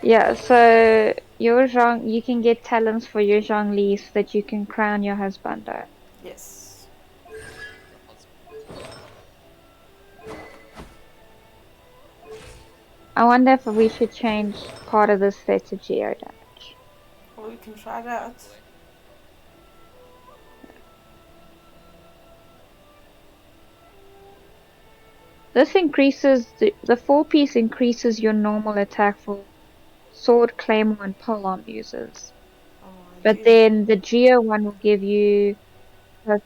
Yeah, so your you can get talents for your Zhongli so that you can crown your husbando. Yes. I wonder if we should change part of this set to geo damage. Well, we can try that. This increases the 4-piece increases your normal attack for sword, claymore, and polearm users. But then the geo one will give you what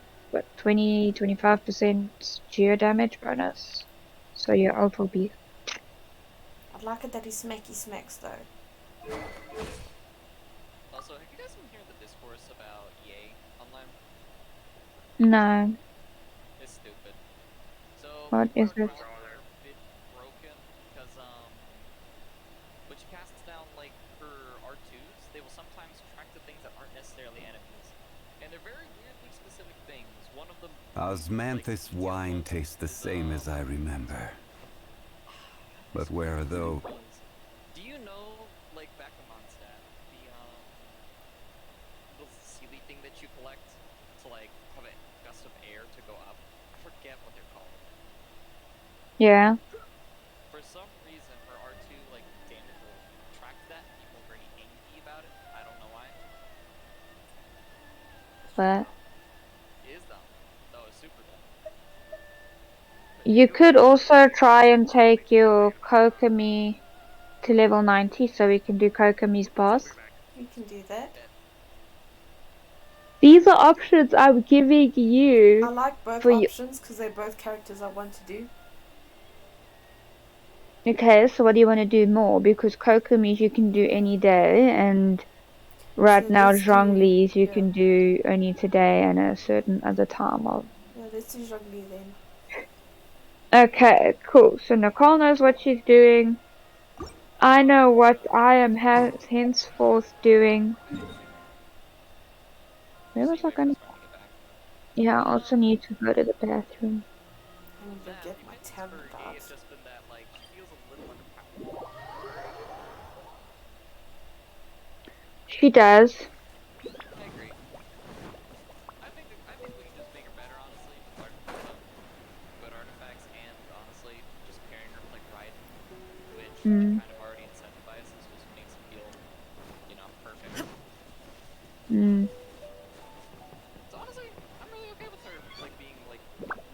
25% geo damage bonus. So your ult will be. I like it that he smacky smacks though. Also, have you guys been hearing the discourse about EA online? No. It's stupid. So What people is are it? they're a bit broken because when she casts down like her R2s, they will sometimes track to things that aren't necessarily enemies, and they're very weirdly specific things. One of them. Osmanthus wine tastes the same as I remember. But where are those? Do you know, like back in Mondstadt, the sealy thing that you collect to like have a gust of air to go up? I forget what they're called. Yeah. For some reason, her R2 like damage will track that. People are very angry about it. I don't know why. But It is dumb. No, it's super dumb. you could also try and take your Kokomi to level 90 so we can do Kokomi's boss. You can do that. These are options I'm giving you. I like both for you. options because they're both characters I want to do. Okay, so what do you want to do more? Because Kokomi's you can do any day, and right So now let's do- Zhongli's you yeah. can do only today and a certain other time of. Yeah, let's do Zhongli then. Okay, cool. So Nicole knows what she's doing. I know what I am henceforth doing. Where was I gonna? Yeah, I also need to go to the bathroom. I need to get my tablet out. It's just been that like she feels a little underpowered. She does. I agree. I think we can just make her better, honestly, with some good artifacts, and honestly, just pairing her with like Raiden, which Mm. kind of already incentivizes, just makes it feel, perfect. Mm. So honestly, I'm really okay with her like being like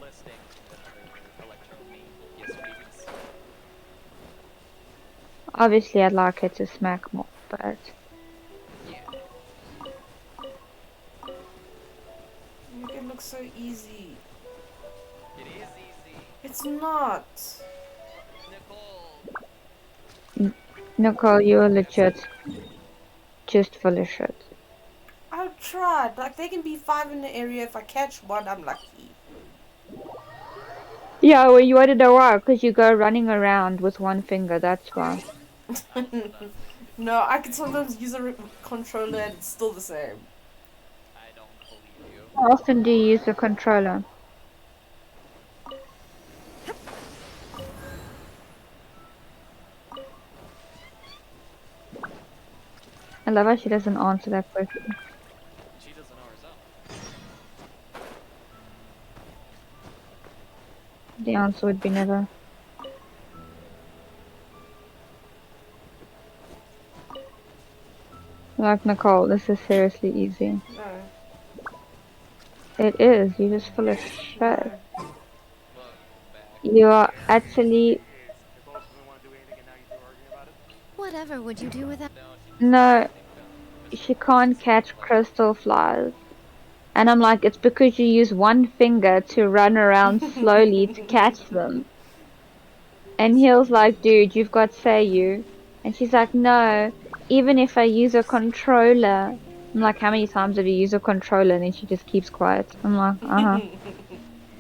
less damage than her Electro main PS previous. Obviously, I'd like her to smack more, but Yeah. Make it look so easy. It is easy. It's not. Nicole. Nicole, you're legit just full of shit. I've tried. Like, they can be 5 in the area. If I catch one, I'm lucky. Yeah, well, you want to know why? Because you go running around with one finger, that's why. No, I can sometimes use a controller and it's still the same. I don't believe you. How often do you use the controller? I love how she doesn't answer that question. She doesn't know herself. The answer would be never. Like Nicole, this is seriously easy. No. It is, you're just full of shit. No. You are actually. Whatever would you do with that? No, she can't catch crystal flies. And I'm like, it's because you use one finger to run around slowly to catch them. And Heel's like, dude, you've got Seiyu. And she's like, no, even if I use a controller. I'm like, how many times have you used a controller? And then she just keeps quiet. I'm like, uh-huh.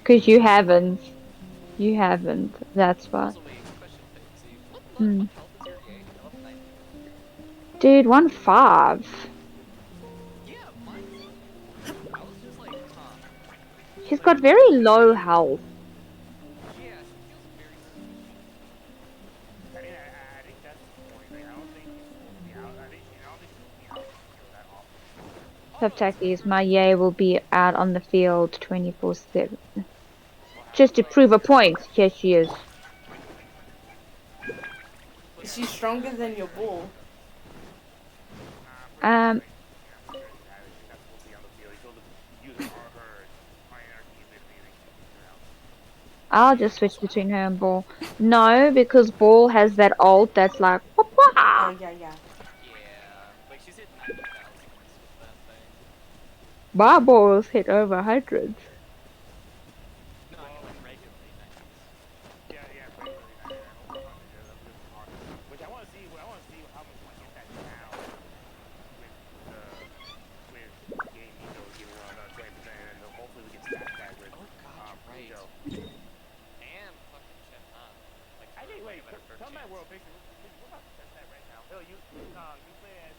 Because you haven't. You haven't. That's why. Hmm. Dude, 1.5. Yeah, mine's. I was just like, huh. She's got very low health. Tough Tackies, my yay will be out on the field 24/7. Just to prove a point. Here she is. Is she stronger than your bull? I'll just switch between her and Ball. No, because Ball has that ult that's like, wah, Oh wah. yeah. Yeah, like she's hit 90,000 with that thing. My balls hit over hundreds. No, I mean regularly 90s. Yeah, regularly 99. Over 100. That's hard. Which I want to see. I want to see how much we get that now with game Nico giving 20%, and then hopefully we can stack that with Right. Joe. And fucking Chip, huh? Like, I think. Wait, come back, world picture. We're about to test that right now. Bill, you play as.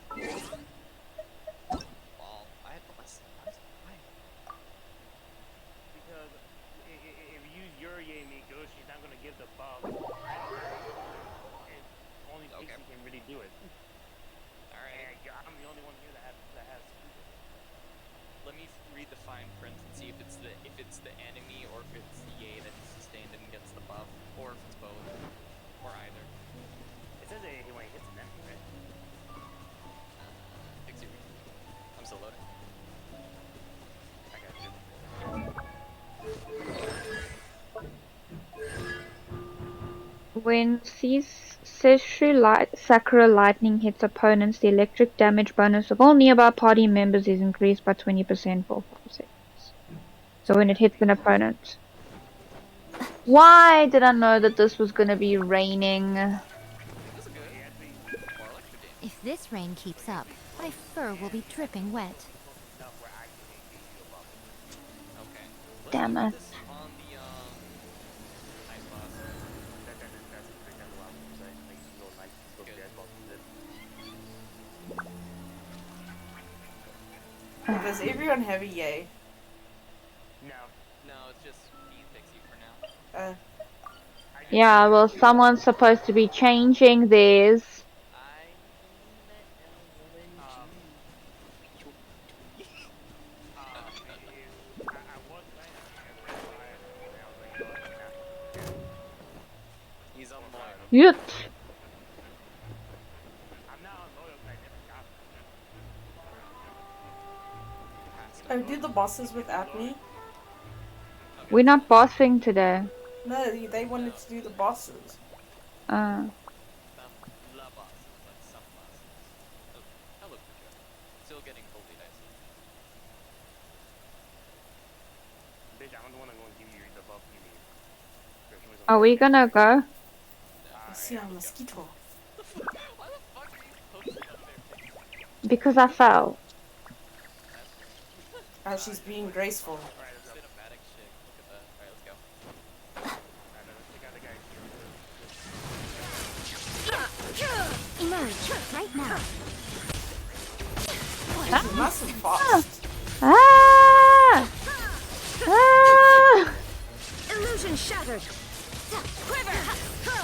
Ball. I had the less. Why? Because if you use your Yay Miko, she's not gonna give the buff. And only Pixie can really do it. Alright. And I'm the only one here that has. Let me read the fine print and see if it's the enemy or if it's Yay that's sustained and gets the buff, or if it's both, or either. It says it when it hits an enemy, right? Pixie. I'm still loading. I got you. When Sakura Lightning hits opponents, the electric damage bonus of all nearby party members is increased by 20% for 5 seconds. So when it hits an opponent. Why did I know that this was going to be raining? If this rain keeps up, my fur will be dripping wet. Okay. Damn it. On the ice boss. Does everyone have a yay? No, it's just me and Pixie for now. Yeah, well, someone's supposed to be changing theirs. He's unloyal. Yut. Oh, do the bosses without me? We're not bossing today. No, they wanted to do the bosses. La bosses, like some bosses. Oh, look for Joe. Still getting fully dicey. Bitch, I'm the one that's going to give you the buff you need. Are we gonna go? I see a mosquito. Why the fuck are you posting up there, Pixie? Because I fell. Oh, she's being graceful. Cinematic shit. Look at that. Alright, let's go. Emerge right now. Massive fast. Ah! Ah! Illusion shattered. Quiver!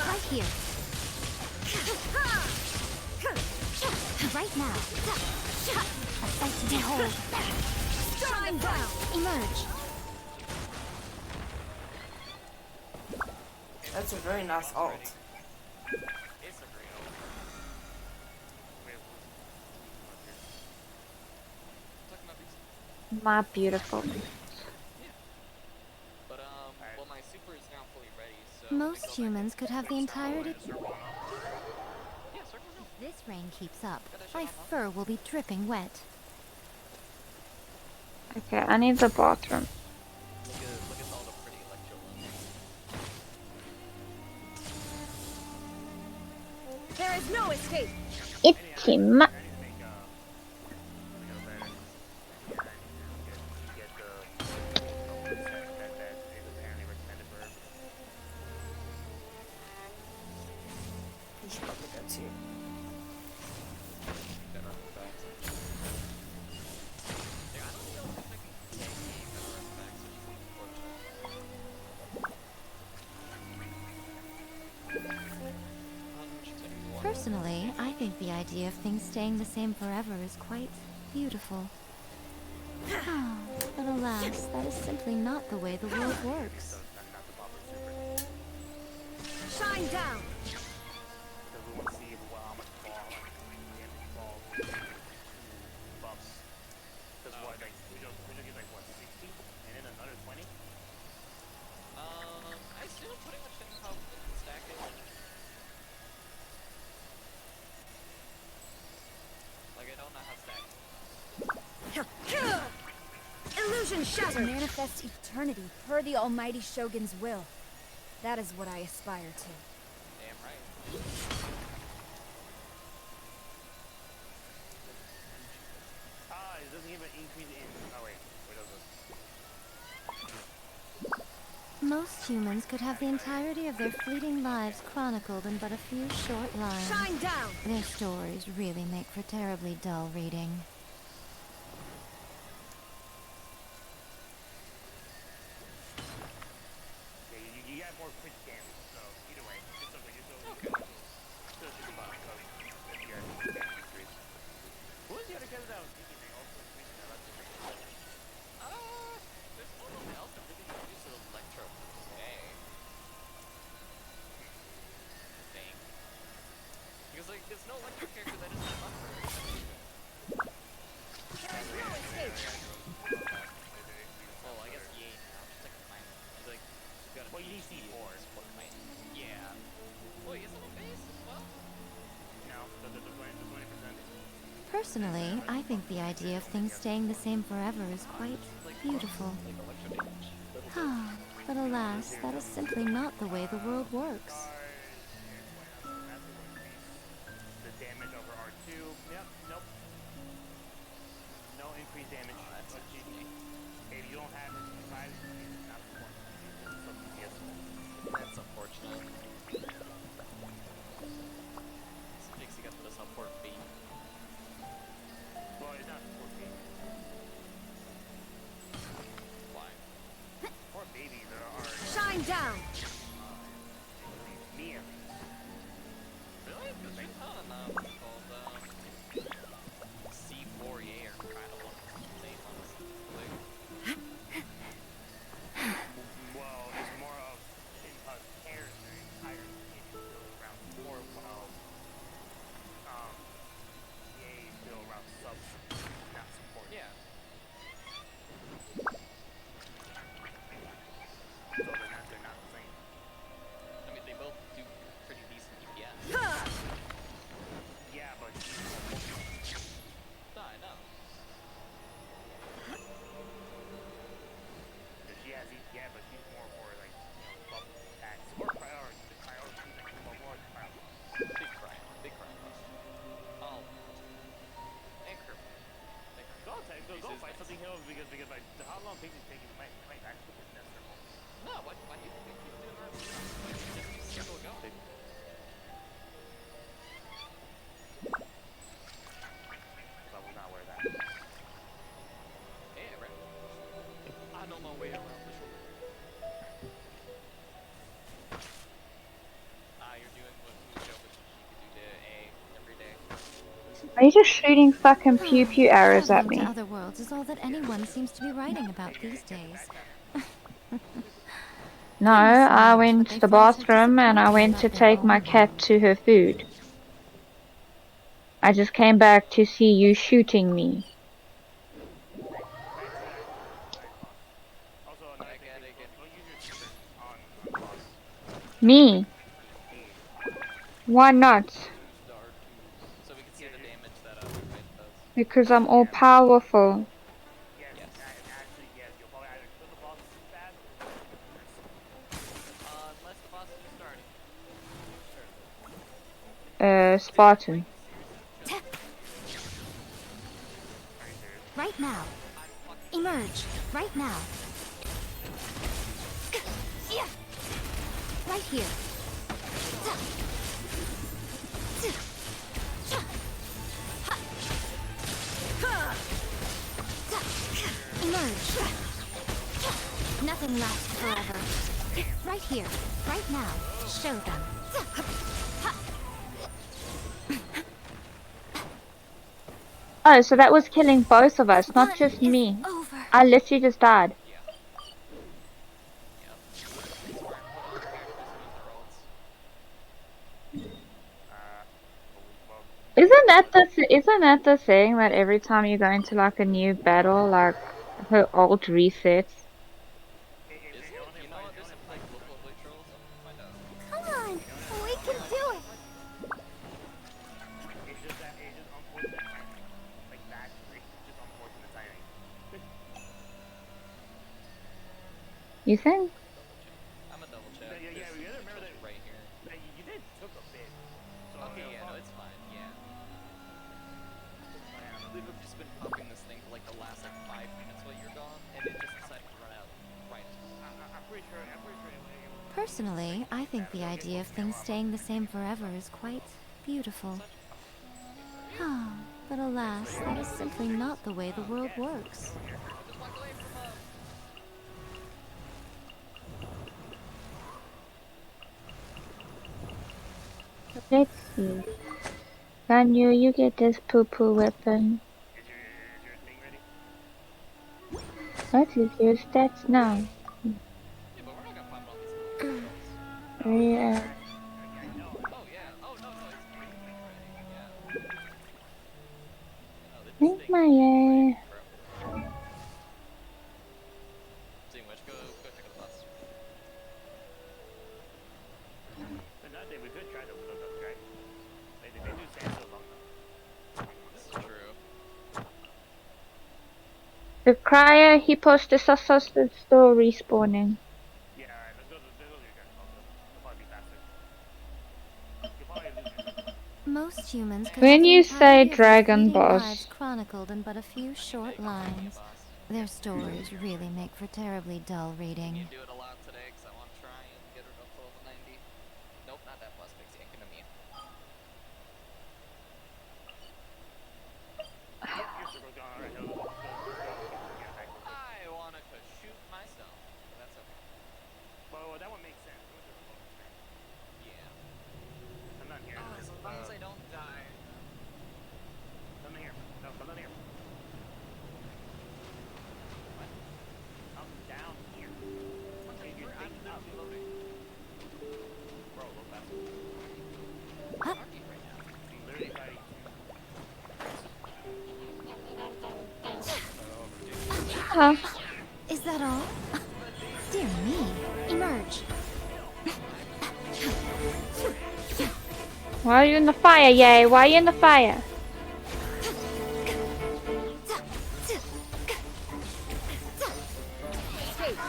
Right here. Right now. A sight to behold. Shine down. Emerge. That's a very nice ult. It's a great ult. Talking about these. My beautiful. But well, my super is now fully ready, so Most humans could have the entirety. yeah, circle go. If this rain keeps up, my fur will be dripping wet. Okay, I need the bathroom. Look at all the pretty electro ones. There is no escape. It's him. You should probably go too. Personally, I think the idea of things staying the same forever is quite beautiful. But alas, that is simply not the way the world works. Shine down! Because we want to see how much damage falls buffs. Because what, like, we just get like, what, 60? And then another 20? I still pretty much think how stack is. Like, I don't know how stack is. Illusion shattered! To manifest eternity per the almighty Shogun's will. That is what I aspire to. Damn right. It doesn't give an increase in... Oh, wait. Where does it? Most humans could have the entirety of their fleeting lives chronicled in but a few short lines. Shine down! Their stories really make for terribly dull reading. Yeah, you got more crit damage, so either way, it's okay. Still should be fine. So, if you have damage increase. Who was the other character that was thinking they also increased their electric range? There's no one else that really uses electro per se. I think. Because, like, there's no electro character that isn't a buffer. Well, I guess Yay now. She's like a minor. She's like, she's got a Well, you need C4. Yeah. Wait, isn't it base as well? No, the 20%. Personally, I think the idea of things staying the same forever is quite beautiful. But alas, that is simply not the way the world works. The damage over R2. Yep, nope. No increased damage. That's interesting. If you don't have it inside, it's not important. It's something yes. That's unfortunate. Pixie got the support B. Well, it's not support baby. Why? Support babies are Shine down! me at least. Really? Because there's not enough called C4A are kind of one of the same ones. Well, it's more of pairs their entire skin is built around more yay built around sub, not support. Yeah. So they're not the same. I mean, they both do pretty decent DPS. Yeah, but No, I know. she has yeah, but she's more for like buff attacks or priority. Priority like more priority. Big crime. Oh. Anchor. Go fight something else because like how long takes it taking? Might actually put that circle. No, why do you think you do it? Just circle go. I will not wear that. Hey, right. I know my way around the shoulder. You're doing what Mujo wishes she could do to A every day. Are you just shooting fucking pew pew arrows at Traveling me? to other worlds is all that anyone seems to be writing about these days. No, I went to the bathroom and I went to take my cat to her food. I just came back to see you shooting me. Me? Why not? So we can see the damage that Wit does. Because I'm all powerful. Yes. Actually, yes. You'll probably either kill the boss fast or Unless the boss is starting. Spartan. Right now. Emerge. Right now. Right here. Emerge. Nothing lasts forever. Right here. Right now. Show them. Oh, so that was killing both of us, not just me. Over. I literally just died. Yeah. Yep. Things weren't put on here to dismiss our ults. Isn't that the thing that every time you go into like a new battle, like her ult resets? Is it? You know what? There's some like local avoid trolls. I'm gonna find out. Come on, we can do it. It's just unfortunate timing. Like that, it's just unfortunate timing. You think? I'm a double check. Yeah, we gotta remember that right here. You did took a bit. So Okay, yeah, no, it's fine. Yeah. We've just been pumping this thing for like the last like 5 minutes while you're gone, and it just decided to run out right as well. I'm pretty sure Personally, I think the idea of things staying the same forever is quite beautiful. But alas, that is simply not the way the world works. Let's see. Can you get this poo-poo weapon? What is your stats now? Yeah, but we're not gonna pop it on these little trolls. Yeah. Oh yeah. Oh no, it's freezing already. Yeah. Think my yeah. Seeing which, go check out the bots. Another day we could try to look up dragons. They do stand so long though. This is true. The crier he posted us still respawning. Yeah, alright, let's go to your guys also. It'll probably be faster. You'll probably lose your Most humans could When have you their say entire dragon fleeting boss, lives chronicled in but a few short lines. Their stories really make for terribly dull reading. You do it a lot today because I want to try and get her up to level 90. Nope, not that boss Pixie. Ain't gonna me. I wanna shoot myself, but that's okay. Well, that one makes sense. Yeah. I'm not here. As long as I don't die. Come here. No, come down here. What? Come down here. I'm literally loading. Bro, look faster. Huh? I'm literally fighting Is that all? Dear me. Emerge. why are you in the fire, yay? Why are you in the fire?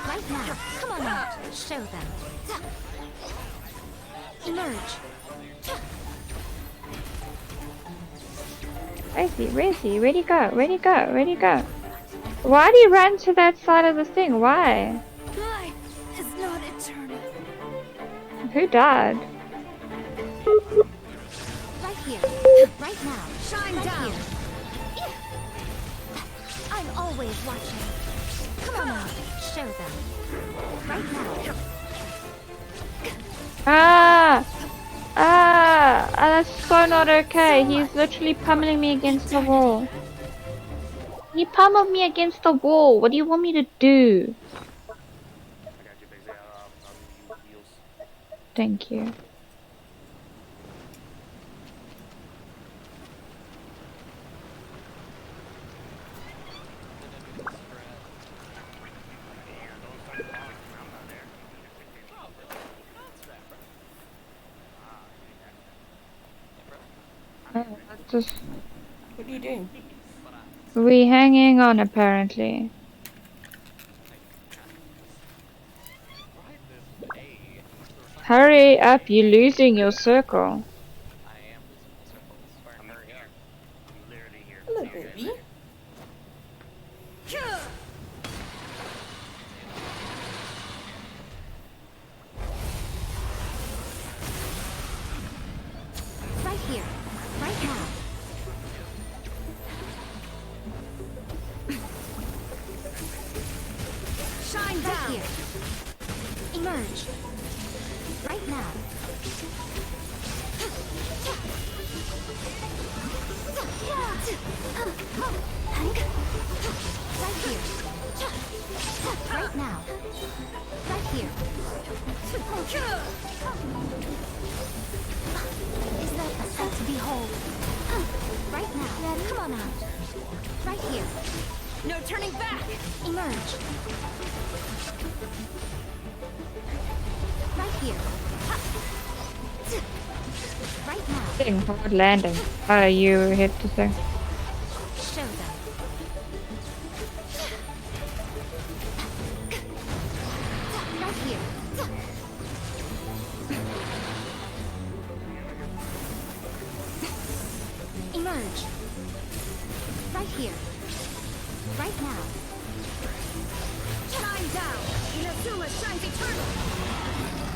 Right now. Come on out. Show them. Emerge. Where's he? Where's he? Where'd he go? Where'd he go? Where'd he go? Why do you run to that side of the thing? Why? Life is not eternal. Who died? Right here. Right now. Shine Right down. Here. I'm always watching. Come on out. Show them. Right now. Ah! Ah! That's so not okay. He's literally pummeling me against the wall. He pummeled me against the wall. What do you want me to do? Thank you. Just What are you doing? we hanging on apparently. Hurry up, you're losing your circle. Hello, baby. Right here. Right now. Shine Right down. here. Emerge. Right now. Right here. Right now. Right here. Is that a sight to behold? Right now. Come on out. Right here. No turning back! Emerge. Right here. Right now. Getting hard landing. You hit to say. Show them. Right here. Emerge. Right here. Right now. Shine down! Inazuma shines eternal!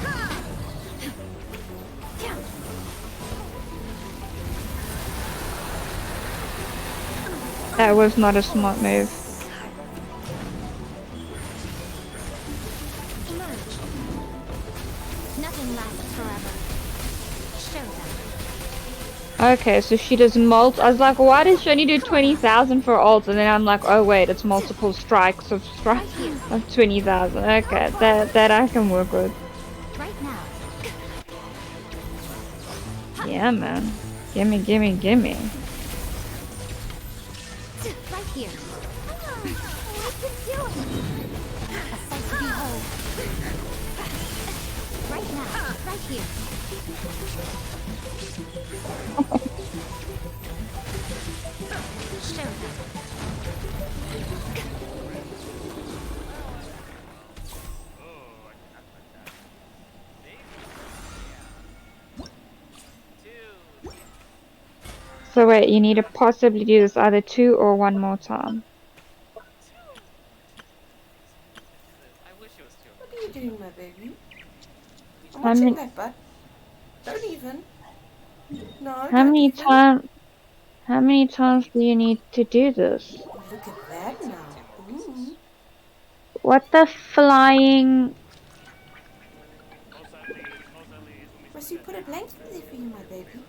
Ha! That was not a smart move. Emerge. Nothing lasts forever. Show them. Okay, so she does I was like, why does she only do 20,000 for ult? And then I'm like, oh wait, it's multiple strikes of 20,000. Okay, that I can work with. Right now. Yeah, man. Gimme, gimme, gimme. Right here. What can do it? A sight to behold. Right now. Right here. Show them. So wait, you need to possibly do this either 2 or 1 more time. What are you doing, my baby? I'm How watching many- that butt. Don't even. No, How don't many even. How many times do you need to do this? Look at that now. Ooh. What the flying... Must you put a blanket there for you, my baby?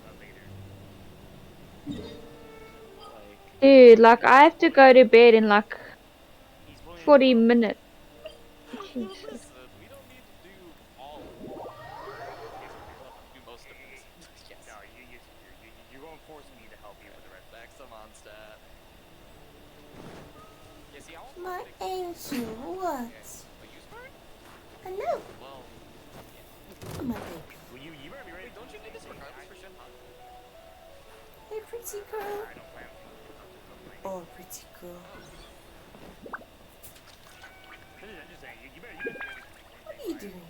Dude, like I have to go to bed in like 40 minutes. Jesus. Listen, we don't need to do all of it. Do most of this. Yes. No, you're going to force me to help you with the rest. Back some on stat. Yeah, see, I want My angel, what? Are you smart? Hello. Well, Oh, my baby. Well, you better be ready. don't you need this regardless for Shinhan? Hey, pretty girl. I don't plan to. Oh, pretty girl. I'm just saying, you better be ready. What are you doing?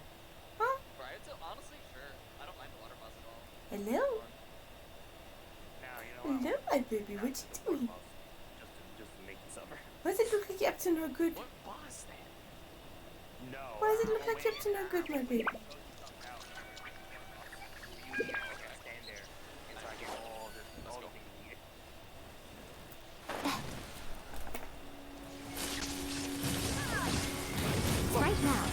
Huh? Right, so honestly, sure. I don't mind the water boss at all. Hello? Now, you know Hello, my baby. What you doing? just to make you suffer. Why does it look like you're up to no good? What boss then? No. Why does it look like you're up to no good, my baby? Stand there until I get all the things you need. Right now.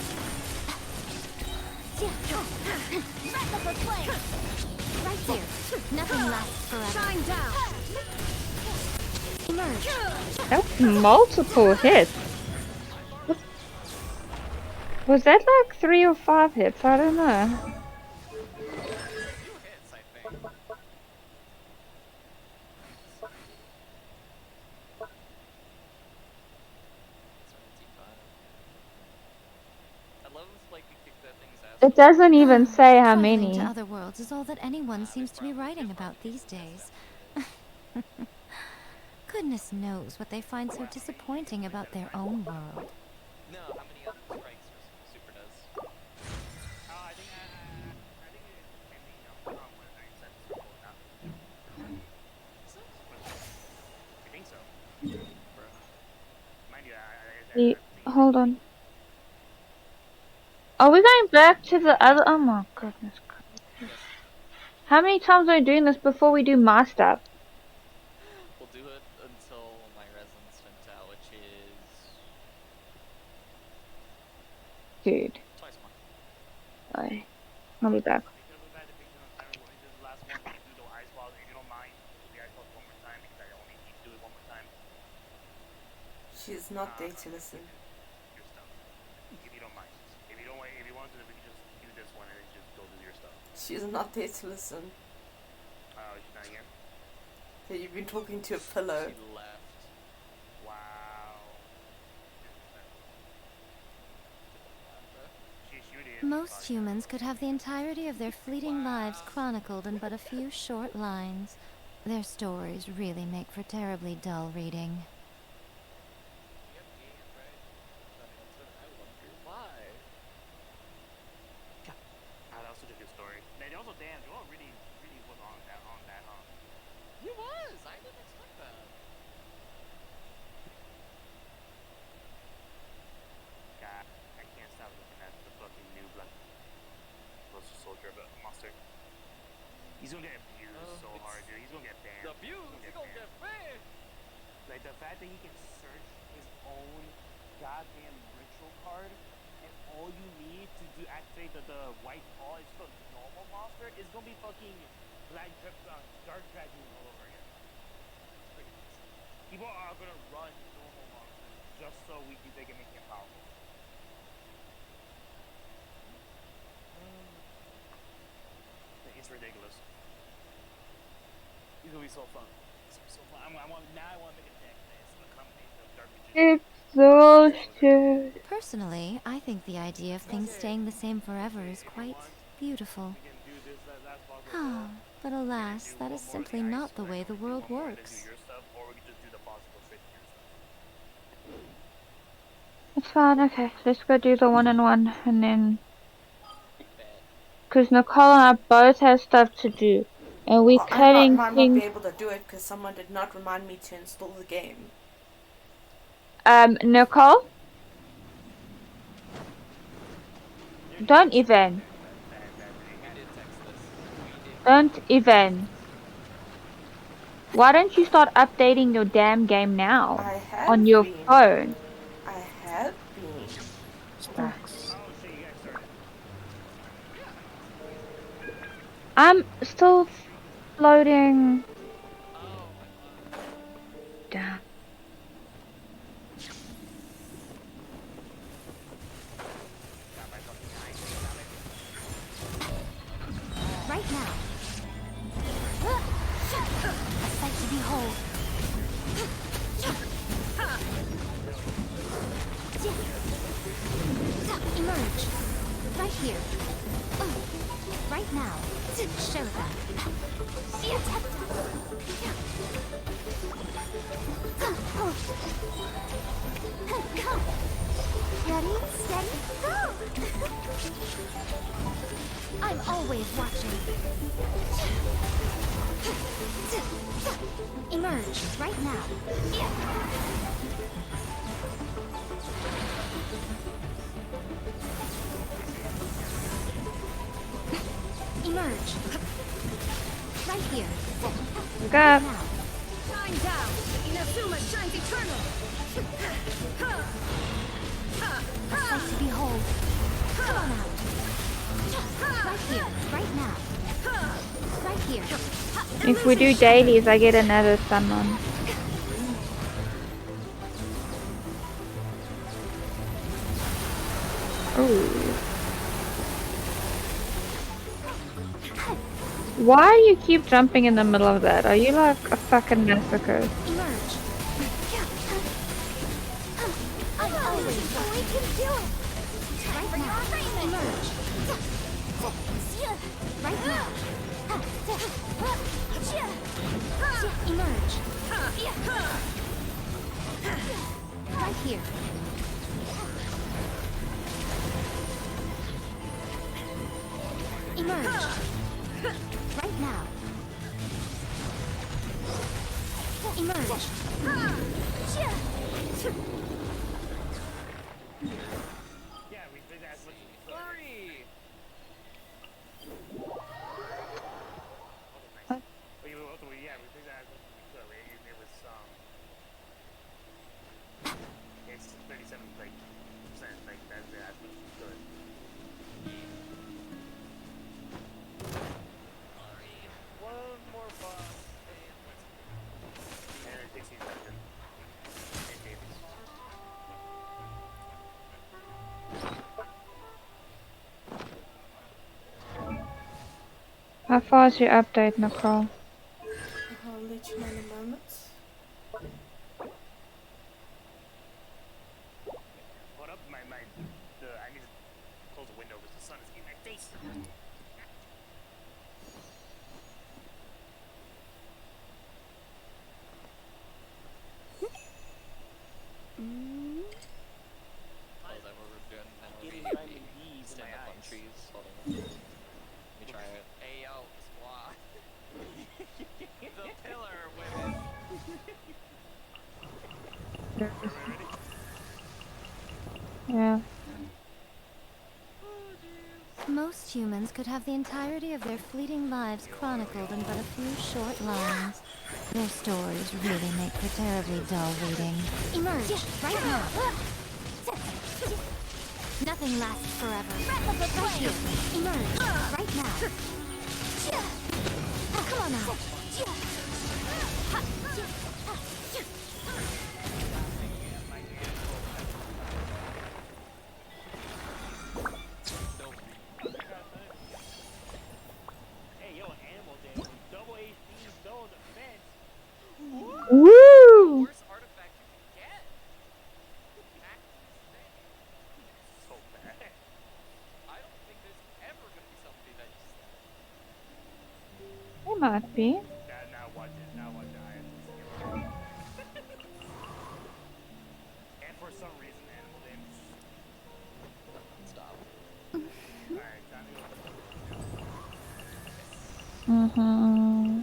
Back up the flame. Right here. Nothing lasts forever. Shine down! Emerge. That's multiple hits. What? Was that like 3 or 5 hits? I don't know. Few hits, I think. I love like you kick that thing's ass. It doesn't even say how Traveling many. to other worlds is all that anyone seems to be writing about these days. Goodness knows what they find so disappointing about their own world. No, how many other strikes Super does? I think it can be, when I set the circle not. I think so. Mind you, Hold on. Are we going back to the other? Oh my goodness. How many times are we doing this before we do my stuff? We'll do it until my residence sent out, which is Dude. twice a month. Bye. I'll be back. She is not there to listen. wanted to, we could just do this one and then just go do your stuff. She's not there to listen. Oh, she's not here? Yeah, you've been talking to a pillow. She left. Wow. Most humans could have the entirety of their fleeting lives chronicled in but a few short lines. Their stories really make for terribly dull reading. Why? That was such a good story. Man, also, damn, Joel really was on that, huh? He was! I didn't expect that. God, I can't stop looking at the fucking new Black Soldier monster. He's gonna get abused so hard, dude. He's gonna get banned. The abuse? He's gonna get banned! Like, the fact that he can search his own goddamn ritual card, and all you need to activate the white paw is the normal monster, is gonna be fucking Dark Dragoon all over again. People are gonna run normal monsters just so they can make him powerful. It's ridiculous. It's gonna be so fun. It's gonna be so fun. I want to make a deck that's a combination of Dark Magician. Exhausted. Personally, I think the idea of things staying the same forever is quite beautiful. Ah, but alas, that is simply not the way the world works. It's fine, okay. Let's go do the one-on-one and then... Because Nicole and I both have stuff to do. And we're cutting I might not be able to do it because someone did not remind me to install the game. Nicole? Don't even. Don't even. Why don't you start updating your damn game now? I have on your been. phone. I have been. Stacks. I'm still floating. Damn. Right now. A sight to behold. Emerge. Right here. Right now. Show them. Ready, steady, go! I'm always watching. Emerge right now. Emerge. Right here. Go. Right now. Shine down! Inazuma shines eternal! A sight to behold. Come on out. Right here. Right now. Right here. If we do dailies, I get another summon. Oh. Why do you keep jumping in the middle of that? Are you like a fucking massacre? Emerge. I'm always we can do it. Right now. Emerge. Right now. Emerge. Right here. Emerge. Right now. Emerge. Yeah, we did as much as we could. Hurry! Yeah, we did that as much as we could. It was it's 37 percent. Like that's as much as we could. One more boss. And it takes you a second. How far is your update, Nicole? I'll let you know in a moment. Hold up, I need to close the window because the sun is in my face. Oh, is that what we're doing? Then we'll Getting be vitamin D's in stand my up on eyes. trees. Hold on. Let me try it. Hey yo, squad. The pillar women. Ready? Yeah. Most humans could have the entirety of their fleeting lives chronicled in but a few short lines. Their stories really make for terribly dull reading. Emerge, right now! Nothing lasts forever. Right here. Emerge, right now! Come on now! Hey, yo, animal damage. Double HP, double defense. Woo! Worst artifact you can get. So bad. I don't think there's ever gonna be somebody that uses that. It might be. Now watch it. Now watch it. I have to skip it. And for some reason, animal damage. Stop. Alright, time to go. Mm-hmm.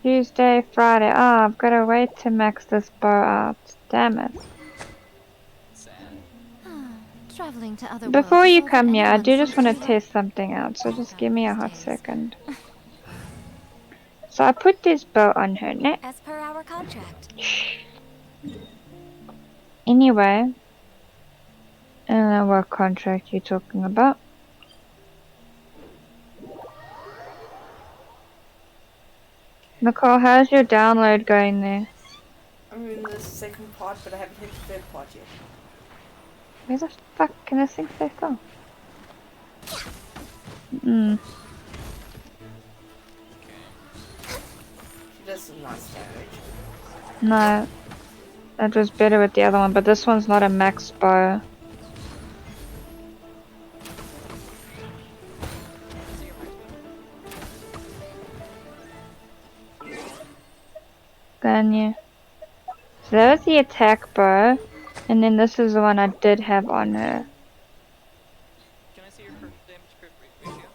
Tuesday, Friday. Oh, I've got to wait to max this bow out. Damn it. Sad. Traveling to other Before worlds is you all that come here, I anyone do just want seems to to test something out, so just give me a hot days. second. So I put this bow on her neck. As per our contract. Anyway, I don't know what contract you're talking about. Nicole, how's your download going there? I'm in the second part, but I haven't hit the third part yet. Where the fuck can this thing stay still? Hmm. She does some nice damage. No. That was better with the other one, but this one's not a max bow. Ganya. So that was the attack bow, and then this is the one I did have on her. Can I see your crit damage crit ratio?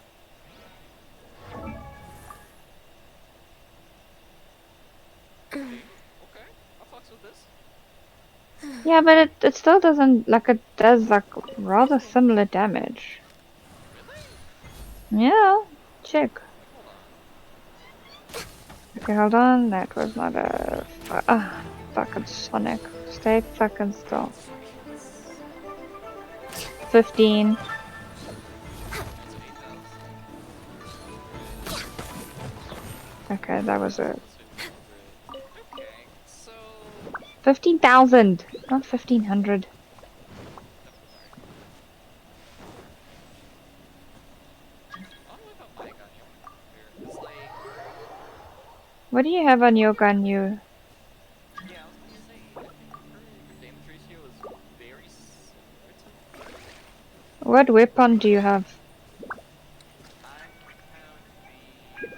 Okay, I'll fucks with this. Yeah, but it still doesn't, like, it does, like, rather similar damage. Yeah, check. Okay, hold on, that was not a... fucking Sonic. Stay fucking still. 15. Okay, that was it. 15,000, not 1,500. What do you have on your gun, you? Yeah, I was gonna say, I think her damage ratio is very similar to... What weapon do you have? I have the,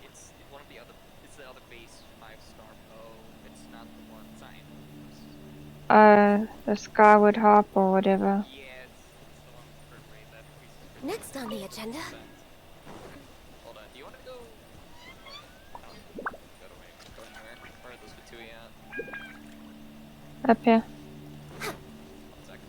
it's one of the other, it's the other base 5-star bow. It's not the one, it's not The Skyward Harp or whatever. Yeah, it's the one with crit rate that increases crit Next on the agenda. Hold on, do you want to go? No, go away. Go anywhere. Where are those Fatui at? Up here. 1 second.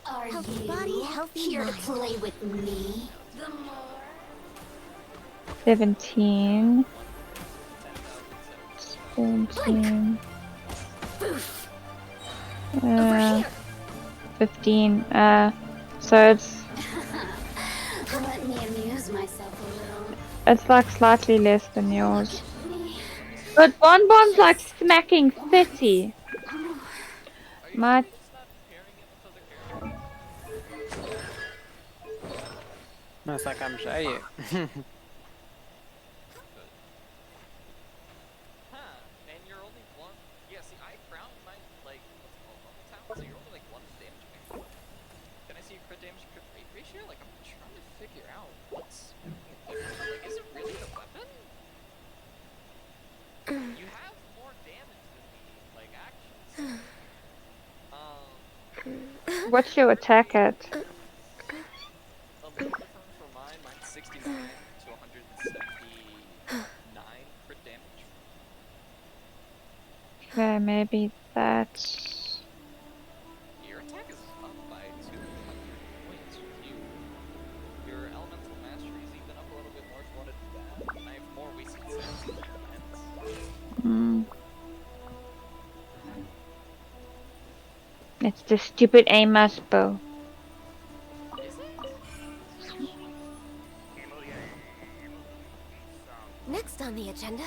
Are Healthy you body, healthy here mind. to play with me? The more 17. 17. over here. 15. So it's... Let me amuse myself a little. It's like slightly less than yours. But Bonbon's like smacking 30. My It's like I'm sure you. And you're only one. Yeah, see, I crowned my, like, what's it called, normal town, so you're only like one damage man. Can I see your crit damage to crit rate ratio? Like, I'm trying to figure out what's making it different. Like, is it really the weapon? You have more damage than me, like, actually. what's your attack at? A little different for mine. Mine's 69 to 179 crit damage. Okay, maybe that's... Your attack is up by 200 points with you. Your elemental mastery is even up a little bit more if you want to do that. And I have more wasted sense than defense. It's the stupid Amos bow. Is it? Next on the agenda.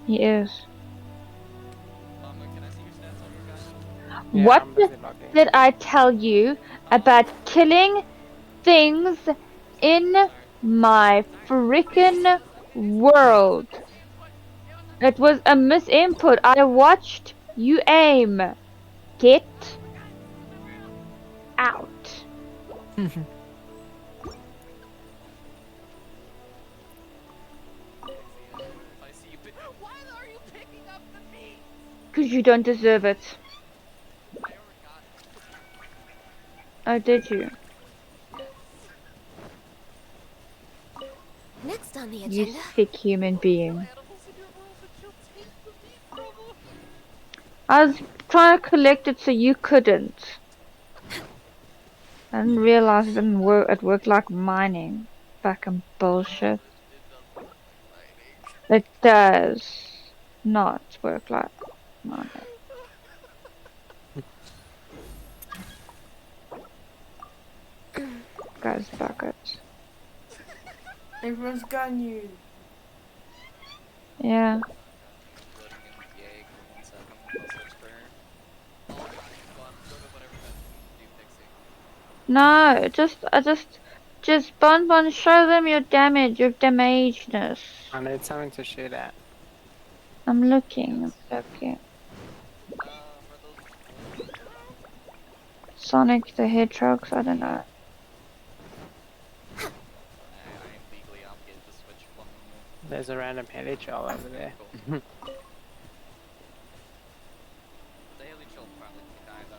He is. Can I see your stats on your guy? Yeah, What I'm busy logging. did I tell you about killing things in my freaking world? It was a misinput. I watched you aim. Get out. If I see you pick, why are you picking up the meat? Because you don't deserve it. I already got it. Oh, did you? Next on the You agenda. sick human being. I was trying to collect it so you couldn't. I didn't realize it didn't work. It worked like mining. Fucking bullshit. It does not work like mining. Guys, bucket. Everyone's got you. Yeah. No, just Bonbon, show them your damage, your damageness. I need something to shoot at. I'm looking. Sonic the Hedgehogs, I don't know. There's a random heli troll over there. The Haley Chill probably can die though.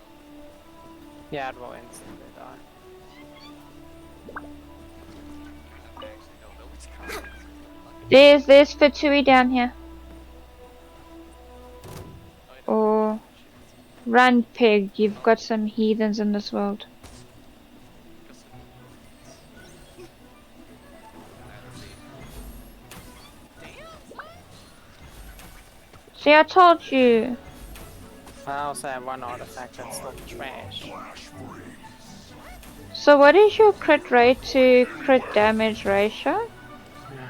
Yeah, it will instantly die. I actually don't know which kind. There's Fatui down here. Or run, pig. You've got some heathens in this world. See, I told you. I also have one artifact that's still trash. So what is your crit rate to crit damage ratio? Yeah.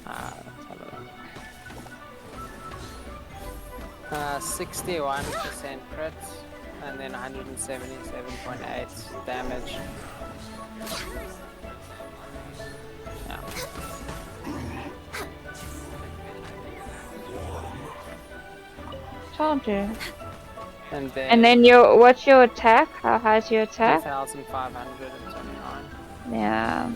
Let's have a look. 61% crit, and then 177.8 damage. Yeah. Told you. And And then your what's your attack? How high's your attack? 2,529. Yeah.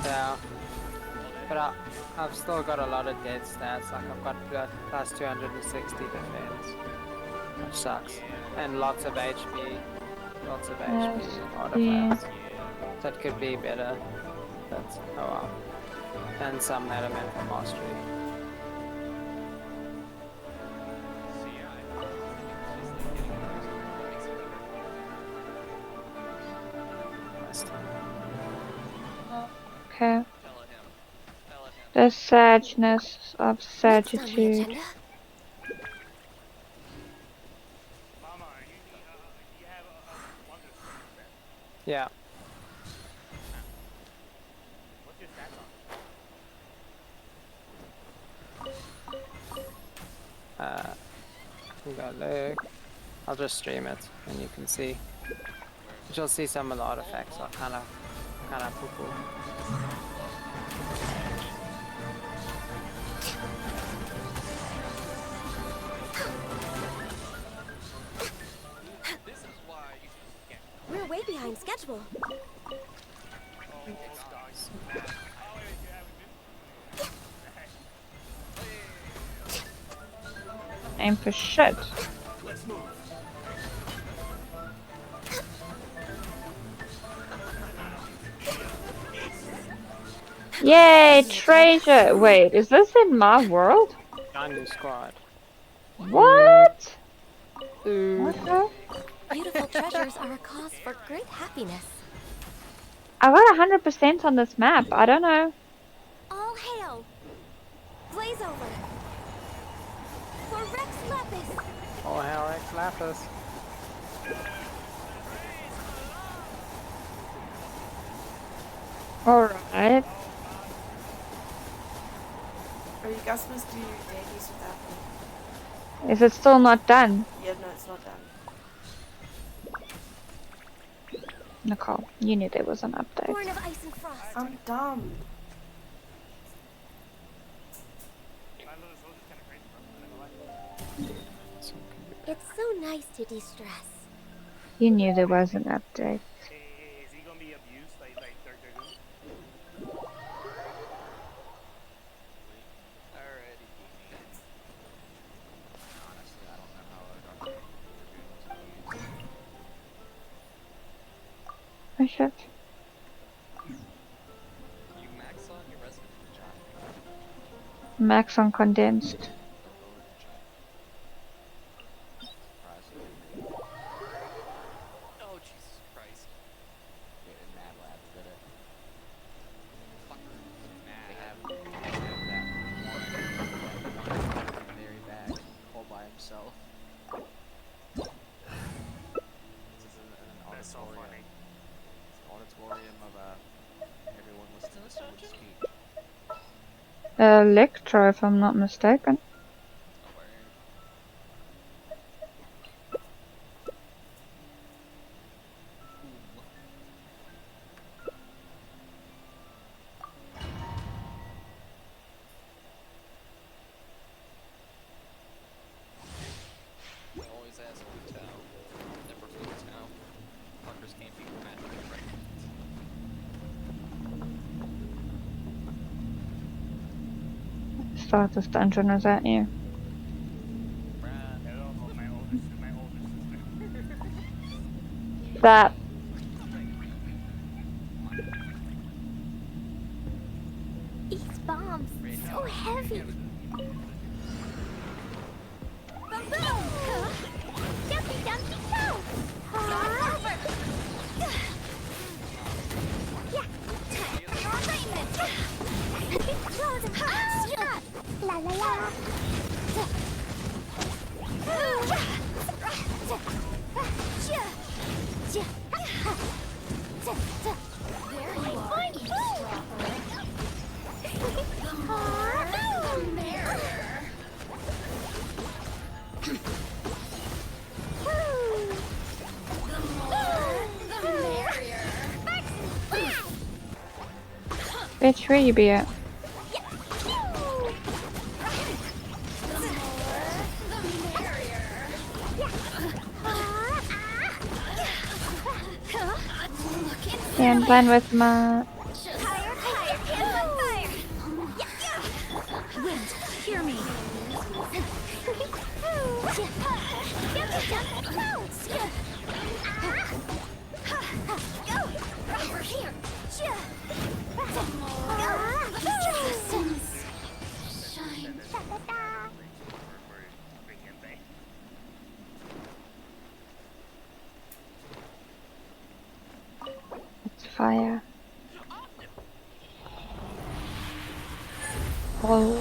Yeah. But I've still got a lot of dead stats. Like I've got plus 260 defense, which sucks, and lots of HP. Lots of HP artifacts. So it could be better. But oh well. And some elemental mastery. Okay. The sadness of Next on the certitude. agenda. Yeah. What's your stats on? We got look. I'll just stream it and you can see. You'll see some of the artifacts are kind of poo-poo. This is why you should get. We're way behind schedule. Aim for shit. Let's move. Yay, treasure! Wait, is this in my world? Join squad. What? Ooh. Okay. Beautiful treasures are a cause for great happiness. I got 100% on this map. I don't know. All hail! Blaze over! For Rex Lapis! Oh hell, Rex Lapis. Alright. Are you guys supposed to do dailies without me? Is it still not done? Yeah, no, it's not done. Nicole, you knew there was an update. Born of ice and frost. I'm dumb. It's so nice to de-stress. You knew there was an update. Is he gonna be abused like Dark Dragoon? Alrighty. Honestly, I don't know how a Dark Dragoon was abused. Oh shit. You max on your resident vagina. Max on condensed. Oh Jesus Christ! Getting Mad Lab did it. Fucker, mad. They have that one very bad all by himself. This is an That's so auditorium. funny. It's an auditorium of everyone listening to someone speak. Electro, if I'm not mistaken. I always ask who tell. Never who tell. Fuckers can't be magically recognized. Start this dungeon, is that you? Hello, my older sister. That. These bombs, so heavy. Boom! Dumpty dumpty go! Yeah, time for your arraignment. La la la. There you are, eavesdropper. The merrier. The merrier. Bitch, where you be at? Can't blend with my... Wind, hear me. Over here. Shine. It's fire. Oh.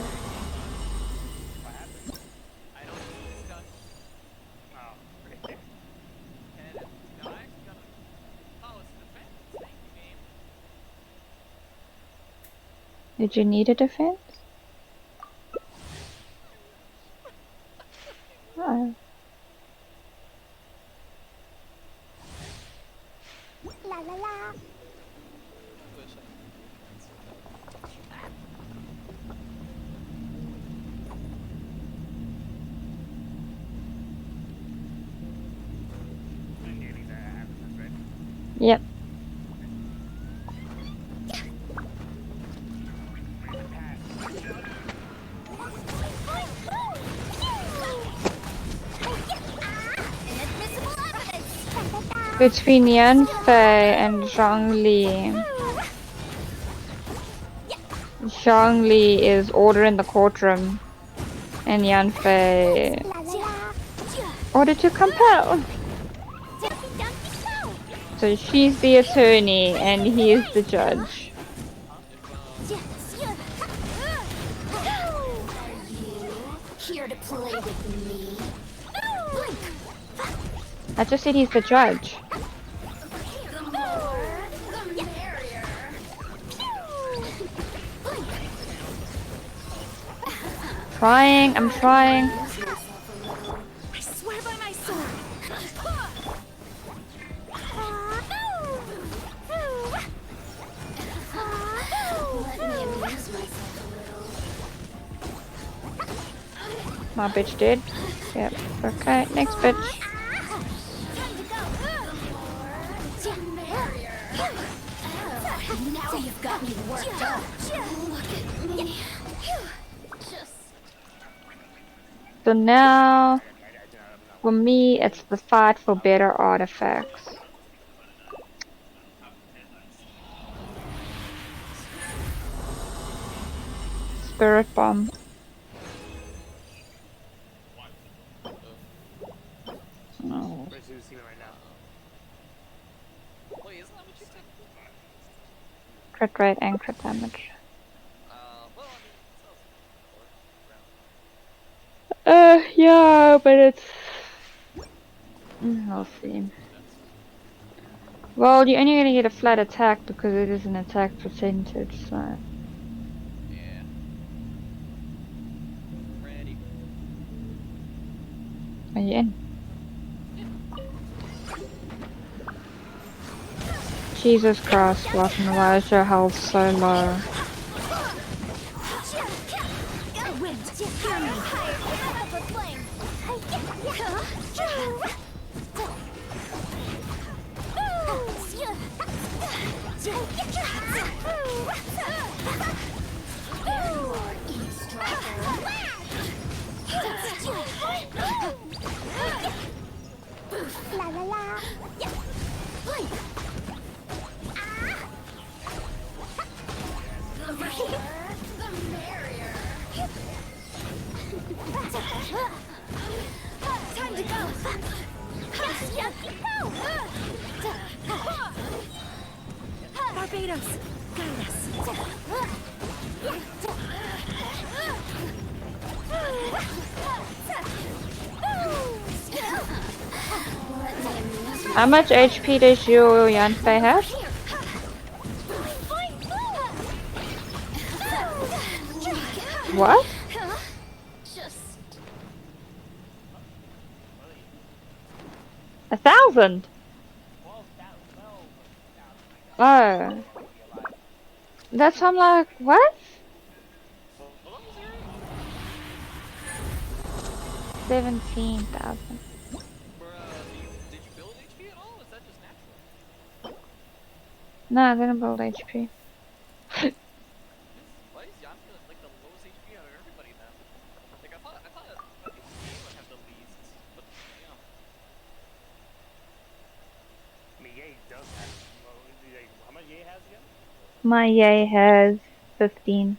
Did you need a defense? Oh. La la la. Yep. Between Yanfei and Zhongli. Zhongli is order in the courtroom, and Yanfei order to compel. So she's the attorney, and he is the judge. Here to play with me. I just said he's the judge. Trying, I'm trying. I swear by my sword. Let me amuse myself a little. My bitch did. Yep. Okay, next bitch. Now you've got me worked up. Look at me. So now, for me, it's the fight for better artifacts. Spirit Bomb. No. Where's Lucina right now? Wait, isn't that what you said? Crit rate and crit damage. Well, I mean, Yeah, but it's... We'll see. Well, you're only gonna get a flat attack because it is an attack percentage, so... yeah. Ready. Are you in? Jesus Christ, Watson, why is your health so low? La la la. The merrier. Time to go. Barbados, guide us. How much HP does your Yanfei have? What? 1,000? Oh. That's I'm like, what? 17,000. Did you build HP at all? Is that just natural? No, I didn't build HP. Why is Yanka like the lowest HP out of everybody then? Like I thought Yay would have the least, but you know. I mean, Yay does have. Well, like, how much Yay has again? My Yay has 15.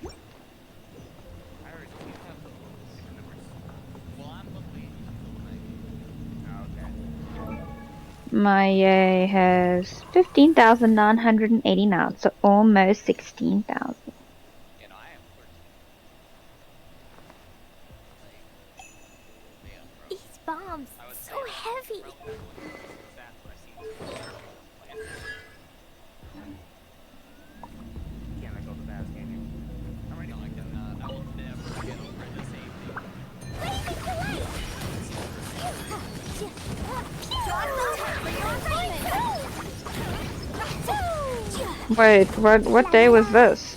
I heard you have the lowest numbers. Well, I'm luckily My Yay has 15,989, so almost 16,000. you know, I am Wait, what day was this?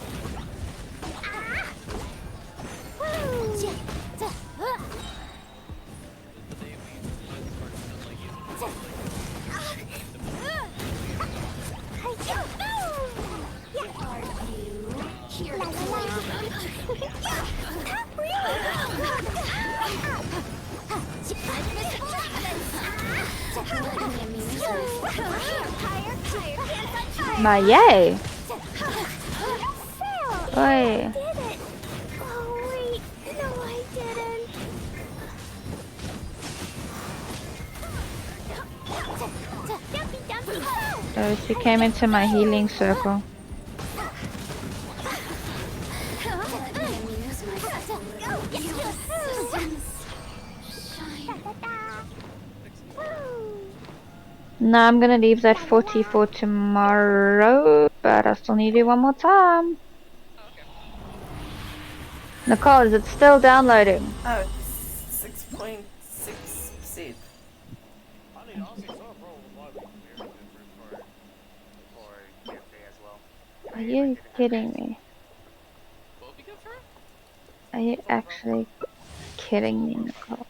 My yay! Oi. So she came into my healing circle. Now I'm gonna leave that 40 for tomorrow, but I still need you one more time. Nicole, is it still downloading? Oh, it's 6.6%. Honestly, Solo Pro will probably be very good for cafe as well. Are you kidding me? What would be good for it? Are you actually kidding me, Nicole?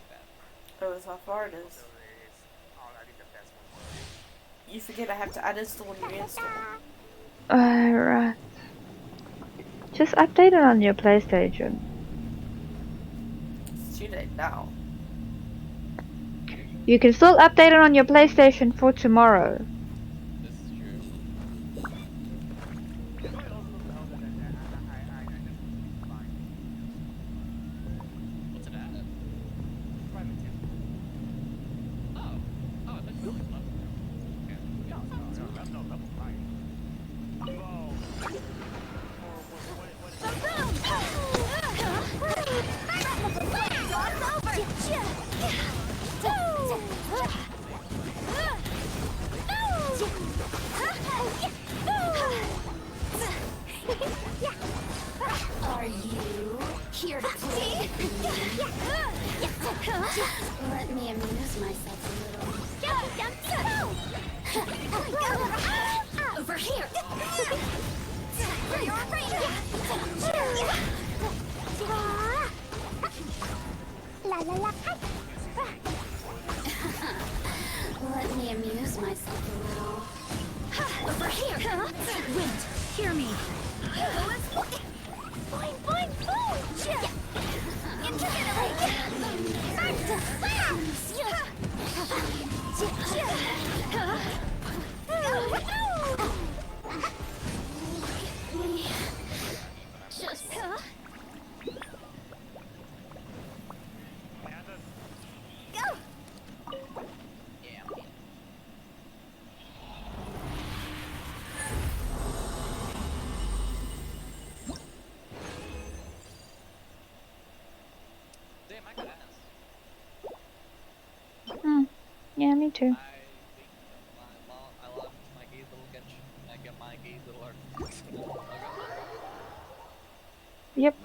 Oh, that's how far it is. I think the best one for it. You forget I have to uninstall and reinstall. Alright. Just update it on your PlayStation. It's too late now. You can still update it on your PlayStation for tomorrow. This is true. It probably also doesn't help that I just completely blind. What's it at? Private tip. Oh, I thought you were like level. Okay. No, level 5. Whoa. Are you here to play? Let me amuse myself a little. Over here. La la la. Let me amuse myself a little. Over here. Wind, hear me. Boing, boing, boing! Just go! Yeah. Damn, I could ask. Yeah, me too. I love my gay little Genshin. I get my gay little art. Yep.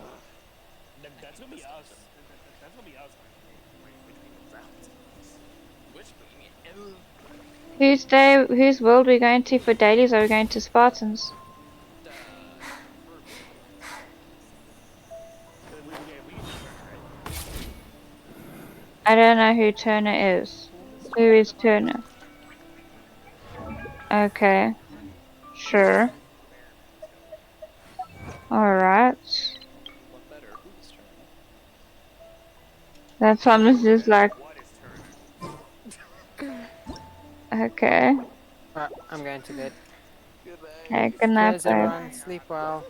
That's gonna be us. That's gonna be us. Which comes out. Whose world are we going to for dailies? Or are we going to Spartans? I don't know who Turner is. Who is Turner? Okay. Sure. Alright. What better? Who's turn? That's why I'm just like... Okay. I'm going to bed. Okay, good night, Cheers, babe. everyone. Sleep well.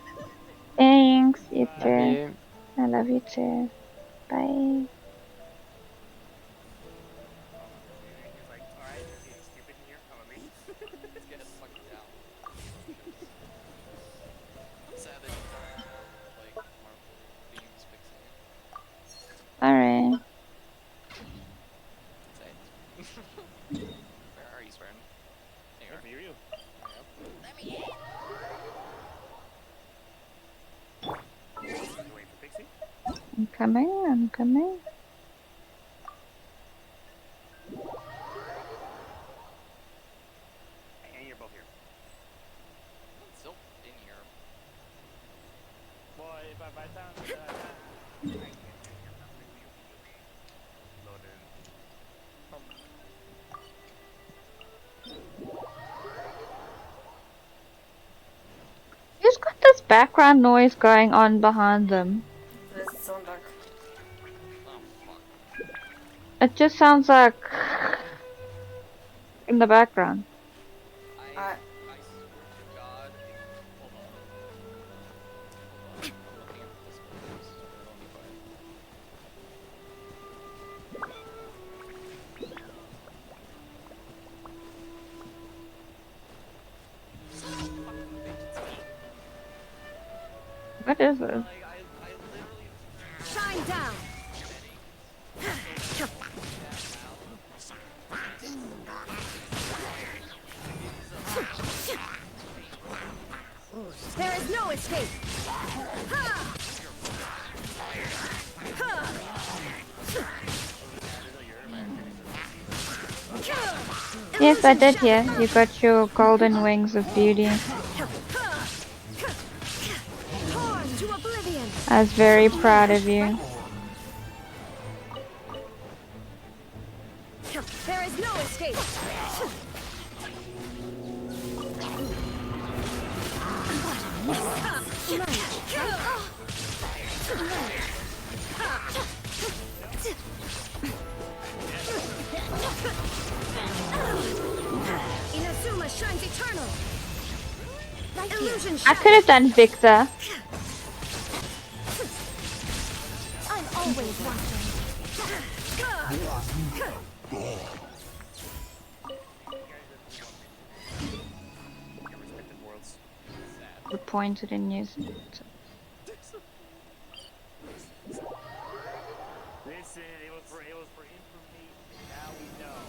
Thanks, you Love too. you. I love you too. Bye. He's like, alright, you're being stupid in here. I'm gonna leave. Let's get fucking down. I'm sad that you like Marvel themes fixing it. Alright. Where are you, Spartan? There you are. Hear you. Let me in. You waiting for Pixie? I'm coming, I'm coming. And you're both here. Still by the time I can't load Who's got this background noise going on behind them? What does it sound like? It just sounds like in the background. I swear to God, hold on. Hold on. I'm looking at the Discord first. Everyone be quiet. What is it? Shine down. There is no escape. Yes, I did hear. You got your golden wings of beauty. I was very proud of you. There is no escape. Inazuma shines eternal. Illusion I could have done Victor. I'm always watching. Appointed in New Zealand. Listen, it was for information. Now we know.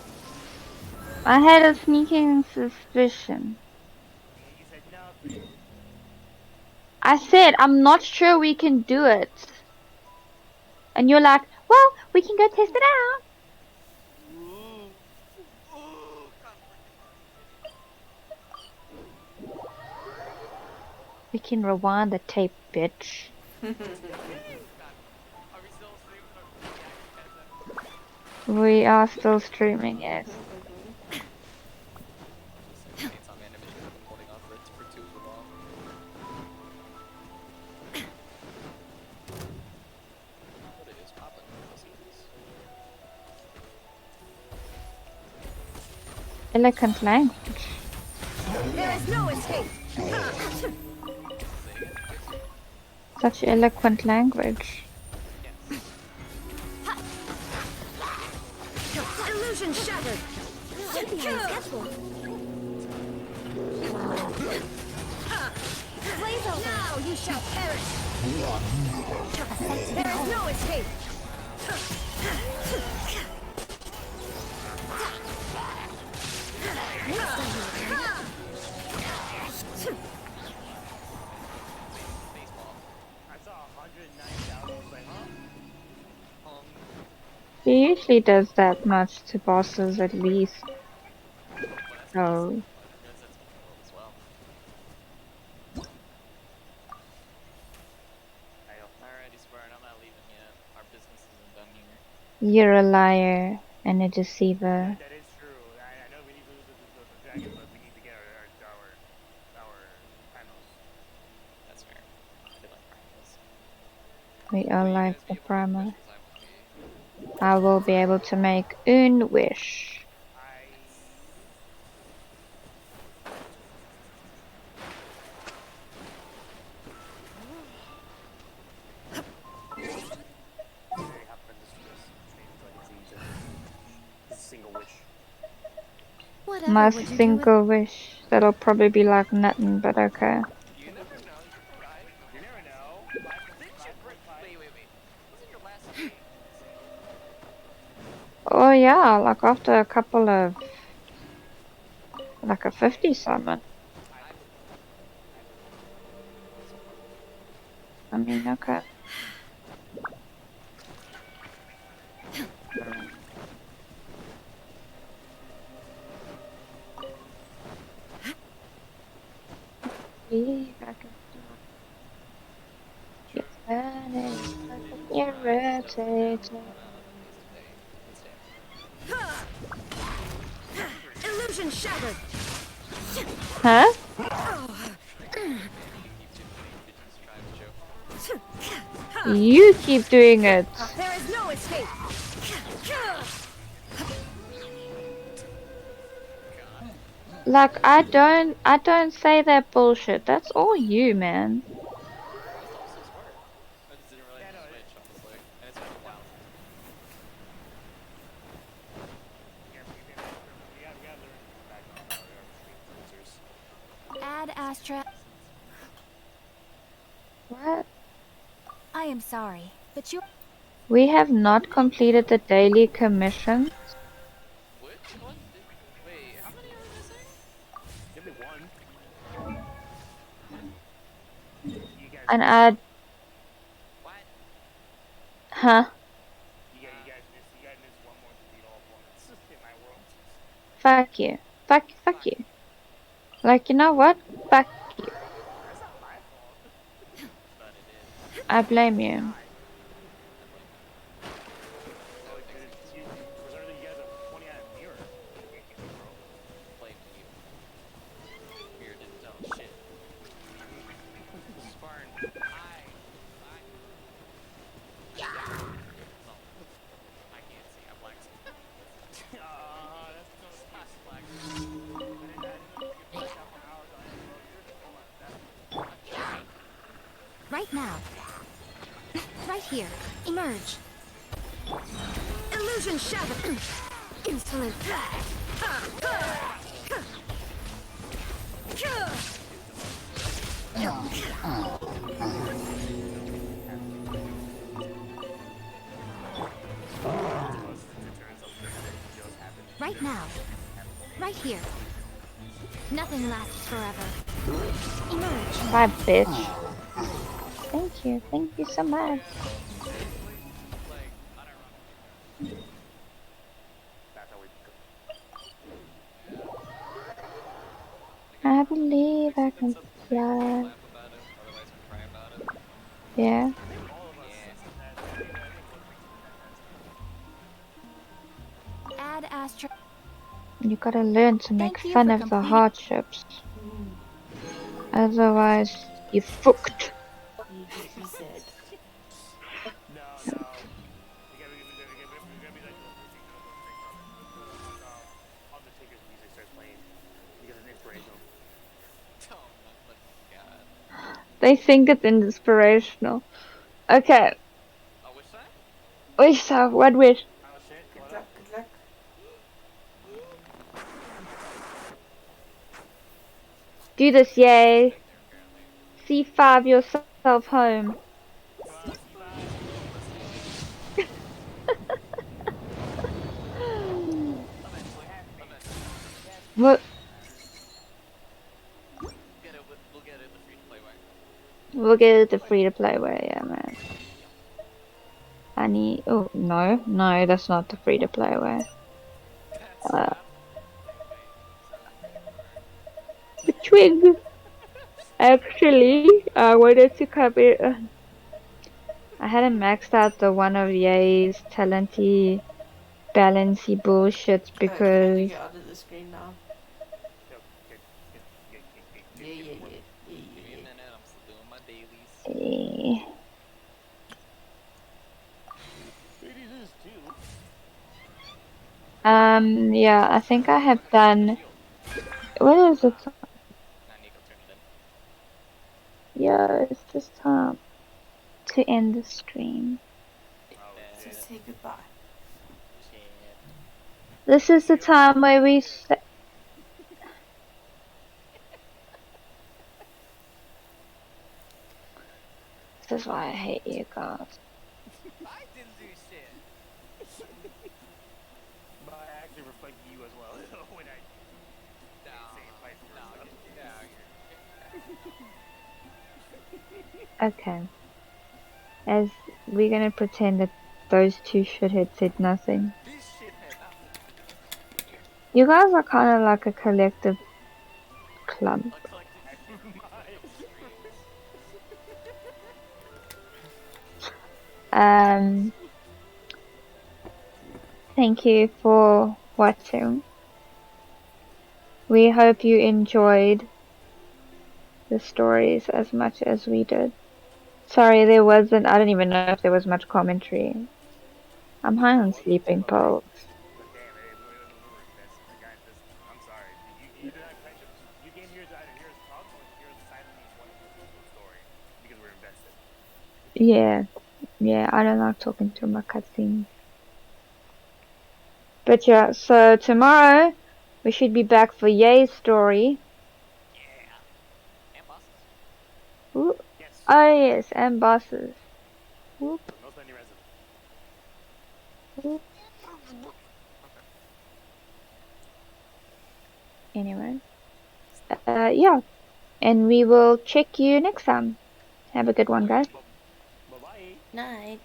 I had a sneaking suspicion. You said nothing. I said, I'm not sure we can do it. And you're like, well, we can go test it out. We can rewind the tape, bitch. We are still streaming, yes. Eloquent language. There is no escape. Such eloquent language. Illusion shattered. Now you shall perish. There is no escape. I saw 109,000. Like, huh? He usually does that much to bosses at least. So Alrighty, Spartan, I'm not leaving yet. Our business isn't done here. you're a liar and a deceiver. That is true. I know we need to lose the dragon, but we need to get our panels. That's fair. They like practice. We are like the primer. I will be able to make un wish. Whatever My would you do with single wish. That'll probably be like nothing, but okay. You never know. You could try. You never know. Wait. Wasn't your last game? Oh yeah, like after a couple of like a 50 summon. I mean, okay. See if I can do it. Yes, I Irritated. Illusion shattered. Huh? You keep doing it. There is no escape. Like I don't say that bullshit. That's all you, man. That's also smart. I just didn't realize the switch, honestly. And it's been a while since. Ad Astra. What? I am sorry, but you. We have not completed the daily commission. Which one did... Wait, how many are missing? Give me one. You guys And add. What? Huh? you guys miss one more to beat all opponents in my world. Fuck you. Fuck you. Like, you know what? Fuck you. That's not my fault. But it is. I blame you. Oh, dude, for some reason you guys are pointing at a mirror. Bro. Blame you. Mirror didn't tell shit. Spartan, no. I can't see. I'm black. That's so Slash black. I didn't know you could get blacked out for hours on end, bro. You're a troll at that. Right now. Right here. Emerge. Illusion shattered. Insolent. Right now. Right here. Nothing lasts forever. Emerge. Bye, bitch. Thank you so much. I believe I can fly. Yeah. Ad Astra. You gotta learn to make Thank you fun for of the completing. hardships. Otherwise, you fucked. He said. No. You gotta be like Undertaker's music starts playing because it's inspirational. Oh my god. They think it's inspirational. Okay. Oh, which side? Wish so. What wish? Oh shit. Good luck, good luck. Do this, yay. C5 yourself home. What? We'll get it the free to play way. We'll get it the free to play way, yeah, man. I need. Oh, no, that's not the free to play way. Twig. Actually, I wanted to come in. I hadn't maxed out the one of Ye's talenty, balancy bullshits Can I because. get out of the screen now? Yeah. Give me a minute, I'm still doing my dailies. Yeah, I think I have done. What is it? Yeah, it's just time to end the stream. So say goodbye. This is the time where we say. This is why I hate you guys. I didn't do shit. But I actually reflect you as well when I say vice versa. Okay. As we're gonna pretend that those two shitheads said nothing. You guys are kind of like a collective club. Thank you for watching. We hope you enjoyed the stories as much as we did. Sorry, there wasn't. I don't even know if there was much commentary. I'm high on sleeping pills. But damn, we were invested. Like, I'm sorry. You did not kind of. You came here to either hear us talk or to hear us silently listen to a story because we're invested. Yeah, I don't like talking through my cutscenes. But yeah, so tomorrow we should be back for Ye's story. Yeah. And bosses. Ooh. Yes. Oh yes, and bosses. Whoop. No spending resident. Whoop. Anyway. Yeah. And we will check you next time. Have a good one, guys. Bye-bye. Night.